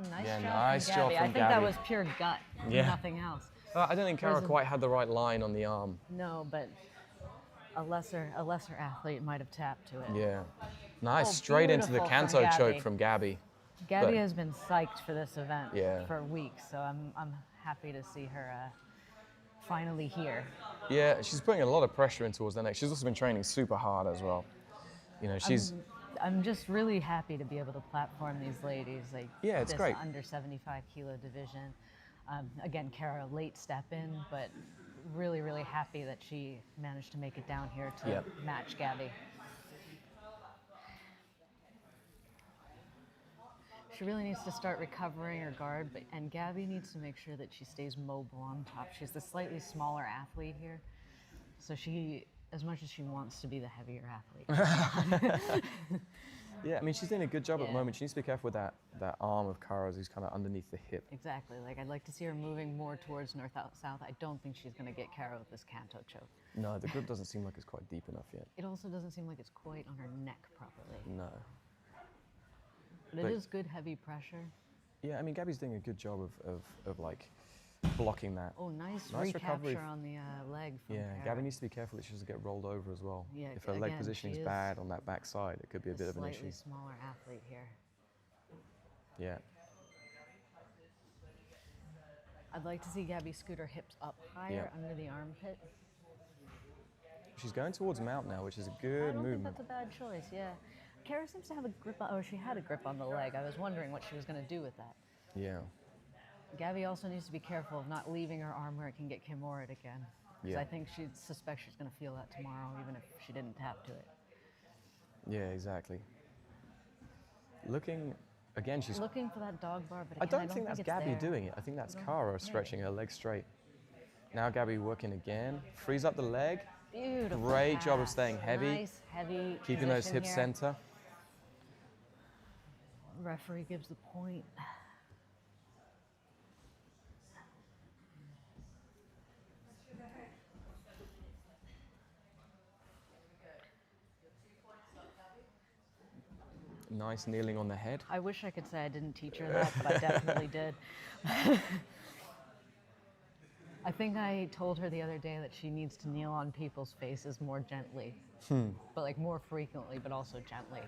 Nice job from Gabby. I think that was pure gut, nothing else. I don't think Cara quite had the right line on the arm. No, but a lesser athlete might have tapped to it. Yeah. Nice, straight into the canto choke from Gabby. Gabby has been psyched for this event for weeks, so I'm happy to see her finally here. Yeah, she's putting a lot of pressure in towards the neck. She's also been training super hard as well. You know, she's... I'm just really happy to be able to platform these ladies, like it's great. Under 75 kilo division. Again, Cara late step in, but really, really happy that she managed to make it down here to match Gabby. She really needs to start recovering her guard, and Gabby needs to make sure that she stays mobile on top. She's the slightly smaller athlete here, so she, as much as she wants to be the heavier athlete. Yeah, I mean, she's doing a good job at the moment. She needs to be careful with that arm of Cara's who's kind of underneath the hip. Exactly. Like, I'd like to see her moving more towards north-south. I don't think she's going to get Cara with this canto choke. No, the grip doesn't seem like it's quite deep enough yet. It also doesn't seem like it's quite on her neck properly. No. But it is good heavy pressure. Yeah, I mean, Gabby's doing a good job of like blocking that. Oh, nice recovery recapture on the leg from Cara. Gabby needs to be careful that she doesn't get rolled over as well. Yeah, if her leg positioning is bad on that back side, it could be a bit of an issue. Slightly smaller athlete here. Yeah. I'd like to see Gabby scoot her hips up higher under the armpit. She's going towards mount now, which is a good movement. I don't think that's a bad choice, yeah. Cara seems to have a grip on, she had a grip on the leg. I was wondering what she was going to do with that. Yeah. Gabby also needs to be careful of not leaving her arm where it can get Kimura'd again. Because I think she suspects she's going to feel that tomorrow, even if she didn't tap to it. Yeah, exactly. Looking, again, she's... looking for that dog bar, but again, again, I don't think that's it's Gabby there. doing it. I think that's Cara stretching her legs straight. Now Gabby working again. Frees up the leg. Beautiful. Great job of pass. staying heavy. Nice, heavy. Keeping those position hips here. center. Referee gives the point. Nice kneeling on the head. I wish I could say I didn't teach her that, but I definitely did. I think I told her the other day that she needs to kneel on people's faces more gently, but like more frequently, but also gently.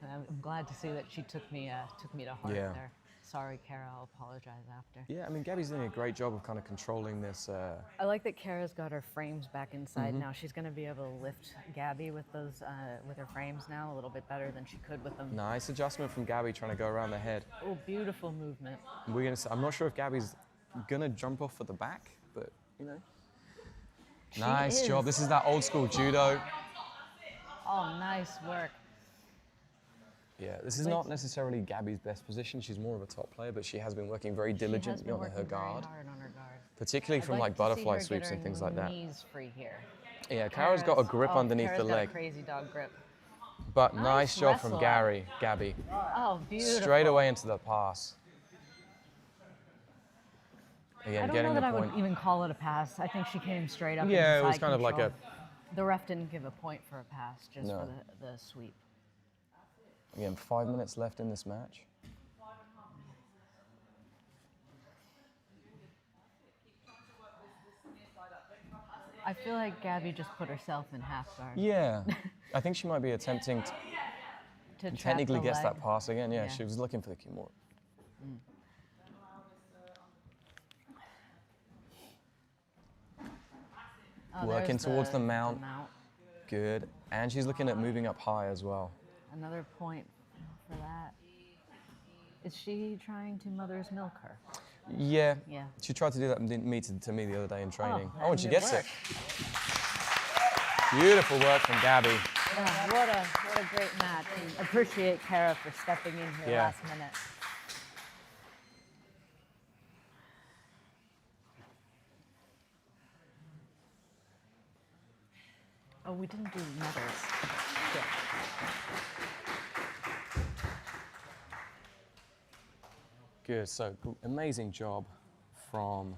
And I'm glad to see that she took me to heart there. Sorry, Cara, I'll apologize after. Yeah, I mean, Gabby's doing a great job of kind of controlling this. I like that Cara's got her frames back inside now. She's going to be able to lift Gabby with those, with her frames now a little bit better than she could with them. Nice adjustment from Gabby trying to go around the head. Oh, beautiful movement. We're gonna. I'm not sure if Gabby's gonna jump off at the back, but you know. Nice job. This is that old school judo. Oh, nice work. Yeah, this is not necessarily Gabby's best position. She's more of a top player, but she has been working very diligently on her guard. Particularly from like butterfly sweeps and things like that. Knees free here. Yeah, Cara's got a grip underneath Cara's the got leg. A crazy dog grip. But nice job from Gabby. Oh, beautiful. Straight away into the pass. Again, I don't know that I would even call it a pass. I think she came straight up. Yeah, into it was side kind of like control. a. The ref didn't give a point for a pass, just for the sweep. Again, 5 minutes left in this match. I feel like Gabby just put herself in half guard. Yeah, I think she might be attempting to technically gets that pass again. Yeah, she was looking for the Kimura. Working towards the mount. Good. And she's looking at moving up high as well. Another point for that. Is she trying to mother's milk her? Yeah. Yeah. She tried to do that to me the other day in training. Oh, and she gets it. Beautiful work from Gabby. Yeah, what a great match. And appreciate Cara for stepping in here last minute. Oh, we didn't do medals. Yeah. Good, so amazing job from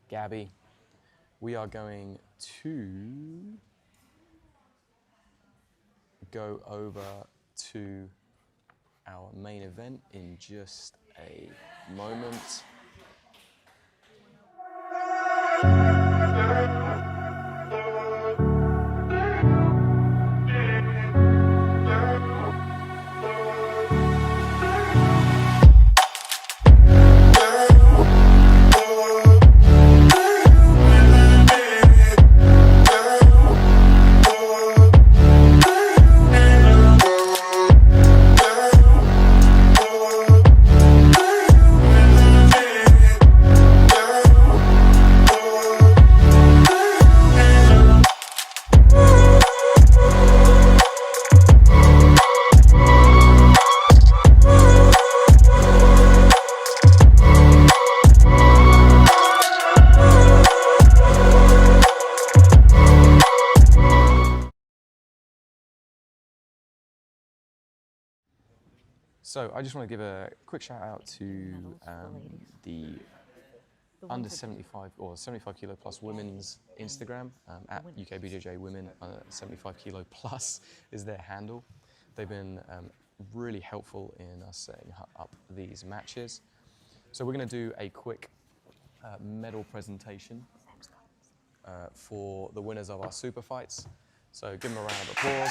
Gabby. We are going to go over to our main event in just a moment. So I just want to give a quick shout out to the under 75 or 75 kilo plus women's Instagram at UKBJJ Women 75 kilo plus is their handle. They've been really helpful in us setting up these matches. So we're going to do a quick medal presentation for the winners of our Superfights. So give them a round of applause.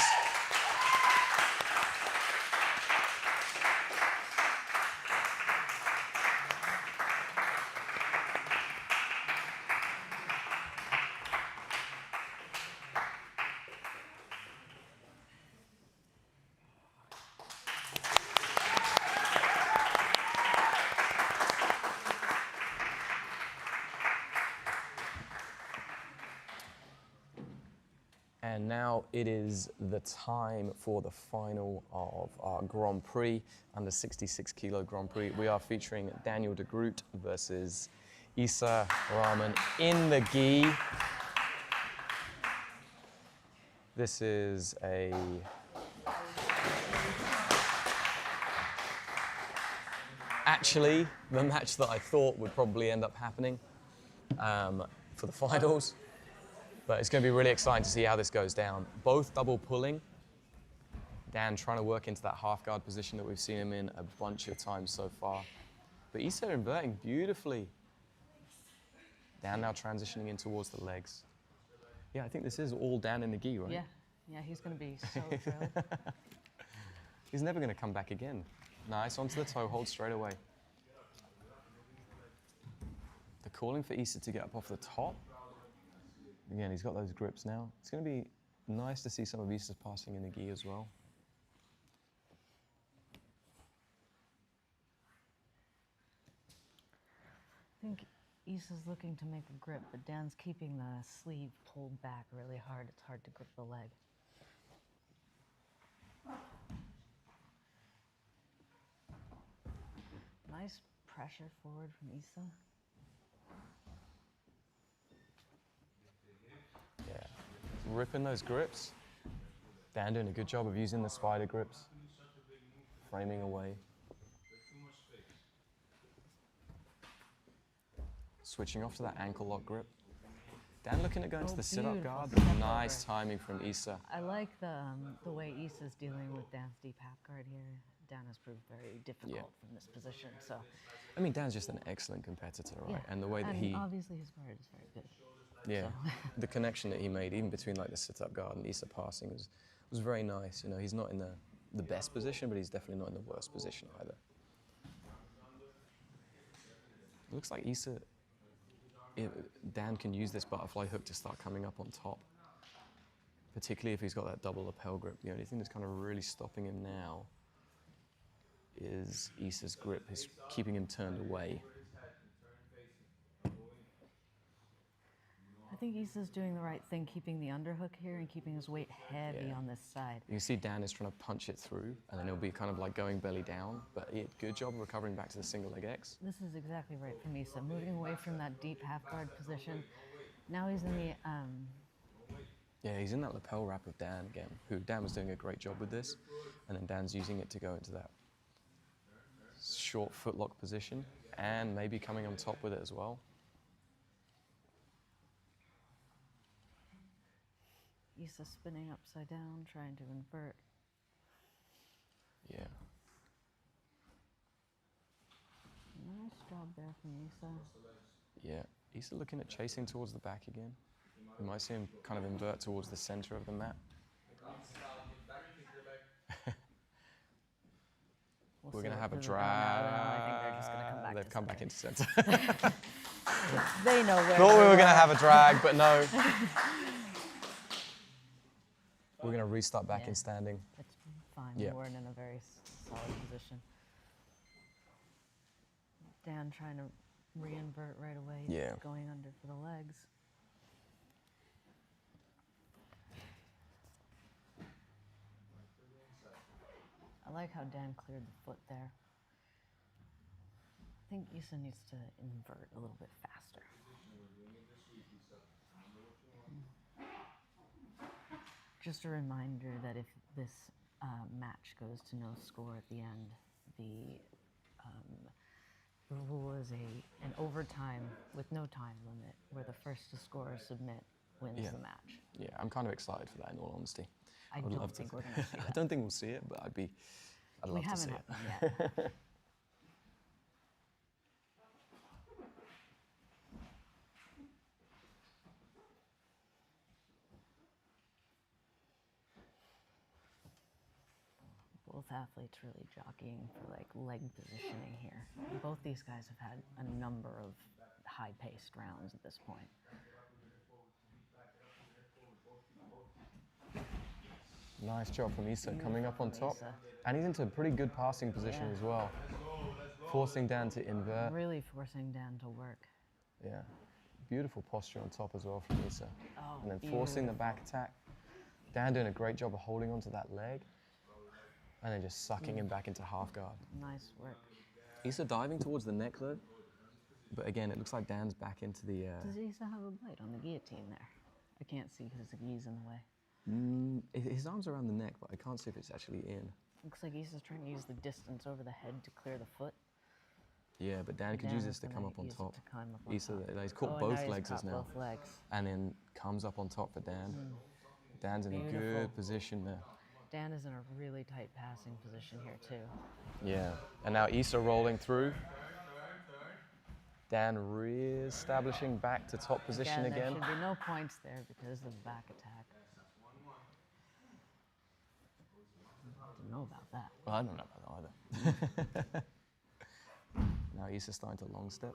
And now it is the time for the final of our Grand Prix, under 66 kilo Grand Prix. We are featuring Daniel de Groot versus Issa, Rahmen in the gi. This is actually the match that I thought would probably end up happening for the finals. But it's going to be really exciting to see how this goes down. Both double pulling. Dan trying to work into that half guard position that we've seen him in a bunch of times so far. But Issa inverting beautifully. Dan now transitioning in towards the legs. Yeah, I think this is all Dan in the gi, right? Yeah, yeah, he's going to be so thrilled. He's never going to come back again. Nice, onto the toe hold straight away. They're calling for Issa to get up off the top. Again, he's got those grips now. It's going to be nice to see some of Issa's passing in the gi as well. I think Issa's looking to make a grip, but Dan's keeping the sleeve pulled back really hard. It's hard to grip the leg. Nice pressure forward from Issa. Yeah, ripping those grips. Dan doing a good job of using the spider grips, framing away. Switching off to that ankle lock grip. Dan looking at going to the sit-up guard. Nice timing from Issa. I like the way Issa's dealing with Dan's deep half guard here. Dan has proved very difficult from this position. So, I mean, Dan's just an excellent competitor, right? Yeah. And the way that obviously his guard is very good. Yeah, So. the connection that he made, even between like the sit-up guard and Issa passing, was very nice. You know, he's not in the best position, but he's definitely not in the worst position either. It looks like Dan can use this butterfly hook to start coming up on top, particularly if he's got that double lapel grip. The only thing that's kind of really stopping him now is Issa's grip. Is keeping him turned away. I think Issa's doing the right thing, keeping the underhook here and keeping his weight heavy on this side. You can see Dan is trying to punch it through, and then he'll be kind of like going belly down, but good job recovering back to the single leg X. This is exactly right from Issa, moving away from that deep half guard position. Now he's in the... Yeah, he's in that lapel wrap of Dan again, who Dan was doing a great job with this, and then Dan's using it to go into that short footlock position, and maybe coming on top with it as well. Issa spinning upside down, trying to invert. Yeah. Nice job there from Issa. Yeah, Issa looking at chasing towards the back again. You might see him kind of invert towards the center of the mat. We're going to have a drag. I think they're just going to come back. They've come back into center. They know where. Thought we were going to have a drag, but no. We're going to restart back in standing. It's fine. Yeah. We weren't in a very solid position. Dan trying to re-invert right away. Yeah. Going under for the legs. I like how Dan cleared the foot there. I think Issa needs to invert a little bit faster. Just a reminder that if this match goes to no score at the end, the rule is an overtime with no time limit, where the first to score or submit wins the match. Yeah, I'm kind of excited for that, in all honesty. I don't think we're going to see that. I don't think we'll see it, but I'd love to see it. We haven't happened yet. Both athletes really jockeying for like leg positioning here. Both these guys have had a number of high-paced rounds at this point. Nice job from Issa coming up on top. And he's into a pretty good passing position as well. Forcing Dan to invert. Really forcing Dan to work. Yeah. Beautiful posture on top as well from Issa. Oh, and then forcing the back attack. Dan doing a great job of holding onto that leg. And then just sucking him back into half guard. Nice work. Issa diving towards the neck though. But again, it looks like Dan's back into the... Does Issa have a blade on the guillotine there? I can't see because the gi's in the way. His arm's around the neck, but I can't see if it's actually in. Looks like Issa's trying to use the distance over the head to clear the foot. Yeah, but Dan could use this to come up on top. Issa, he's caught both legs now. Both legs. And then comes up on top for Dan. Dan's in a good position there. Dan is in a really tight passing position here too. Yeah, and now Issa rolling through. Dan re-establishing back to top position again. There should be no points there because of the back attack. Don't know about that. Well, I don't know about that either. Now Issa's starting to long step.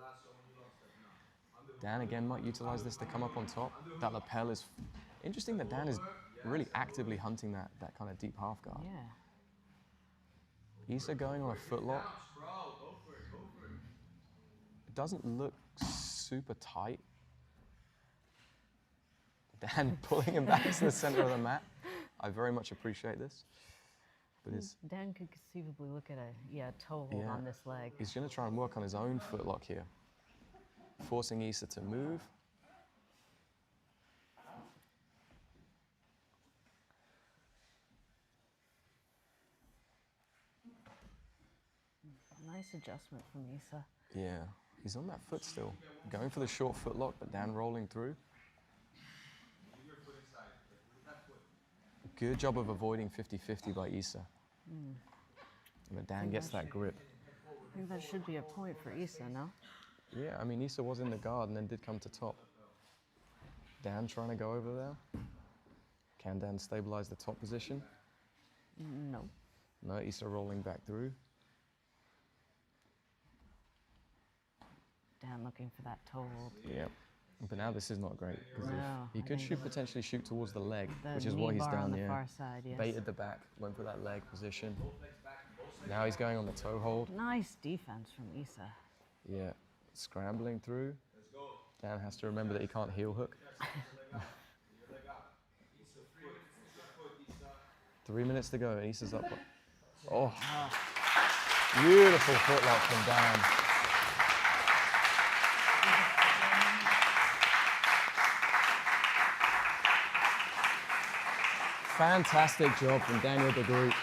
Dan again might utilize this to come up on top. That lapel is interesting that Dan is really actively hunting that kind of deep half guard. Yeah. Issa going on a footlock. It doesn't look super tight. Dan pulling him back to the center of the mat. I very much appreciate this. But Dan could conceivably look at a toe hold on this leg. He's going to try and work on his own footlock here, forcing Issa to move. Nice adjustment from Issa. Yeah, he's on that foot still. Going for the short footlock, but Dan rolling through. Good job of avoiding 50-50 by Issa. But Dan gets that grip. I think that should be a point for Issa, no? Yeah, I mean, Issa was in the guard and then did come to top. Dan trying to go over there. Can Dan stabilize the top position? No. No, Issa rolling back through. Dan looking for that toe hold. Yeah. But now this is not great. No, he could potentially shoot towards the leg, the which is what he's done. On the far side, yes. Baited the back, went for that leg position. Now he's going on the toe hold. Nice defense from Issa. Yeah, scrambling through. Dan has to remember that he can't heel hook. 3 minutes to go, and Issa's up. Oh, beautiful footlock from Dan. Fantastic job from Daniel the Groot.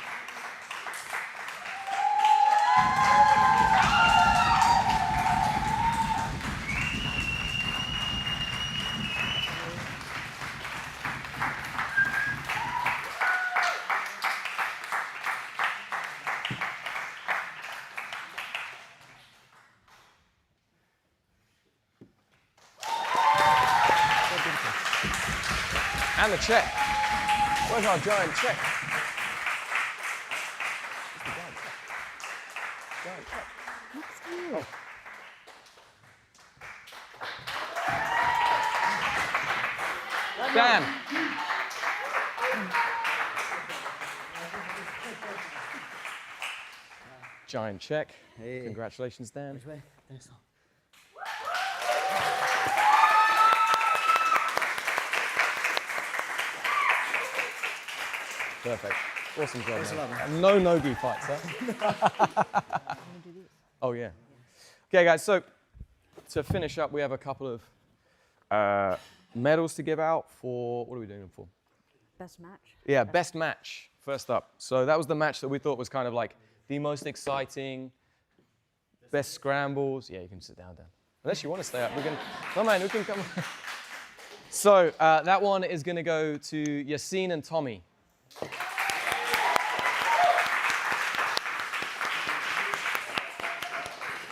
And the check. Where's our giant check? Giant check. Oh. Dan. Giant check. Hey. Congratulations, Dan. Thanks. Perfect. Awesome job, man. No no-gi fights, huh? Oh, yeah. Okay, guys, so to finish up, we have a couple of medals to give out for, what are we doing them for? Best match. Yeah, best match, first up. So that was the match that we thought was kind of like the most exciting, best scrambles. Yeah, you can sit down, Dan. Unless you want to stay up, we can, no man, we can come. So that one is going to go to Yaseen and Tommy.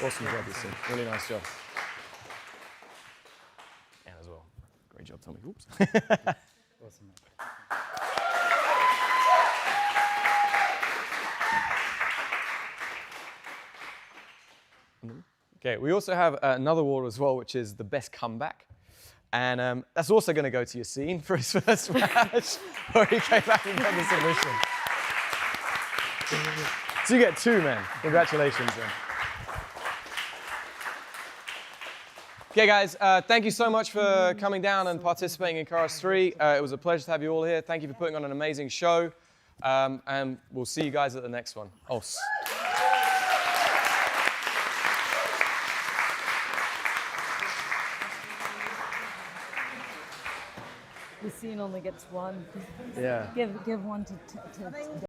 Awesome job, Yaseen. Really nice job. And as well. Great job, Tommy. Oops. Awesome. Okay, we also have another award as well, which is the best comeback. And that's also going to go to Yaseen for his first match, where he came back and got the submission. So you get two, man. Congratulations, man. Okay, guys, thank you so much for coming down and participating in Kairos 3. It was a pleasure to have you all here. Thank you for putting on an amazing show. And we'll see you guys at the next one. Oh. Yaseen only gets one. Yeah. Give one to